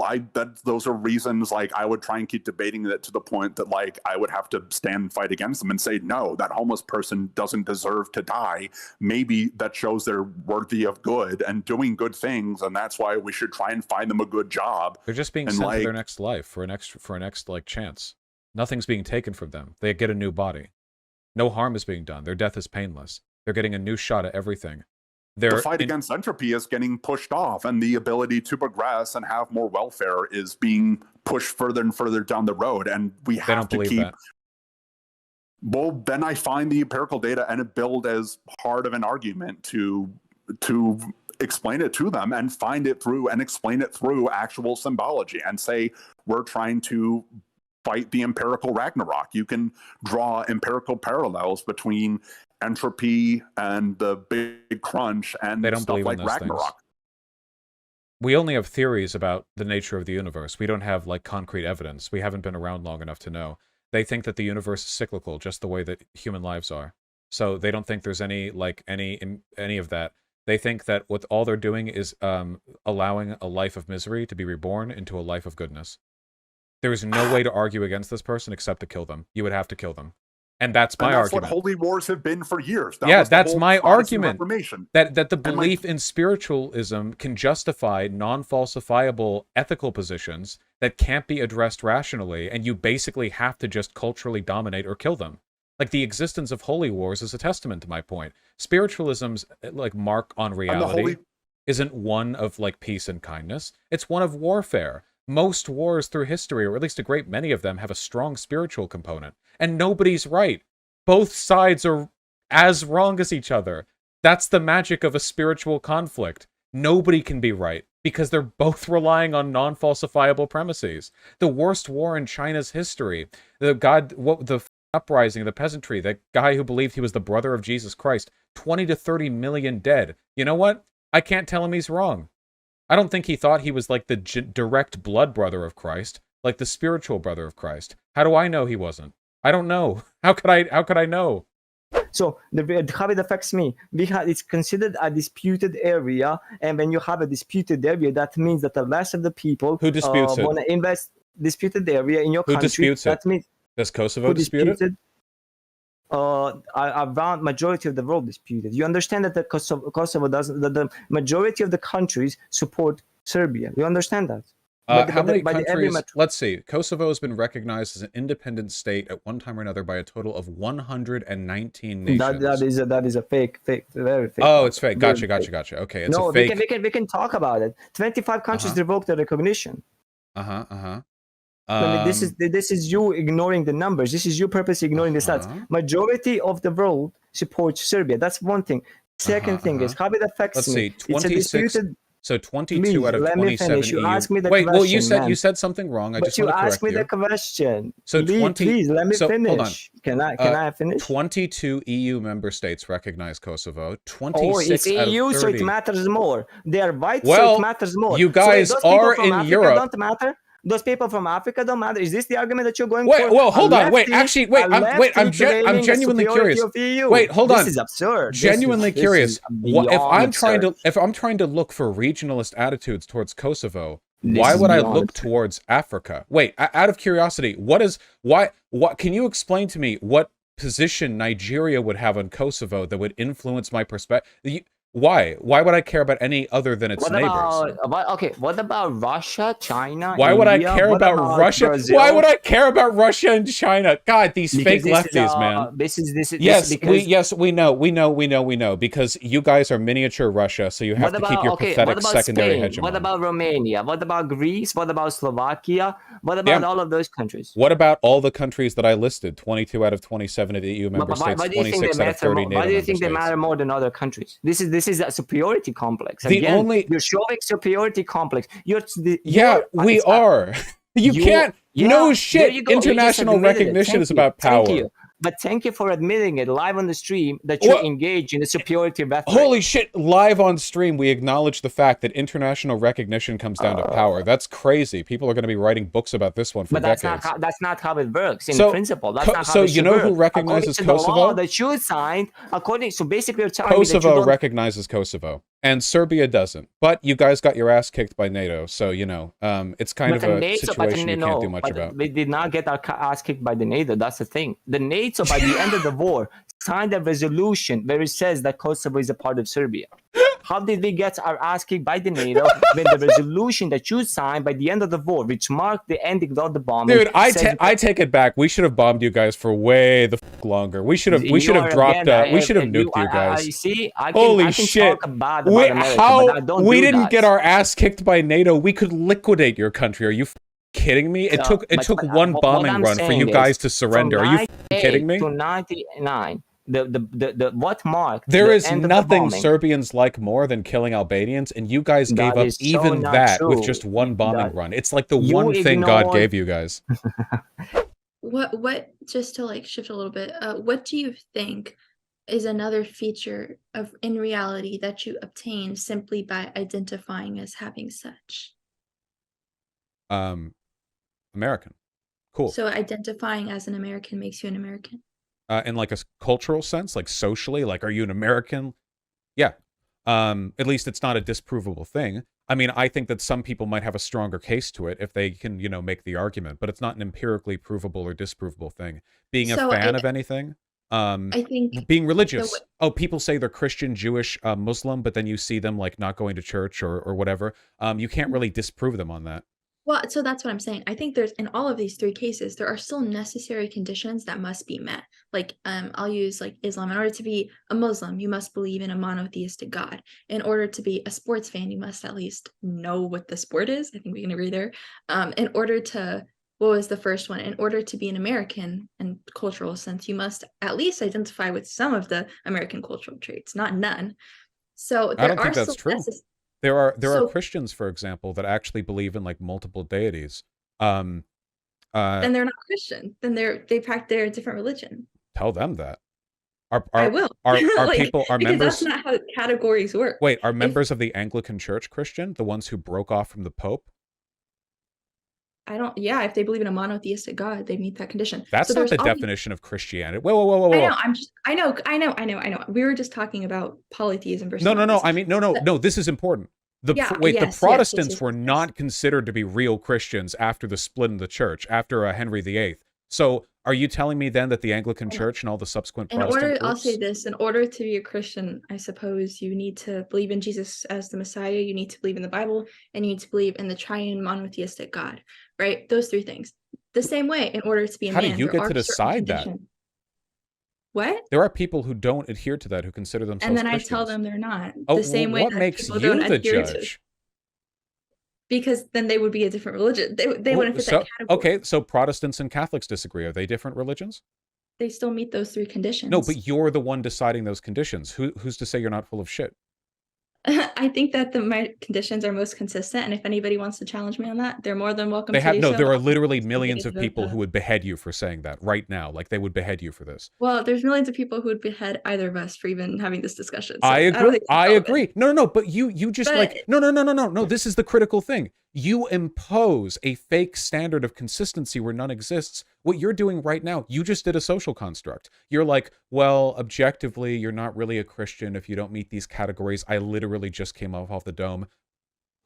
those are reasons, like, I would try and keep debating that to the point that, like, I would have to stand and fight against them and say, no, that homeless person doesn't deserve to die. Maybe that shows they're worthy of good and doing good things, and that's why we should try and find them a good job. They're just being sent to their next life for a next like chance. Nothing's being taken from them. They get a new body. No harm is being done. Their death is painless. They're getting a new shot at everything. The fight against entropy is getting pushed off, and the ability to progress and have more welfare is being pushed further and further down the road. And we have to keep. Well, then I find the empirical data and build as hard of an argument to explain it to them and find it through and explain it through actual symbology and say, we're trying to fight the empirical Ragnarok. You can draw empirical parallels between entropy and the big crunch and stuff like Ragnarok. Things. We only have theories about the nature of the universe. We don't have, like, concrete evidence. We haven't been around long enough to know. They think that the universe is cyclical, just the way that human lives are. So they don't think there's any of that. They think that what all they're doing is allowing a life of misery to be reborn into a life of goodness. There is no way to argue against this person except to kill them. You would have to kill them. And that's my argument. That's what holy wars have been for years. That's my argument. That the belief in spiritualism can justify non-falsifiable ethical positions that can't be addressed rationally, and you basically have to just culturally dominate or kill them. Like, the existence of holy wars is a testament to my point. Spiritualism's, like, mark on reality isn't one of, like, peace and kindness. It's one of warfare. Most wars through history, or at least a great many of them, have a strong spiritual component. And nobody's right. Both sides are as wrong as each other. That's the magic of a spiritual conflict. Nobody can be right, because they're both relying on non-falsifiable premises. The worst war in China's history, the uprising of the peasantry, that guy who believed he was the brother of Jesus Christ, 20 to 30 million dead. You know what? I can't tell him he's wrong. I don't think he thought he was like the direct blood brother of Christ, like the spiritual brother of Christ. How do I know he wasn't? I don't know. How could I know? So how it affects me, it's considered a disputed area, and when you have a disputed area, that means that the rest of the people who disputes want to invest disputed area in your country. Who disputes it? Does Kosovo dispute it? Around majority of the world disputed. You understand that the Kosovo doesn't. That the majority of the countries support Serbia. You understand that? How many countries? Let's see. Kosovo has been recognized as an independent state at one time or another by a total of 119 nations. That is a fake, very fake. Oh, it's fake. Gotcha. Okay, it's a fake. We can talk about it. 25 countries revoked the recognition. I mean, this is you ignoring the numbers. This is you purposely ignoring the stats. Majority of the world supports Serbia. That's one thing. Second thing is how it affects me. Let's see. So 22 Please, out of let 27 me finish. You EU. asked me the Wait, well, question, you said something wrong. I But just you want to correct asked me you. the question. So Please, let me finish. Hold on. Can I finish? 22 EU member states recognize Kosovo. 26 Oh, it's out of EU, 30. so it matters more. They are white, so Well, it matters more. you guys so those people are from in Africa Europe. Don't matter. Those people from Africa don't matter. Is this the argument that you're going Wait, for? well, hold on. Wait, lefty- actually, a I'm lefty claiming the genuinely superiority curious. of EU. Wait, hold on. This is absurd. Genuinely This curious. is What if beyond I'm trying to look for regionalist attitudes towards Kosovo? This Why is would I beyond look absurd. towards Africa? Wait, out of curiosity, what can you explain to me what position Nigeria would have on Kosovo that would influence my perspective? Why would I care about any other than its neighbors? What about Russia, China? Why would India? I care What about Russia? Brazil? Why would I care about Russia and China? God, these Because fake this is, lefties, man. This is Yes, we know, because you guys are miniature Russia, so you have to keep your pathetic what about secondary Spain? hegemony. What about Romania? What about Greece? What about Slovakia? What about all of those countries? What about all the countries that I listed? 22 out of 27 of the EU member states, Why do you think 26 they out of 30 matter? NATO Why do you think they member states. matter more than other countries? This is a superiority complex. The Again, only- you're showing superiority complex. We are. You can't. No shit. International recognition is about power. Thank you. But thank you for admitting it live on the stream that you engage in the superiority rhetoric. Holy shit, live on stream, we acknowledge the fact that international recognition comes down to power. That's crazy. People are going to be writing books about this one for But decades. that's not how it works in So, principle. That's not how so it you should know work. who recognizes According to the Kosovo? law that you signed, so basically you're telling me that you Kosovo don't... recognizes Kosovo, and Serbia doesn't. But you guys got your ass kicked by NATO, so, it's kind of a situation you can't do much about. We did not get our ass kicked by the NATO. That's the thing. The NATO, by the end of the war, signed a resolution where it says that Kosovo is a part of Serbia. How did we get our ass kicked by the NATO when the resolution that you signed by the end of the war, which marked the ending of the bombing? Dude, I take it back. We should have bombed you guys for way the longer. We should have dropped out. We should have nuked you guys. Holy shit! We didn't get our ass kicked by NATO. We could liquidate your country. Are you kidding me? It took one bombing run for you guys to surrender. Are you kidding me? To 99, what marked there the is end of the nothing bombing? Serbians like more than killing Albanians, and you guys gave That up is so even not that true. with just one bombing run. It's like the You one thing God ignored- gave you guys. What just to like shift a little bit, what do you think is another feature of in reality that you obtain simply by identifying as having such? American. Cool. So identifying as an American makes you an American? In like a cultural sense, like socially, like, are you an American? Yeah. At least it's not a disprovable thing. I mean, I think that some people might have a stronger case to it if they can, make the argument, but it's not an empirically provable or disprovable thing. Being a fan of anything, I think being religious. People say they're Christian, Jewish, Muslim, but then you see them like not going to church or whatever. You can't really disprove them on that. Well, so that's what I'm saying. I think there's in all of these three cases, there are still necessary conditions that must be met. Like, I'll use like Islam. In order to be a Muslim, you must believe in a monotheistic God. In order to be a sports fan, you must at least know what the sport is. I think we can agree there. In order to, what was the first one? In order to be an American in cultural sense, you must at least identify with some of the American cultural traits, not none. So I don't think that's true. There are Christians, for example, that actually believe in like multiple deities. Then they're not Christian. Then they're a different religion. Tell them that. I will. Are Like, people are because members? that's not how categories work. Wait, are members of the Anglican Church Christian? The ones who broke off from the Pope? Yeah, if they believe in a monotheistic God, they meet that condition. That's So not there's the all definition of Christianity. Whoa. I know. We were just talking about polytheism versus No. monotheism. I mean, no. This is important. The Protestants were not considered to be real Christians after the split in the church, after Henry VIII. So, are you telling me then that the Anglican Church and all the subsequent Protestant I'll groups? say this: in order to be a Christian, I suppose you need to believe in Jesus as the Messiah. You need to believe in the Bible, and you need to believe in the triune monotheistic God. Right? Those three things. The same way, in order to be a How man, do you there get are to certain decide that? conditions. What? There are people who don't adhere to that, who consider themselves And then Christians. I tell them they're not. Oh, The same way what that makes people you don't the adhere to- judge? Because then they would be a different religion. They Well, wouldn't fit so, that category. okay, so Protestants and Catholics disagree. Are they different religions? They still meet those three conditions. No, but you're the one deciding those conditions. Who's to say you're not full of shit? I think that my conditions are most consistent, and if anybody wants to challenge me on that, they're more than welcome They to have do no. so. There are literally millions of people who would behead you for saying that right now. Like they would behead you for this. Well, there's millions of people who would behead either of us for even having this discussion. So I don't agree. think it's I relevant. agree. No. But you just But- like no. This is the critical thing. You impose a fake standard of consistency where none exists. What you're doing right now, you just did a social construct. You're like, well, objectively, you're not really a Christian if you don't meet these categories. I literally just came off the dome.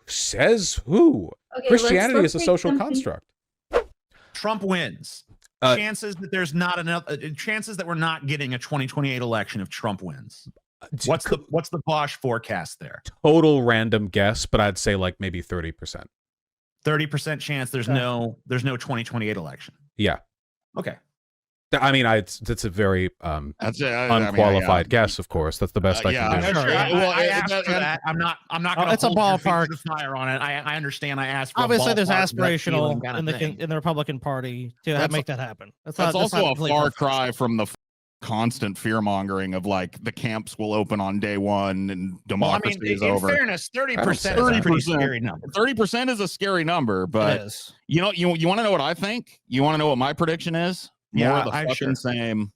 Says who? Okay, Christianity let's is a take social something- construct. Trump wins. Chances that there's not enough chances that we're not getting a 2028 election if Trump wins. What's the Vaush forecast there? Total random guess, but I'd say like maybe 30%. 30% chance there's no 2028 election. Yeah. Okay. I mean, it's a very unqualified guess, of course. That's the best I can do. I asked for that. I'm not going to it's a ballpark fire on it. I understand. I asked for Obviously, a there's ballpark gut feeling aspirational kind of thing. in the Republican Party to make that happen. That's not also a completely far perfect. cry from the constant fear mongering of like the camps will open on day one and democracy is over. In fairness, 30% is a pretty scary number. 30% is a scary number, but you want to know what I think? You want to know what my prediction is? More of the fucking same.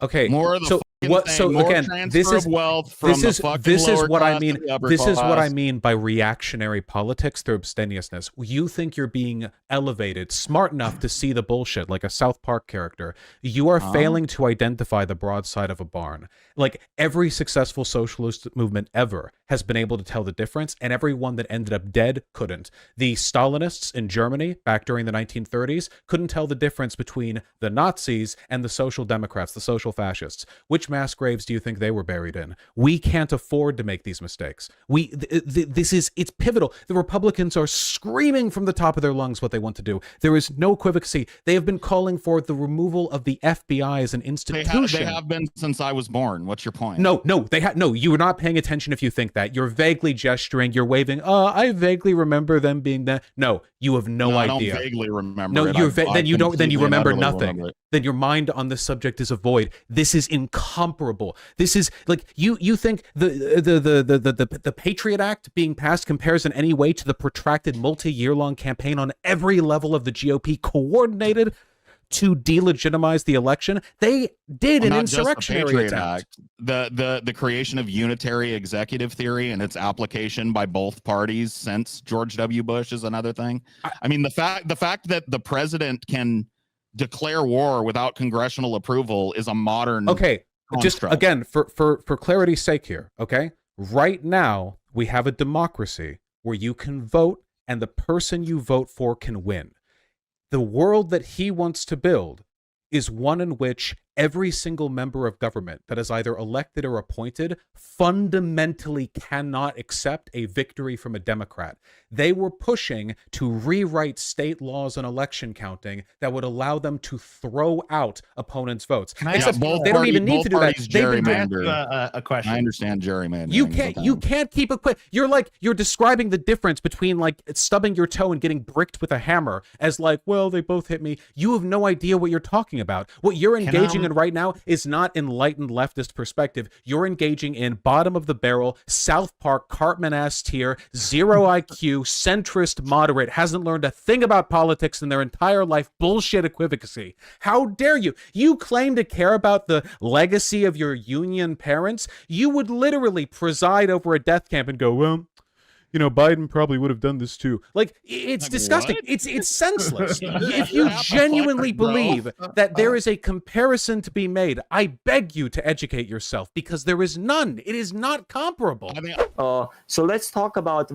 Okay. More of the fucking what? same. So More again, transfer this is of wealth from the fucking lower what I class mean. to the upper This is what I class. mean by reactionary politics through abstemiousness. You think you're being elevated, smart enough to see the bullshit, like a South Park character. You are failing to identify the broadside of a barn. Like every successful socialist movement ever has been able to tell the difference, and everyone that ended up dead couldn't. The Stalinists in Germany back during the 1930s couldn't tell the difference between the Nazis and the Social Democrats, the social fascists. Which mass graves do you think they were buried in? We can't afford to make these mistakes. It's pivotal. The Republicans are screaming from the top of their lungs what they want to do. There is no equivocation. They have been calling for the removal of the FBI as an institution. They have been since I was born. What's your point? No, you are not paying attention if you think that. You're vaguely gesturing, you're waving, I vaguely remember them being that. No, you have no idea. I don't vaguely remember no, it. then you remember and utterly nothing. remember it. Then your mind on this subject is a void. This is incomparable. This is like you think the Patriot Act being passed compares in any way to the protracted multi-year-long campaign on every level of the GOP coordinated to delegitimize the election? They did an insurrectionary attempt. The creation of unitary executive theory and its application by both parties since George W. Bush is another thing. I mean, the fact that the president can declare war without congressional approval is a modern construct. Just again for clarity's sake here, okay? Right now we have a democracy where you can vote and the person you vote for can win. The world that he wants to build is one in which every single member of government that is either elected or appointed fundamentally cannot accept a victory from a Democrat. They were pushing to rewrite state laws on election counting that would allow them to throw out opponents' votes. Except they don't even need to do that. A question. I understand gerrymandering. You can't keep a quick. You're describing the difference between like stubbing your toe and getting bricked with a hammer as like, well, they both hit me. You have no idea what you're talking about. What you're engaging in right now is not enlightened leftist perspective. You're engaging in bottom of the barrel, South Park, Cartman-ass tier, zero IQ, centrist, moderate, hasn't learned a thing about politics in their entire life, bullshit equivocacy. How dare you? You claim to care about the legacy of your Union parents. You would literally preside over a death camp and go, well, you know, Biden probably would have done this too. Like, it's disgusting. It's senseless. If you genuinely believe that there is a comparison to be made, I beg you to educate yourself because there is none. It is not comparable. So let's talk about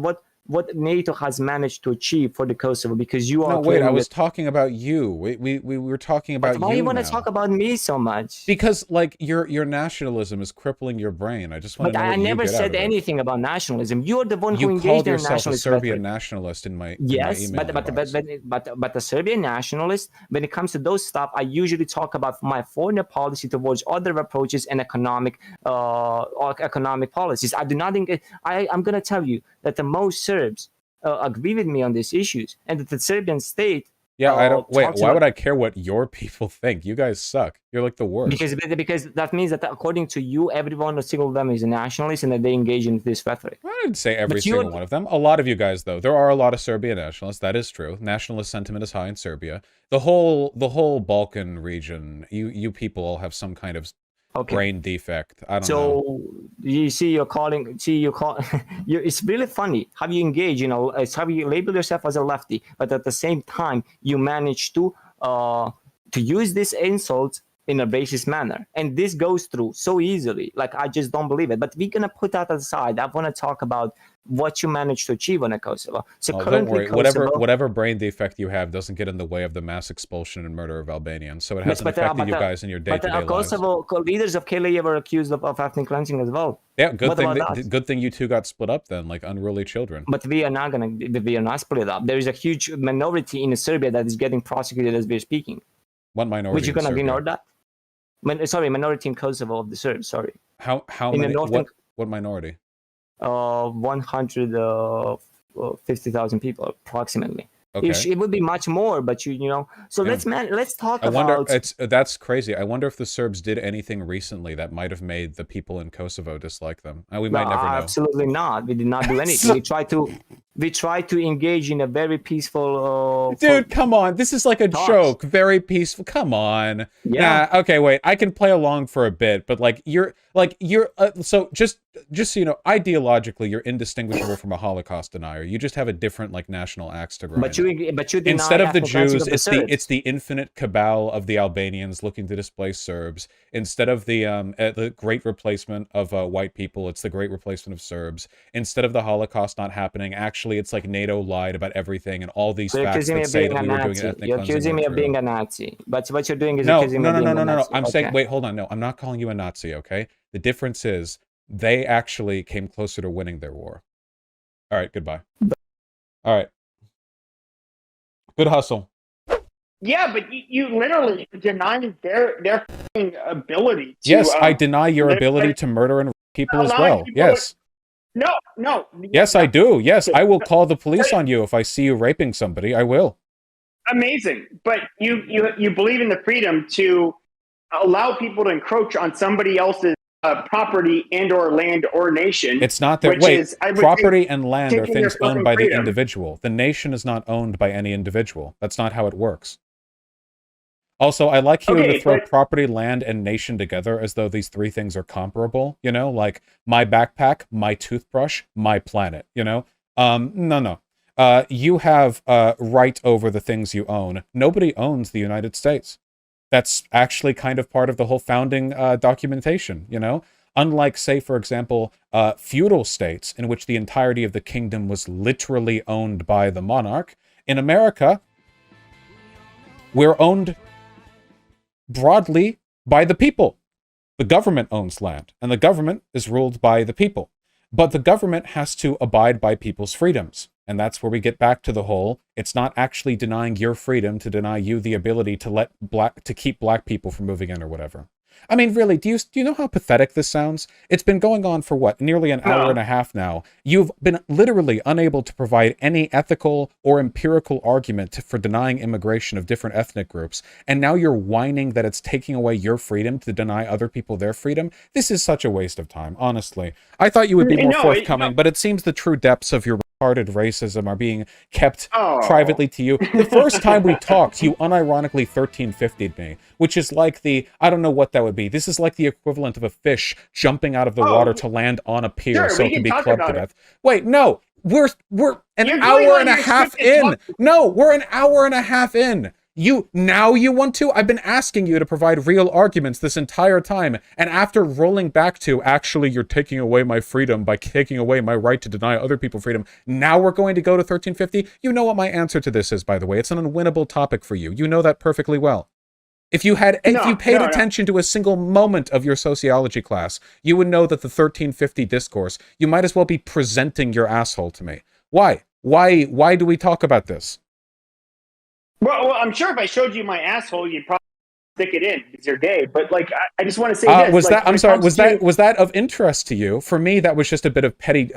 what NATO has managed to achieve for the Kosovo, because you are. No, wait, I was talking about you. We were talking about you. Why do you want to talk about me so much? Because like your nationalism is crippling your brain. I just want to know. But I never said anything about nationalism. You're the one who engaged in called yourself nationalist a Serbian rhetoric. nationalist in my Yes, email but the Serbian nationalist, when it comes to those stuff, I usually talk about my foreign policy towards other approaches and economic policies. I do not think I'm going to tell you that the most Serbs agree with me on these issues, and that the Serbian state Yeah, I don't. Wait, why would I care what your people think? You guys suck. You're like the worst. Because that means that according to you, everyone, a single of them is a nationalist, and that they engage in this rhetoric. I didn't say every single one of them. A lot of you guys, though. There are a lot of Serbian nationalists. That is true. Nationalist sentiment is high in Serbia. The whole Balkan region. You people all have some kind of brain defect. I don't know. So you see, it's really funny how you engage. It's how you label yourself as a lefty, but at the same time, you manage to use these insults in a racist manner, and this goes through so easily. Like, I just don't believe it. But we're gonna put that aside. I want to talk about what you managed to achieve on Kosovo. So don't worry. Whatever brain defect you have doesn't get in the way of the mass expulsion and murder of Albanians. So it hasn't affected you guys in your day-to-day lives. But Kosovo leaders of KLA were accused of ethnic cleansing as well. Yeah, good thing you two got split up then, like unruly children. But we are not split up. There is a huge minority in Serbia that is getting prosecuted as we're speaking. What minority? Would you gonna ignore that? Minority in Kosovo of the Serbs. Sorry. How many? What minority? 150,000 people approximately. Okay. It would be much more, but So let's talk about. That's crazy. I wonder if the Serbs did anything recently that might have made the people in Kosovo dislike them. We might never know. Absolutely not. We did not do anything. We try to engage in a very peaceful. Dude, come on! This is like a joke. Very peaceful. Come on. Yeah. Nah, okay, wait. I can play along for a bit, but you're so just so you know, ideologically, you're indistinguishable from a Holocaust denier. You just have a different national axe to grind. But you deny instead of the Jews, Serbs. it's the infinite cabal of the Albanians looking to displace Serbs. Instead of the great replacement of white people, it's the great replacement of Serbs. Instead of the Holocaust not happening, actually, it's like NATO lied about everything and all these facts that say that we were doing ethnic cleansing. You're accusing me of being a Nazi, but what you're doing is accusing me of being a Nazi. I'm saying, wait, hold on. No, I'm not calling you a Nazi, okay? The difference is they actually came closer to winning their war. All right, goodbye. All right. Good hustle. Yeah, but you literally deny their ability to... Yes, I deny your ability to murder and rape people as well. Yes. No. Yes, I do. Yes, I will call the police on you if I see you raping somebody. I will. Amazing. But you believe in the freedom to allow people to encroach on somebody else's property and or land or nation. It's not that. Wait, property and land are things owned by the individual. The nation is not owned by any individual. That's not how it works. Also, I like you to throw property, land, and nation together as though these three things are comparable. You know, like my backpack, my toothbrush, my planet. You know, no. You have right over the things you own. Nobody owns the United States. That's actually kind of part of the whole founding documentation, you know? Unlike, say, for example, feudal states in which the entirety of the kingdom was literally owned by the monarch, in America, we're owned broadly by the people. The government owns land, and the government is ruled by the people. But the government has to abide by people's freedoms. And that's where we get back to the whole, it's not actually denying your freedom to deny you the ability to keep black people from moving in or whatever. I mean, really, do you know how pathetic this sounds? It's been going on for what, nearly an hour and a half now. You've been literally unable to provide any ethical or empirical argument for denying immigration of different ethnic groups, and now you're whining that it's taking away your freedom to deny other people their freedom? This is such a waste of time, honestly. I thought you would be more forthcoming, but it seems the true depths of your retarded racism are being kept privately to you. The first time we talked, you unironically 1350'd me, which is like I don't know what that would be. This is like the equivalent of a fish jumping out of the water to land on a pier so it can be clubbed to death. Wait, no, we're an hour and a half in. No, we're an hour and a half in. You want to? I've been asking you to provide real arguments this entire time, and after rolling back to, actually, you're taking away my freedom by taking away my right to deny other people freedom, now we're going to go to 1350? You know what my answer to this is, by the way. It's an unwinnable topic for you. You know that perfectly well. If you paid attention to a single moment of your sociology class, you would know that the 1350 discourse, you might as well be presenting your asshole to me. Why? Why do we talk about this? Well, I'm sure if I showed you my asshole, you'd probably stick it in. It's your day. But I just want to say this. Was that of interest to you? For me, that was just a bit of petty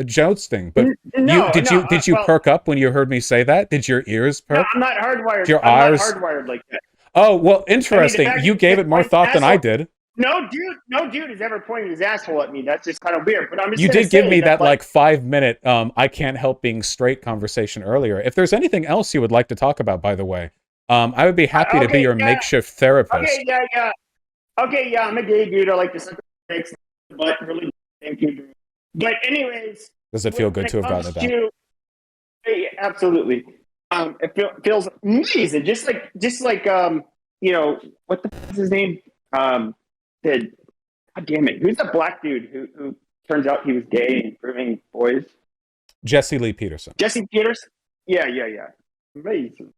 jousting. But Did you perk up when you heard me say that? Did your ears perk? No, I'm not hardwired. Your I'm eyes? not hardwired like that. Oh, well, interesting. I mean, you gave it more thought than I did. No dude has ever pointed his asshole at me. That's just kind of weird. But I'm just You gonna did give say me that like 5-minute I can't help being straight conversation earlier. If there's anything else you would like to talk about, by the way, I would be happy to be your makeshift therapist. Okay, yeah. Okay, yeah, I'm a gay dude. I like to suck dicks, but really, thank you. But anyways, does it feel good to have gotten it done? Yeah, absolutely. It feels amazing. Just like you know, what the f is his name? God damn it, who's the black dude who turns out he was gay and proving boys? Jesse Lee Peterson. Jesse Peterson? Yeah. Amazing.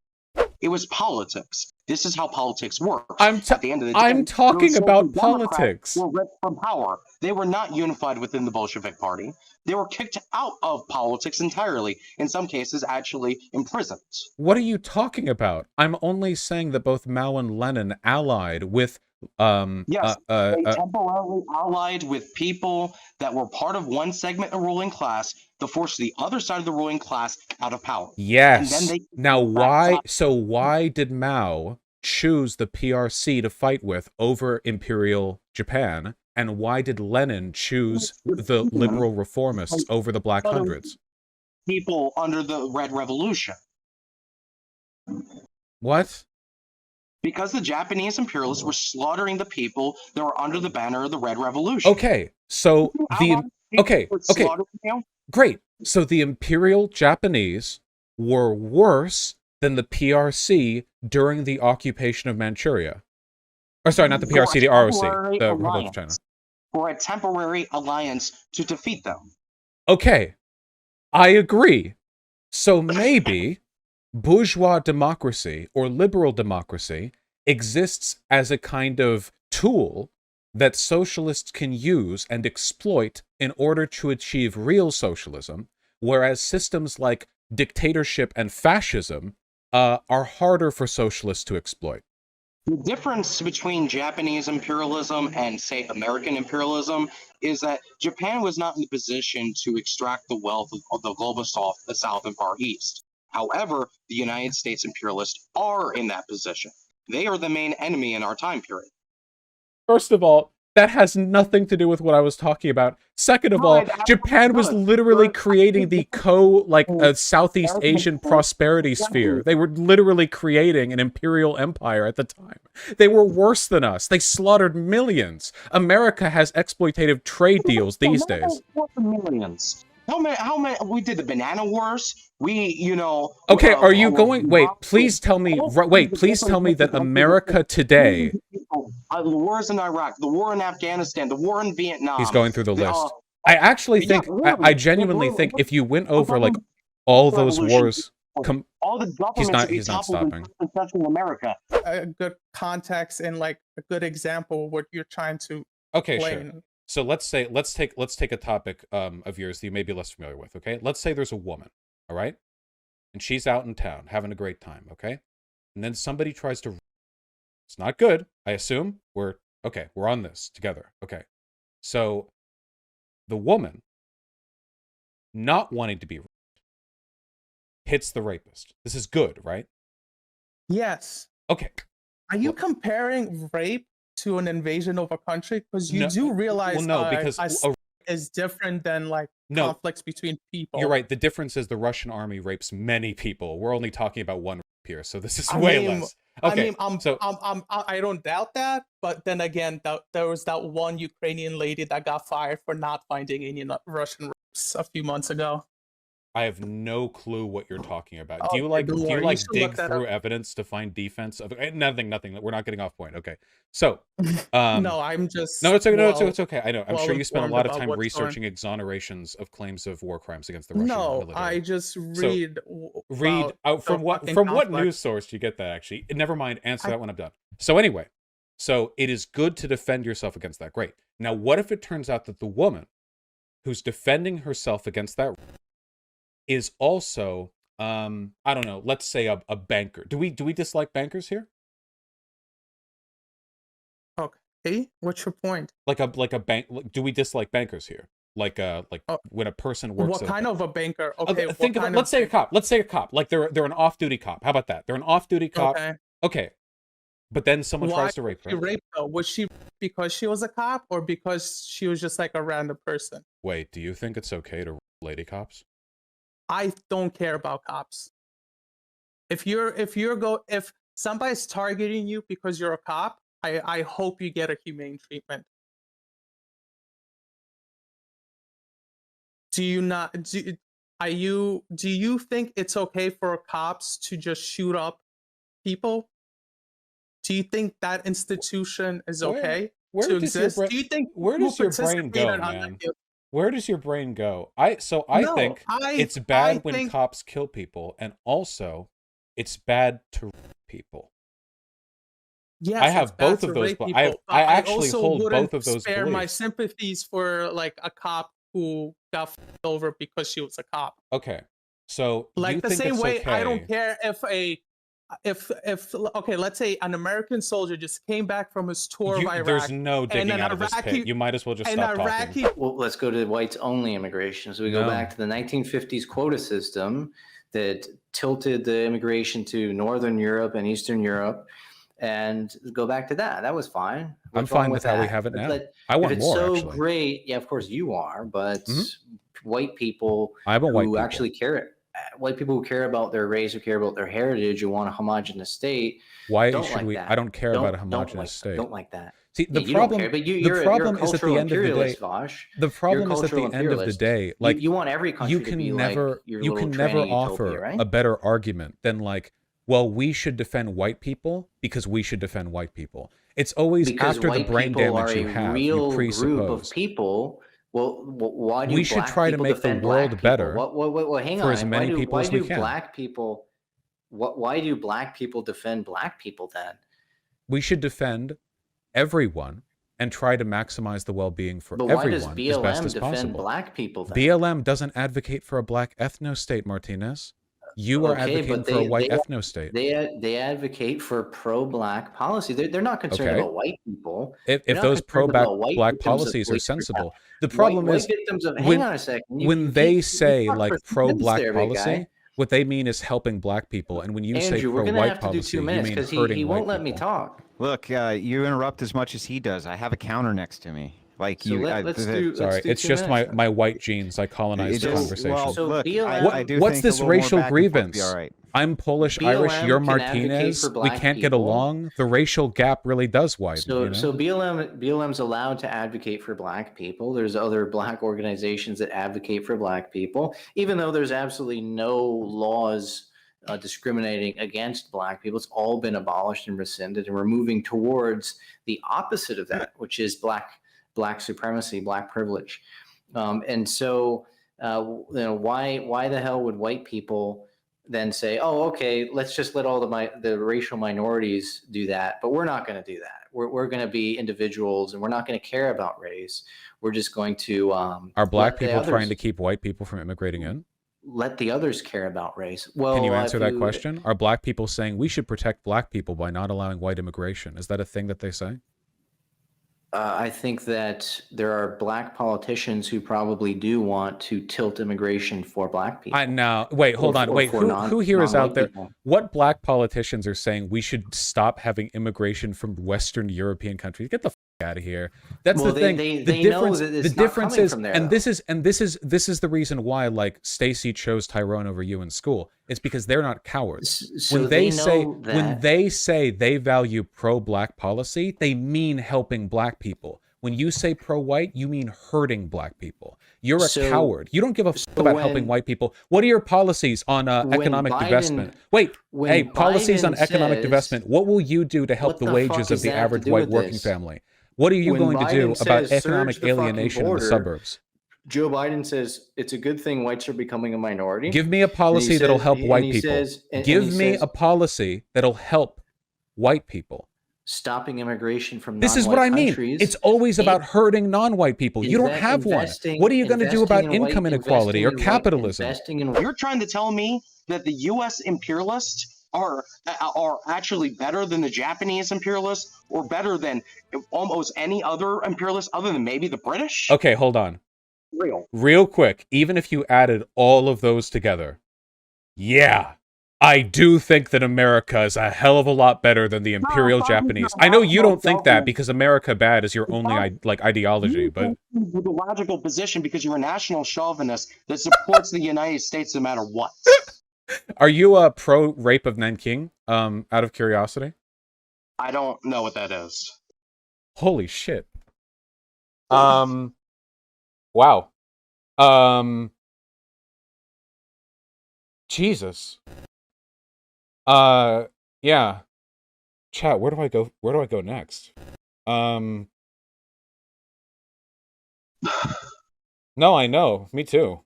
It was politics. This is how politics works. At the end of the day, I'm talking about politics. Were ripped from power. They were not unified within the Bolshevik Party. They were kicked out of politics entirely. In some cases, actually imprisoned. What are you talking about? I'm only saying that both Mao and Lenin allied with yes, they temporarily allied with people that were part of one segment of ruling class to force the other side of the ruling class out of power. Yes. And then now why did Mao choose the PRC to fight with over Imperial Japan? And why did Lenin choose the liberal reformists over the Black Hundreds? People under the Red Revolution. What? Because the Japanese imperialists were slaughtering the people that were under the banner of the Red Revolution. Okay, so great. So the Imperial Japanese were worse than the PRC during the occupation of Manchuria. Or sorry, not the PRC, the ROC, the Republic of China. For a temporary alliance to defeat them. Okay, I agree. So maybe bourgeois democracy or liberal democracy exists as a kind of tool that socialists can use and exploit in order to achieve real socialism, whereas systems like dictatorship and fascism are harder for socialists to exploit. The difference between Japanese imperialism and, say, American imperialism is that Japan was not in the position to extract the wealth of the global south, the South and Far East. However, the United States imperialists are in that position. They are the main enemy in our time period. First of all, that has nothing to do with what I was talking about. Second of all, Japan was literally creating the Southeast Asian prosperity sphere. They were literally creating an imperial empire at the time. They were worse than us. They slaughtered millions. America has exploitative trade deals these days. Millions. How many? We did the banana wars. Okay, are you going? Wait, please tell me. Wait, please tell me that America today. The wars in Iraq, the war in Afghanistan, the war in Vietnam. He's going through the list. I actually think, I genuinely think, if you went over like all those wars, all the governments he's not stopping. Central America. A good context and like a good example of what you're trying to. Okay, explain. sure. So let's take a topic of yours that you may be less familiar with. Okay, let's say there's a woman, all right, and she's out in town having a great time. Okay, and then somebody tries to. It's not good. I assume we're on this together. Okay, so the woman, not wanting to be raped, hits the rapist. This is good, right? Yes. Okay. Are you comparing rape to an invasion of a country? Because you do realize because is different than like conflicts between people. You're right. The difference is the Russian army rapes many people. We're only talking about one rape here, so this is way less. Okay, I don't doubt that, but then again, there was that one Ukrainian lady that got fired for not finding any Russian rapes a few months ago. I have no clue what you're talking about. Do you dig through evidence to find defense of nothing? We're not getting off point. Okay, so no, I'm just no, it's okay. It's okay. I know. I'm sure you spent a lot of time researching exonerations of claims of war crimes against the Russian military. I just read from what news source do you get that? Actually, never mind. Answer that when I'm done. So anyway, so it is good to defend yourself against that. Great. Now, what if it turns out that the woman who's defending herself against that is also, I don't know, let's say a banker. Do we dislike bankers here? Okay, what's your point? Like a bank. Do we dislike bankers here? Like when a person works. What kind of a banker? Okay, think of it. Let's say a cop. Let's say a cop. Like they're an off-duty cop. How about that? They're an off-duty cop. Okay. But then someone tries to rape her. Why was she raped though? Was she because she was a cop, or because she was just like a random person? Wait, do you think it's okay to rape lady cops? I don't care about cops. If somebody's targeting you because you're a cop, I hope you get a humane treatment. Do you think it's okay for cops to just shoot up people? Do you think that institution is okay to exist? Do you think where does your brain go, man? Where does your brain go? I think it's bad when cops kill people, and also it's bad to rape people. Yes, I have both of those. I actually hold both of those. Spare my sympathies for like a cop who got f***ed over because she was a cop. Okay, so like you the think same it's way, okay. I don't care if okay, let's say an American soldier just came back from his tour of Iraq. There's no digging out of this pit. You might as well just stop talking. Well, let's go to whites-only immigration. So we go back to the 1950s quota system that tilted the immigration to Northern Europe and Eastern Europe, and go back to that. That was fine. I'm fine with how we have it now. But I want if it's more, so actually. great, yeah, of course you are, but white people who actually care. White people who care about their race, who care about their heritage, who want a homogenous state. Why don't should like we? that. I don't care about a homogenous state. Don't like that. See, the you problem. Don't care, but the problem is at the end of the day. Vaush. The problem is at the end of the day. Like you want every country to be like your you little can never tranny offer utopia, right? a better argument than like, well, we should defend white people because we should defend white people. It's always because after the brain damage you have. You presuppose. Group of people. Well, why do we should try to make the world better hang for on. as many people as we can. Why do black people defend black people then? We should defend everyone and try to maximize the well-being for but everyone why does BLM as best as defend possible. Black people then? BLM doesn't advocate for a black ethno-state, Martinez. You are advocating for a white ethno-state. They advocate for pro-black policy. They're not concerned about white people. If those pro-black policies are sensible. The problem is when they say like pro-black policy, what they mean is helping black people. And when you say pro-white policy, you mean hurting white people. He won't let me talk. Look, you interrupt as much as he does. I have a counter next to me. Like so sorry, it's just my white genes. I colonized the conversation. Well, so look, what's this racial grievance? Right. I'm Polish, Irish, you're Martinez. We can't get along. The racial gap really does widen. So BLM's allowed to advocate for black people. There's other black organizations that advocate for black people, even though there's absolutely no laws discriminating against black people. It's all been abolished and rescinded, and we're moving towards the opposite of that, which is black supremacy, black privilege. And so, why the hell would white people then say, oh, okay, let's just let all the racial minorities do that, but we're not going to do that. We're going to be individuals, and we're not going to care about race. We're just going to are black people trying to keep white people from immigrating in? Let the others care about race. Well, can you answer that question? Are black people saying we should protect black people by not allowing white immigration? Is that a thing that they say? I think that there are black politicians who probably do want to tilt immigration for black people. No, wait, hold on. Wait, who here is out there? People. What black politicians are saying we should stop having immigration from Western European countries? Get the f out of here. That's the thing. The difference is, and this is the reason why like Stacy chose Tyrone over you in school. It's because they're not cowards. So when they say they value pro-black policy, they mean helping black people. When you say pro-white, you mean hurting black people. You're a coward. You don't give a f about helping white people. What are your policies on economic divestment? Wait, hey, policies on economic divestment. What will you do to help the wages of the average white working family? What are you going to do about economic alienation in the suburbs? Joe Biden says it's a good thing whites are becoming a minority. Give me a policy that'll help white people. Give me a policy that'll help white people. Stopping immigration from this is what I mean. It's always about hurting non-white people. You don't have one. What are you going to do about income inequality or capitalism? You're trying to tell me that the U.S. imperialists are actually better than the Japanese imperialists, or better than almost any other imperialist other than maybe the British? Okay, hold on. Real quick, even if you added all of those together, yeah, I do think that America is a hell of a lot better than the Imperial Japanese. I know you don't think that because America bad is your only ideology, but with a logical position because you're a national chauvinist that supports the United States no matter what. Are you a pro rape of Nanking? Out of curiosity. I don't know what that is. Holy shit. Wow. Jesus. Yeah. Chat, where do I go? Where do I go next? No, I know. Me too.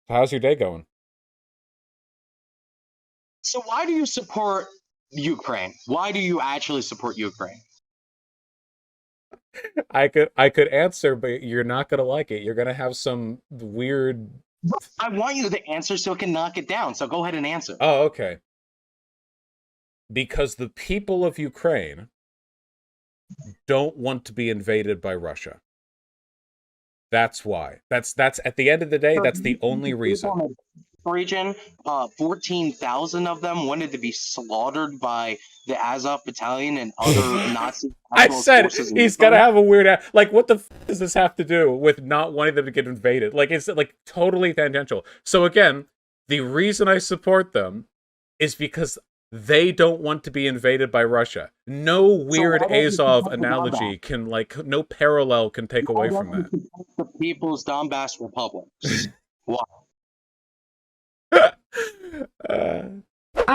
How's your day going? So why do you support Ukraine? Why do you actually support Ukraine? I could answer, but you're not gonna like it. You're gonna have some weird. I want you to answer so I can knock it down. So go ahead and answer. Oh, okay. Because the people of Ukraine don't want to be invaded by Russia. That's why. That's at the end of the day, that's the only reason. Region, 14,000 of them wanted to be slaughtered by the Azov Battalion and other Nazi. I said he's gonna have a weird. Like, what the f does this have to do with not wanting them to get invaded? Like, it's like totally tangential. So again, the reason I support them is because they don't want to be invaded by Russia. No weird Azov analogy can, like, no parallel can take away from that. The People's Donbass Republic. Why?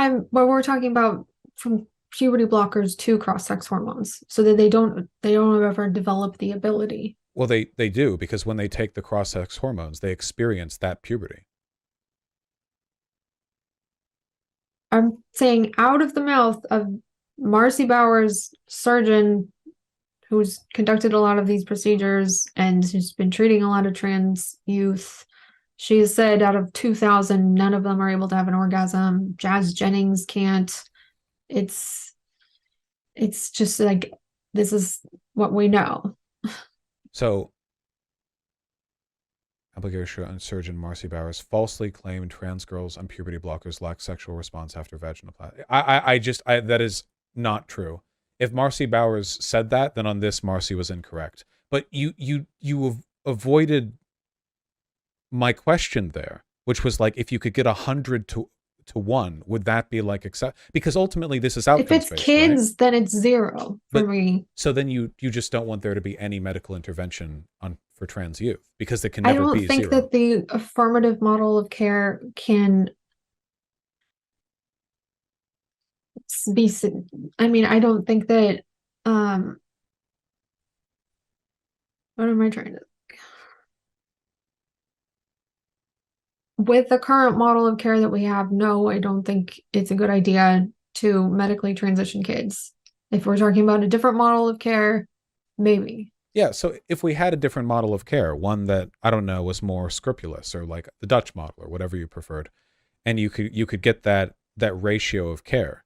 When we're talking about from puberty blockers to cross-sex hormones, so that they don't ever develop the ability. Well, they do, because when they take the cross-sex hormones, they experience that puberty. I'm saying out of the mouth of Marcy Bowers, surgeon who's conducted a lot of these procedures and who's been treating a lot of trans youth. She has said out of 2,000, none of them are able to have an orgasm. Jazz Jennings can't. It's just like, this is what we know. So, Abigail surgeon Marcy Bowers falsely claimed trans girls on puberty blockers lack sexual response after vaginoplasty. That is not true. If Marcy Bowers said that, then on this, Marcy was incorrect. But you avoided my question there, which was like, if you could get 100 to 1, would that be like accept? Because ultimately this is outcomes If it's based, kids, right? then it's 0 for me. So then you just don't want there to be any medical intervention for trans youth, because there can never be 0. I don't think that the affirmative model of care can be. I mean, I don't think that. What am I trying to? With the current model of care that we have, no, I don't think it's a good idea to medically transition kids. If we're talking about a different model of care, maybe. Yeah, so if we had a different model of care, one that, I don't know, was more scrupulous, or like the Dutch model or whatever you preferred, and you could get that ratio of care.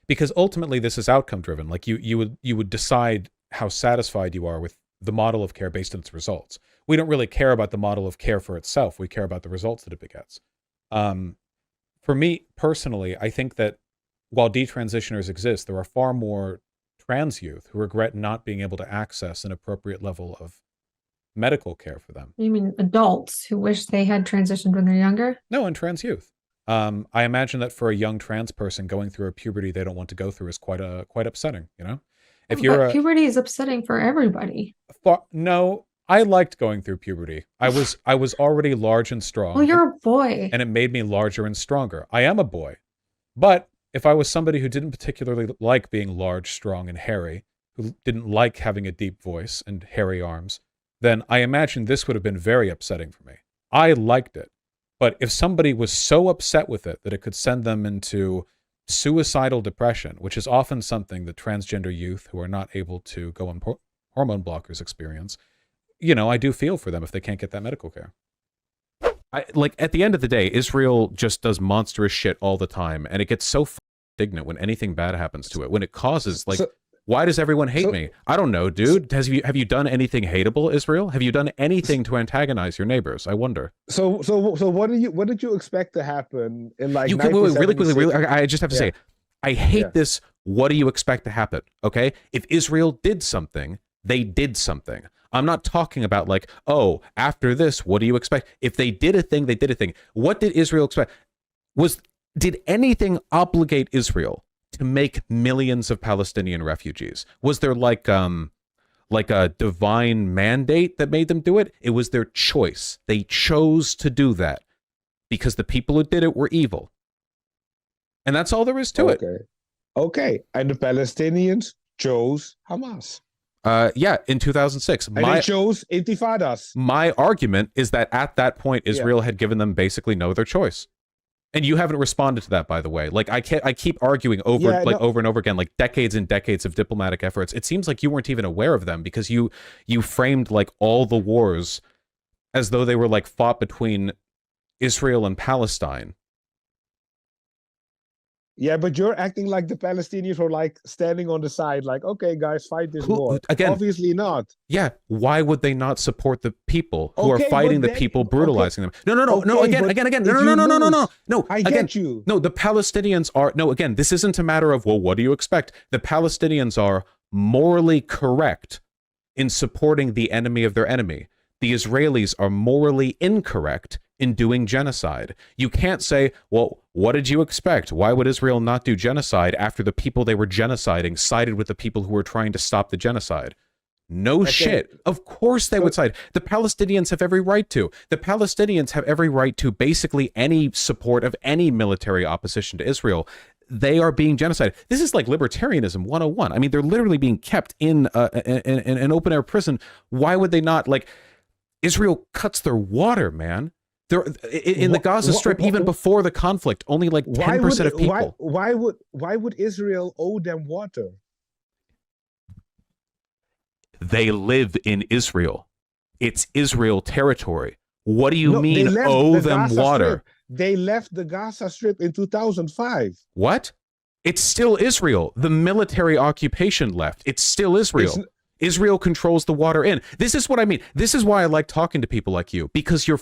Because ultimately this is outcome driven. Like you would decide how satisfied you are with the model of care based on its results. We don't really care about the model of care for itself. We care about the results that it begets. For me personally, I think that while detransitioners exist, there are far more trans youth who regret not being able to access an appropriate level of medical care for them. You mean adults who wish they had transitioned when they're younger? No, and trans youth. I imagine that for a young trans person, going through a puberty they don't want to go through is quite upsetting, you know? If you're puberty is upsetting for everybody. No, I liked going through puberty. I was already large and strong. Well, you're a boy. And it made me larger and stronger. I am a boy. But if I was somebody who didn't particularly like being large, strong, and hairy, who didn't like having a deep voice and hairy arms, then I imagine this would have been very upsetting for me. I liked it. But if somebody was so upset with it that it could send them into suicidal depression, which is often something that transgender youth who are not able to go on hormone blockers experience, you know, I do feel for them if they can't get that medical care. Like, at the end of the day, Israel just does monstrous shit all the time, and it gets so indignant when anything bad happens to it, when it causes like. Why does everyone hate me? I don't know, dude. Have you done anything hateable, Israel? Have you done anything to antagonize your neighbors? I wonder. So what did you expect to happen in like? You can wait, really quickly. I just have to say, I hate this. What do you expect to happen? Okay, if Israel did something, they did something. I'm not talking about like, oh, after this, what do you expect? If they did a thing, they did a thing. What did Israel expect? Did anything obligate Israel to make millions of Palestinian refugees? Was there like a divine mandate that made them do it? It was their choice. They chose to do that because the people who did it were evil. And that's all there is to it. Okay. And the Palestinians chose Hamas. Yeah, in 2006. And they chose Intifadas. My argument is that at that point, Israel had given them basically no other choice. And you haven't responded to that, by the way. Like I keep arguing over and over again, like decades and decades of diplomatic efforts. It seems like you weren't even aware of them because you framed like all the wars as though they were like fought between Israel and Palestine. Yeah, but you're acting like the Palestinians were like standing on the side, like, okay, guys, fight this war. Again, obviously not. Yeah, why would they not support the people who are fighting the people, brutalizing them? No. Again. No. I get you. No, the Palestinians are again. This isn't a matter of well, what do you expect? The Palestinians are morally correct in supporting the enemy of their enemy. The Israelis are morally incorrect in doing genocide. You can't say, well, what did you expect? Why would Israel not do genocide after the people they were genociding sided with the people who were trying to stop the genocide? No shit. Of course they would side. The Palestinians have every right to. The Palestinians have every right to basically any support of any military opposition to Israel. They are being genocided. This is like libertarianism 101. I mean, they're literally being kept in an open-air prison. Why would they not? Like, Israel cuts their water, man. In the Gaza Strip, even before the conflict, only like 10% of people. Why would Israel owe them water? They live in Israel. It's Israel territory. What do you mean owe them water? They left the Gaza Strip in 2005. What? It's still Israel. The military occupation left. It's still Israel. Israel controls the water in. This is what I mean. This is why I like talking to people like you, because you're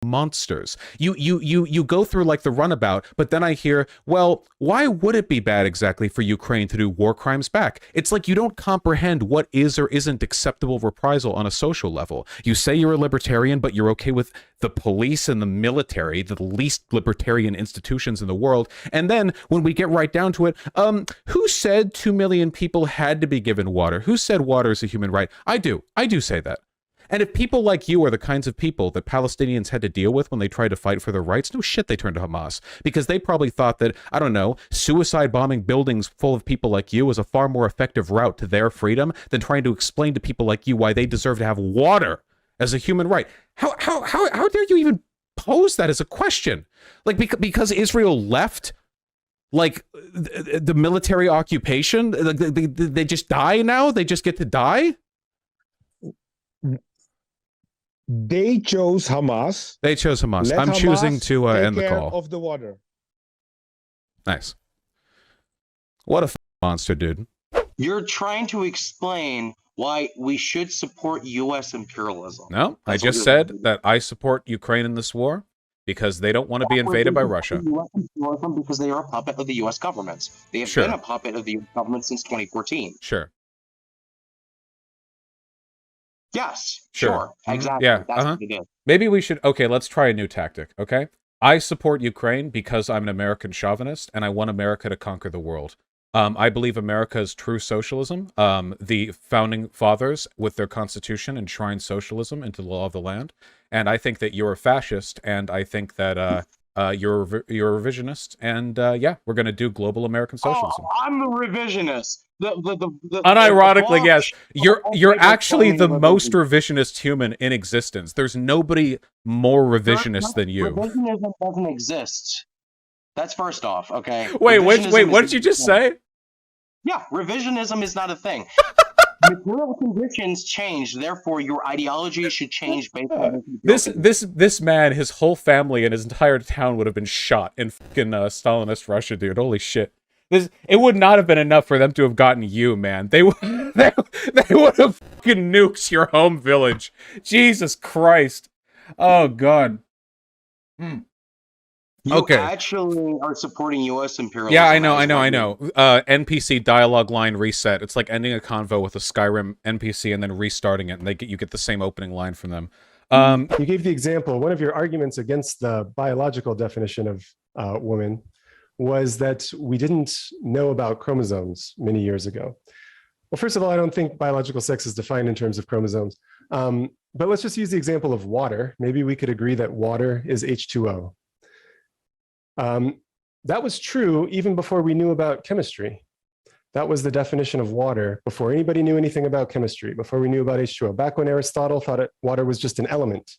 monsters. You go through like the runabout, but then I hear, well, why would it be bad exactly for Ukraine to do war crimes back? It's like you don't comprehend what is or isn't acceptable reprisal on a social level. You say you're a libertarian, but you're okay with the police and the military, the least libertarian institutions in the world. And then when we get right down to it, who said 2 million people had to be given water? Who said water is a human right? I do say that. And if people like you are the kinds of people that Palestinians had to deal with when they tried to fight for their rights, no shit they turned to Hamas. Because they probably thought that, I don't know, suicide bombing buildings full of people like you was a far more effective route to their freedom than trying to explain to people like you why they deserve to have water as a human right. How dare you even pose that as a question? Like, because Israel left, like, the military occupation, they just die now? They just get to die? They chose Hamas. They chose Hamas. I'm choosing to end the call. Of the water. Nice. What a monster, dude. You're trying to explain why we should support U.S. imperialism. No, I just said that I support Ukraine in this war because they don't want to be invaded by Russia. Because they are a puppet of the U.S. government. They have been a puppet of the U.S. government since 2014. Sure. Yes, sure. Exactly. Yeah. That's what it is. Maybe we should. Okay, let's try a new tactic. Okay. I support Ukraine because I'm an American chauvinist and I want America to conquer the world. I believe America is true socialism. The founding fathers, with their constitution, enshrined socialism into the law of the land. And I think that you're a fascist, and I think that you're a revisionist. And yeah, we're going to do global American socialism. Oh, I'm the revisionist. Unironically, yes. You're actually the most revisionist human in existence. There's nobody more revisionist than you. Revisionism doesn't exist. That's first off, okay? Wait, what did you just say? Yeah, revisionism is not a thing. Material conditions change, therefore your ideology should change based on this man, his whole family and his entire town would have been shot in fucking Stalinist Russia, dude. Holy shit. It would not have been enough for them to have gotten you, man. They would have fucking nuked your home village. Jesus Christ. Oh God. You actually are supporting U.S. imperialism. Yeah, I know. NPC dialogue line reset. It's like ending a convo with a Skyrim NPC and then restarting it, and you get the same opening line from them. You gave the example. One of your arguments against the biological definition of woman was that we didn't know about chromosomes many years ago. Well, first of all, I don't think biological sex is defined in terms of chromosomes. But let's just use the example of water. Maybe we could agree that water is H2O. That was true even before we knew about chemistry. That was the definition of water before anybody knew anything about chemistry, before we knew about H2O. Back when Aristotle thought water was just an element.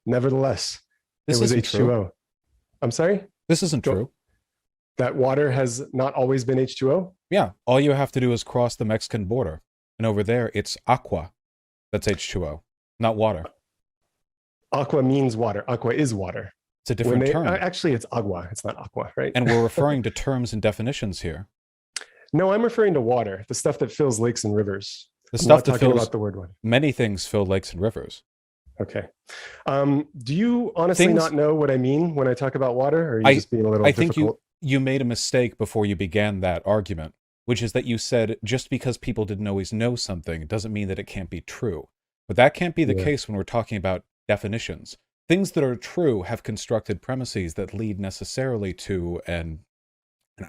Nevertheless, it was H2O. True. I'm sorry? This isn't true. That water has not always been H2O? Yeah, all you have to do is cross the Mexican border. And over there, it's aqua. That's H2O, not water. Aqua means water. Aqua is water. It's a different term. Actually, it's agua. It's not aqua, right? And we're referring to terms and definitions here. No, I'm referring to water, the stuff that fills lakes and rivers. The stuff that fills about the word water. Many things fill lakes and rivers. Okay. Do you honestly not know what I mean when I talk about water, or are you just being a little difficult? I think you made a mistake before you began that argument, which is that you said just because people didn't always know something doesn't mean that it can't be true. But that can't be the case when we're talking about definitions. Things that are true have constructed premises that lead necessarily to an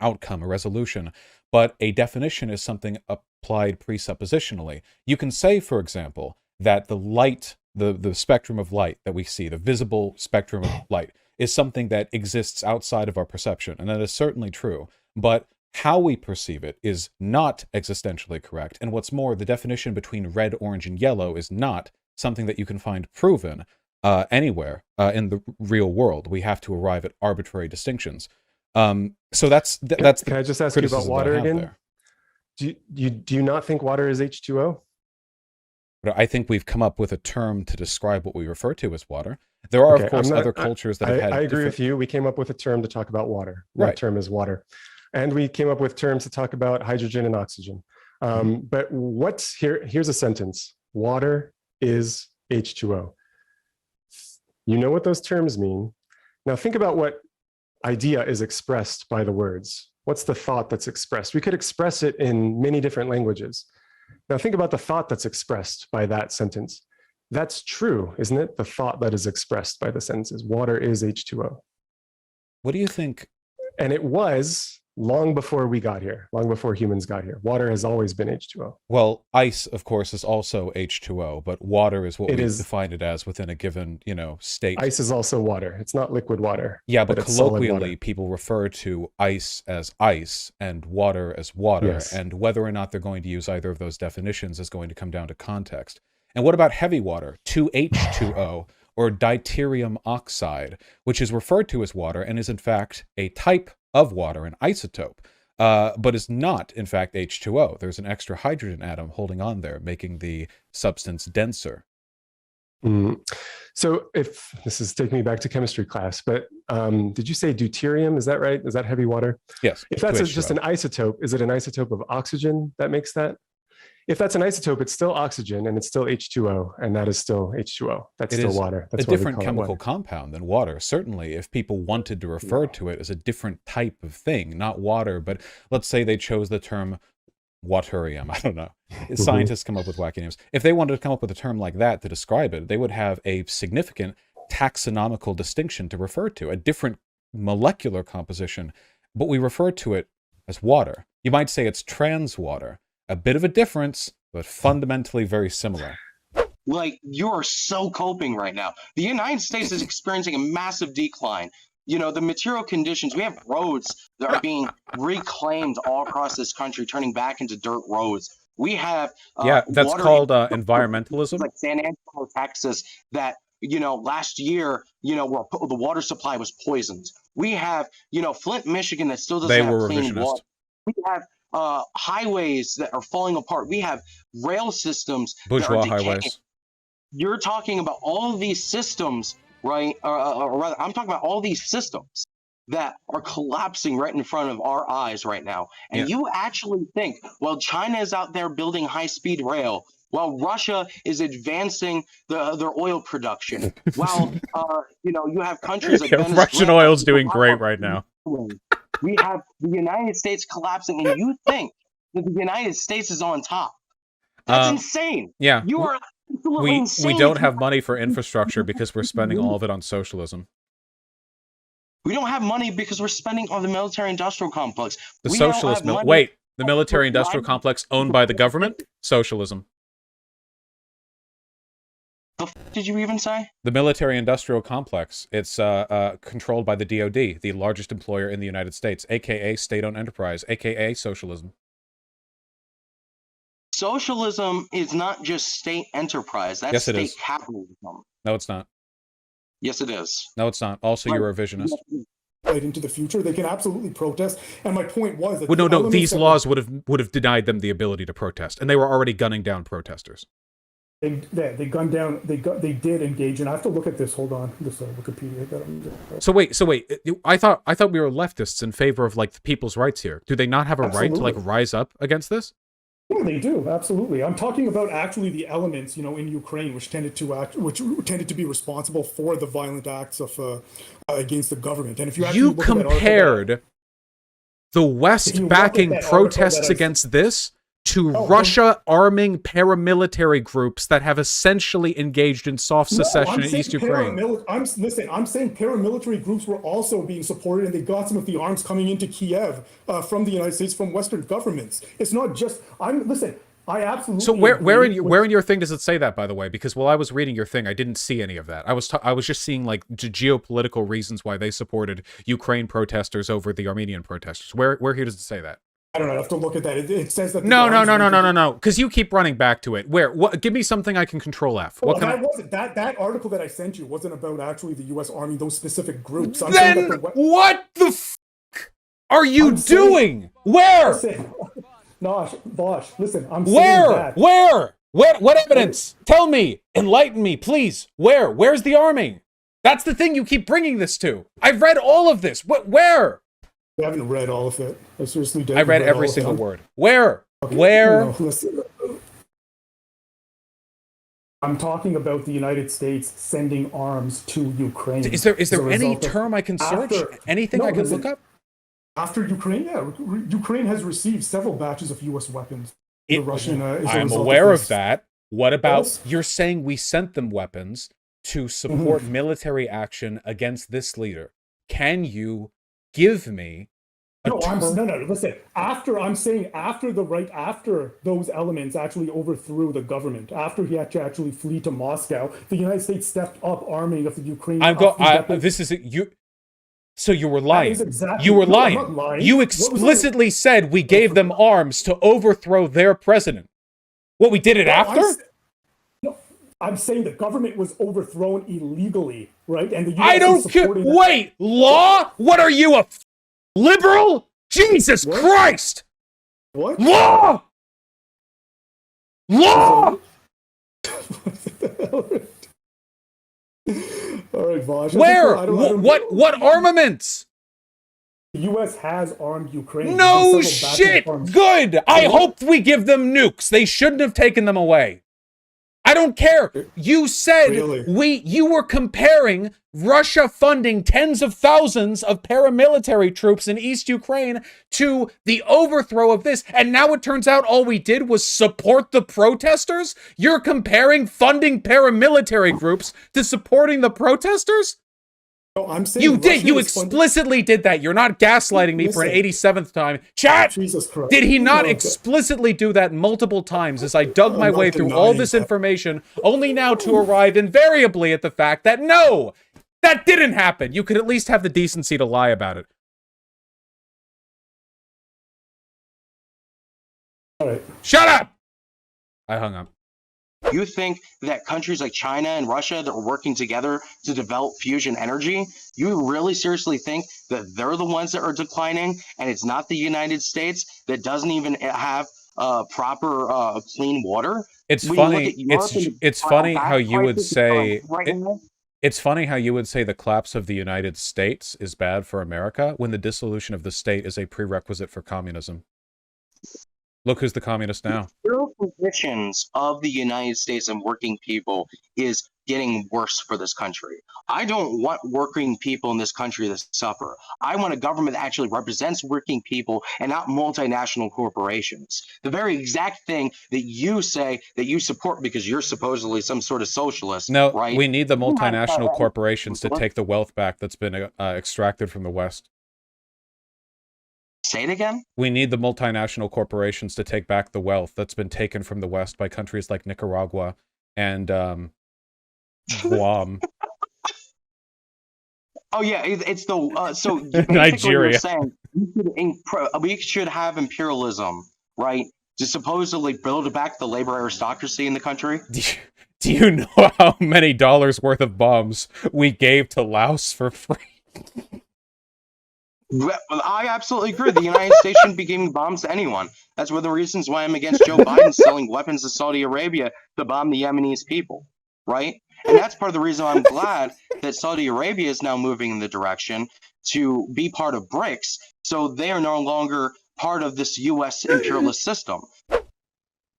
outcome, a resolution. But a definition is something applied presuppositionally. You can say, for example, that the light, the spectrum of light that we see, the visible spectrum of light, is something that exists outside of our perception. And that is certainly true. But how we perceive it is not existentially correct. And what's more, the definition between red, orange, and yellow is not something that you can find proven anywhere in the real world. We have to arrive at arbitrary distinctions. So that's Can I just ask you about water again? Do you not think water is H2O? But I think we've come up with a term to describe what we refer to as water. There are, of course, other cultures that have had. I agree with you. We came up with a term to talk about water. That term is water. And we came up with terms to talk about hydrogen and oxygen. But here's a sentence. Water is H2O. You know what those terms mean. Now think about what idea is expressed by the words. What's the thought that's expressed? We could express it in many different languages. Now think about the thought that's expressed by that sentence. That's true, isn't it? The thought that is expressed by the sentences. Water is H2O. What do you think? And it was long before we got here, long before humans got here. Water has always been H2O. Well, ice, of course, is also H2O, but water is what we define it as within a given, state. Ice is also water. It's not liquid water. Yeah, but colloquially, people refer to ice as ice and water as water. Yes. And whether or not they're going to use either of those definitions is going to come down to context. And what about heavy water, 2H2O, or deuterium oxide, which is referred to as water and is in fact a type of water, an isotope, but is not, in fact, H2O. There's an extra hydrogen atom holding on there, making the substance denser. So if this is taking me back to chemistry class, but did you say deuterium? Is that right? Is that heavy water? Yes. If that's just an isotope, is it an isotope of oxygen that makes that? If that's an isotope, it's still oxygen and it's still H2O, and that is still H2O. That's still water. That's a different chemical compound than water. Certainly, if people wanted to refer to it as a different type of thing, not water, but let's say they chose the term waterium. I don't know. Scientists come up with wacky names. If they wanted to come up with a term like that to describe it, they would have a significant taxonomical distinction to refer to, a different molecular composition, but we refer to it as water. You might say it's trans water. A bit of a difference, but fundamentally very similar. Like, you are so coping right now. The United States is experiencing a massive decline. The material conditions, we have roads that are being reclaimed all across this country, turning back into dirt roads. We have that's called environmentalism. Like San Antonio, Texas, that last year, where the water supply was poisoned. We have Flint, Michigan, that still doesn't have clean water. We have highways that are falling apart. We have rail systems bourgeois that are decaying. Highways. You're talking about all these systems, right? Or rather, I'm talking about all these systems that are collapsing right in front of our eyes right now. And you actually think, well, China is out there building high-speed rail, while Russia is advancing their oil production, while you have countries like Venezuela, Russian oil's doing great right now. We have the United States collapsing, and you think that the United States is on top. That's insane. Yeah. You are absolutely insane. We don't have money for infrastructure because we're spending all of it on socialism. We don't have money because we're spending on the military-industrial complex. The socialist the military-industrial complex owned by the government? Socialism. The f did you even say? The military-industrial complex. It's controlled by the DoD, the largest employer in the United States, aka state-owned enterprise, aka socialism. Socialism is not just state enterprise. That's state capitalism. No, it's not. Yes, it is. No, it's not. Also, you're a revisionist. Right into the future, they can absolutely protest. And my point was that well, no. These laws would have denied them the ability to protest, and they were already gunning down protesters. They gunned down. They did engage, and I have to look at this. Hold on, this Wikipedia. So wait. I thought we were leftists in favor of like the people's rights here. Do they not have a right to like rise up against this? Yeah, they do, absolutely. I'm talking about actually the elements, in Ukraine, which tended to be responsible for the violent acts of against the government. And if you compared the West backing protests against this to Russia arming paramilitary groups that have essentially engaged in soft secession in East Ukraine. I'm saying paramilitary groups were also being supported, and they got some of the arms coming into Kiev from the United States, from Western governments. It's not just I absolutely. So where in your thing does it say that, by the way? Because while I was reading your thing, I didn't see any of that. I was just seeing like geopolitical reasons why they supported Ukraine protesters over the Armenian protesters. Where here does it say that? I don't know. I have to look at that. It says that. No. Because you keep running back to it. What? Give me something I can control F. Well, that article that I sent you wasn't about actually the U.S. Army, those specific groups. Then what the f are you doing? Where? Vaush, listen. I'm Where? What evidence? Tell me. Enlighten me, please. Where's the arming? That's the thing you keep bringing this to. I've read all of this. Where? I haven't read all of it. I seriously did. I read every single word. Where? Okay. Where? I'm talking about the United States sending arms to Ukraine. Is there any term I can search? Anything I can look up? After Ukraine, Ukraine has received several batches of U.S. weapons. I'm aware of that. What about you're saying we sent them weapons to support military action against this leader? Can you give me no, listen. After those elements actually overthrew the government, after he had to actually flee to Moscow, the United States stepped up arming of the Ukraine. So you were lying. You were lying. I'm not lying. You explicitly said we gave them arms to overthrow their president. What, we did it after? I'm saying the government was overthrown illegally, right? And the US I don't care. Wait, law? What are you, a liberal? Jesus Christ! What? Law! Law! All right, Vaush. Where? What armaments? The U.S. has armed Ukraine. No shit! Good! I hope we give them nukes. They shouldn't have taken them away. I don't care. You said you were comparing Russia funding tens of thousands of paramilitary troops in East Ukraine to the overthrow of this, and now it turns out all we did was support the protesters? You're comparing funding paramilitary groups to supporting the protesters? No, I'm saying you did. You explicitly did that. You're not gaslighting me for an 87th time. Chat! Did he not explicitly do that multiple times as I dug my way through all this information, only now to arrive invariably at the fact that no, that didn't happen. You could at least have the decency to lie about it. All right. Shut up! I hung up. You think that countries like China and Russia that are working together to develop fusion energy, you really seriously think that they're the ones that are declining and it's not the United States that doesn't even have proper clean water? It's funny. It's funny how you would say It's funny how you would say the collapse of the United States is bad for America when the dissolution of the state is a prerequisite for communism. Look who's the communist now. The real conditions of the United States and working people is getting worse for this country. I don't want working people in this country to suffer. I want a government that actually represents working people and not multinational corporations. The very exact thing that you say that you support because you're supposedly some sort of socialist. No, right? we need the multinational corporations to take the wealth back that's been extracted from the West. Say it again? We need the multinational corporations to take back the wealth that's been taken from the West by countries like Nicaragua and Guam. Oh yeah, it's the so Nigeria. You're saying we should have imperialism, right? To supposedly build back the labor aristocracy in the country. Do you know how many dollars worth of bombs we gave to Laos for free? I absolutely agree. The United States shouldn't be giving bombs to anyone. That's one of the reasons why I'm against Joe Biden selling weapons to Saudi Arabia to bomb the Yemenis people, right? And that's part of the reason I'm glad that Saudi Arabia is now moving in the direction to be part of BRICS, so they are no longer part of this U.S. imperialist system.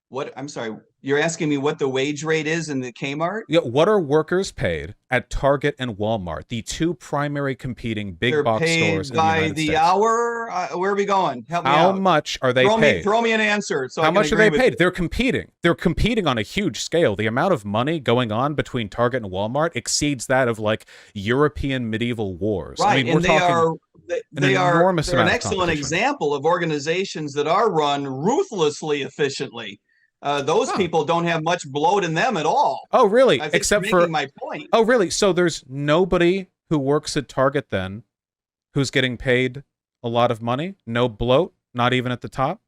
What? I'm sorry. You're asking me what the wage rate is in the Kmart? Yeah, what are workers paid at Target and Walmart, the two primary competing big They're box paid stores in the by United the States? hour. Where are we going? Help me How out. much are they paid? Throw me an answer. So How I can much are agree they with paid? you. They're competing. They're competing on a huge scale. The amount of money going on between Target and Walmart exceeds that of like European medieval wars. Right, I mean, and we're talking they're enormous an amount of excellent competition. example of organizations that are run ruthlessly efficiently. Those people don't have much bloat in them at all. Oh, really? I think Except you're for making my point. Oh, really? So there's nobody who works at Target then who's getting paid a lot of money? No bloat? Not even at the top?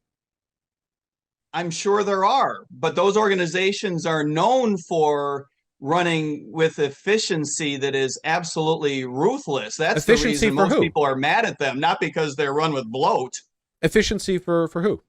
I'm sure there are, but those organizations are known for running with efficiency that is absolutely ruthless. That's the Efficiency reason for most who? people are mad at them, not because they're run with bloat. Efficiency for who?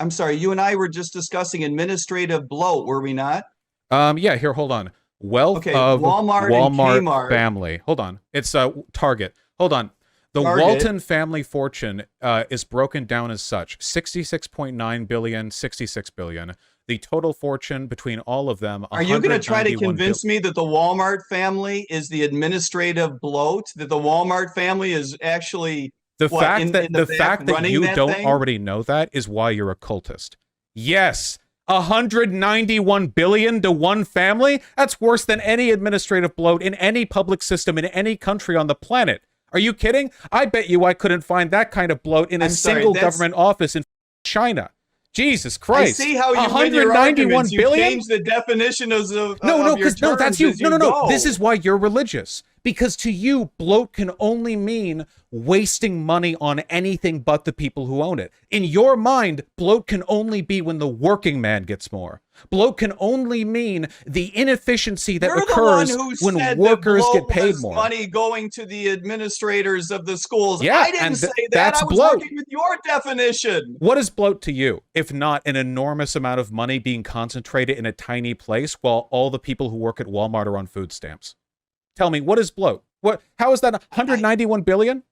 I'm sorry, you and I were just discussing administrative bloat, were we not? Yeah, here, hold on. Wealth Okay, of Walmart and Kmart. family. Hold on. It's Target. Hold on. The Target. Walton family fortune is broken down as such. 66.9 billion, 66 billion. The total fortune between all of them, Are you going to try to 191 convince me that the Walmart family is the administrative bloat? That the Walmart family is actually The what, fact in that the the back fact that running you that don't thing? already know that is why you're a cultist. Yes, 191 billion to one family? That's worse than any administrative bloat in any public system in any country on the planet. Are you kidding? I bet you I couldn't find that kind of bloat in a I'm sorry, single that's- government office in China. Jesus Christ. I see how you win 191 your arguments. You billion? change the definition of No, your because no, that's you. terms as No, no, no. go. This is why you're religious. Because to you, bloat can only mean wasting money on anything but the people who own it. In your mind, bloat can only be when the working man gets more. Bloat can only mean the inefficiency that You're occurs the one who when said workers that get bloat paid was more. money going to the administrators of the schools. Yeah, I didn't and say that. that's I was bloat. working with your definition. What is bloat to you, if not an enormous amount of money being concentrated in a tiny place while all the people who work at Walmart are on food stamps? Tell me, what is bloat? How is that 191 billion?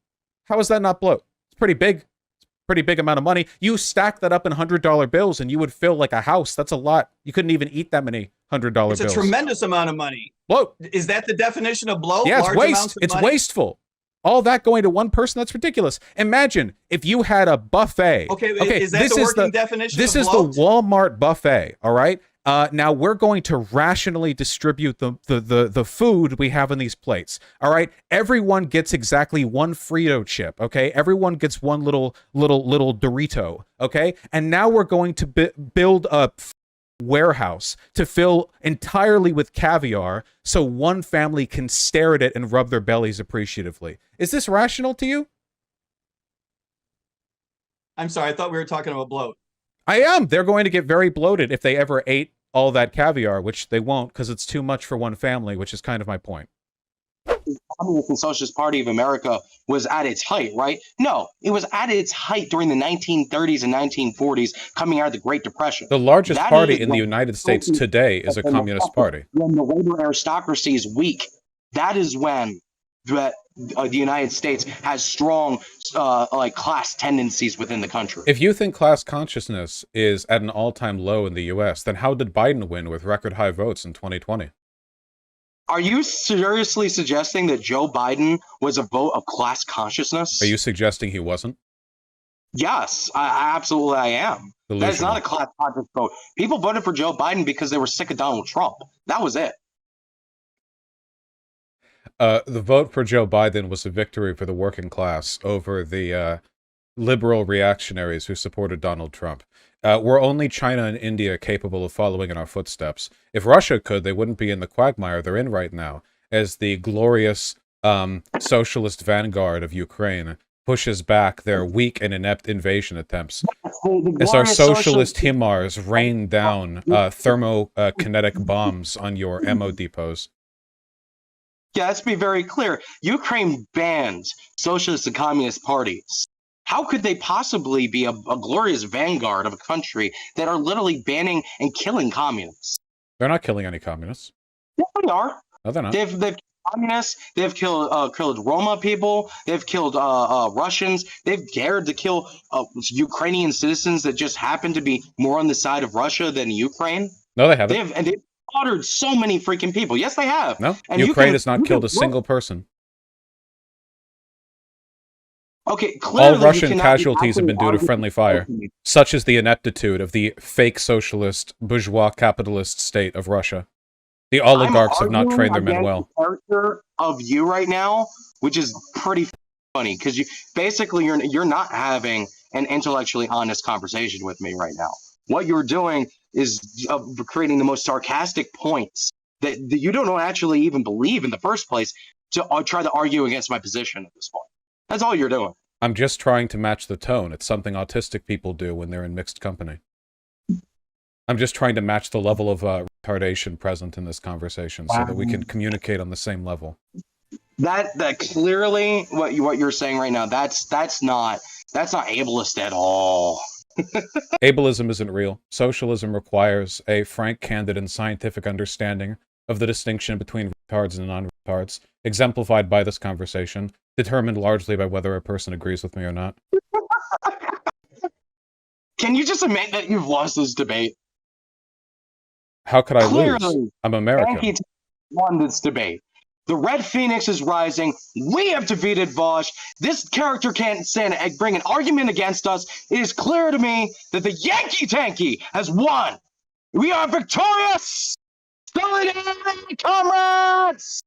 How is that not bloat? It's pretty big. It's a pretty big amount of money. You stack that up in $100 bills and you would fill like a house. That's a lot. You couldn't even eat that many $100 It's bills. a tremendous amount of money. Bloat. Is that the definition of bloat? Yeah, it's Large waste. amounts of It's money? wasteful. All that going to one person, that's ridiculous. Imagine if you had a buffet. Okay, is that the working definition This of is bloat? the Walmart buffet, all right? Now we're going to rationally distribute the food we have in these plates. All right, everyone gets exactly one Frito chip. Okay, everyone gets one little Dorito. Okay, and now we're going to build a warehouse to fill entirely with caviar, so one family can stare at it and rub their bellies appreciatively. Is this rational to you? I'm sorry, I thought we were talking about bloat. I am. They're going to get very bloated if they ever ate all that caviar, which they won't because it's too much for one family, which is kind of my point. Communist and Socialist Party of America was at its height, right? No, it was at its height during the 1930s and 1940s, coming out of the Great Depression. The largest That party is in the when- United States today is a communist party. When the labor aristocracy is weak, that is when the United States has strong like class tendencies within the country. If you think class consciousness is at an all-time low in the U.S., then how did Biden win with record high votes in 2020? Are you seriously suggesting that Joe Biden was a vote of class consciousness? Are you suggesting he wasn't? Yes, absolutely I am. That is not a class conscious vote. People voted for Joe Biden because they were sick of Donald Trump. That was it. The vote for Joe Biden was a victory for the working class over the liberal reactionaries who supported Donald Trump. Were only China and India capable of following in our footsteps? If Russia could, they wouldn't be in the quagmire they're in right now, as the glorious socialist vanguard of Ukraine pushes back their weak and inept invasion attempts. As our socialist HIMARS rain down thermokinetic bombs on your ammo depots. Yeah, let's be very clear. Ukraine bans socialist and communist parties. How could they possibly be a glorious vanguard of a country that are literally banning and killing communists? They're not killing any communists. Yeah, they are. No, they're not. They've killed communists. They've killed Roma people. They've killed Russians. They've dared to kill Ukrainian citizens that just happen to be more on the side of Russia than Ukraine. No, they haven't. They've slaughtered so many freaking people. Yes, they have. No, and Ukraine has not killed a single person. Okay, clearly all Russian casualties have been due to friendly fire, such as the ineptitude of the fake socialist, bourgeois capitalist state of Russia. The oligarchs have not trained their men well. The character of you right now, which is pretty funny, because you're not having an intellectually honest conversation with me right now. What you're doing is creating the most sarcastic points that you don't actually even believe in the first place to try to argue against my position at this point. That's all you're doing. I'm just trying to match the tone. It's something autistic people do when they're in mixed company. I'm just trying to match the level of retardation present in this conversation so that we can communicate on the same level. That clearly what you're saying right now, that's not ableist at all. Ableism isn't real. Socialism requires a frank, candid, and scientific understanding of the distinction between retards and non-retards, exemplified by this conversation, determined largely by whether a person agrees with me or not. Can you just admit that you've lost this debate? How could I Clearly, lose? I'm American. Yankee Tankee won this debate. The Red Phoenix is rising. We have defeated Vaush. This character can't bring an argument against us. It is clear to me that the Yankee Tankee has won. We are victorious! Solidarity, comrades!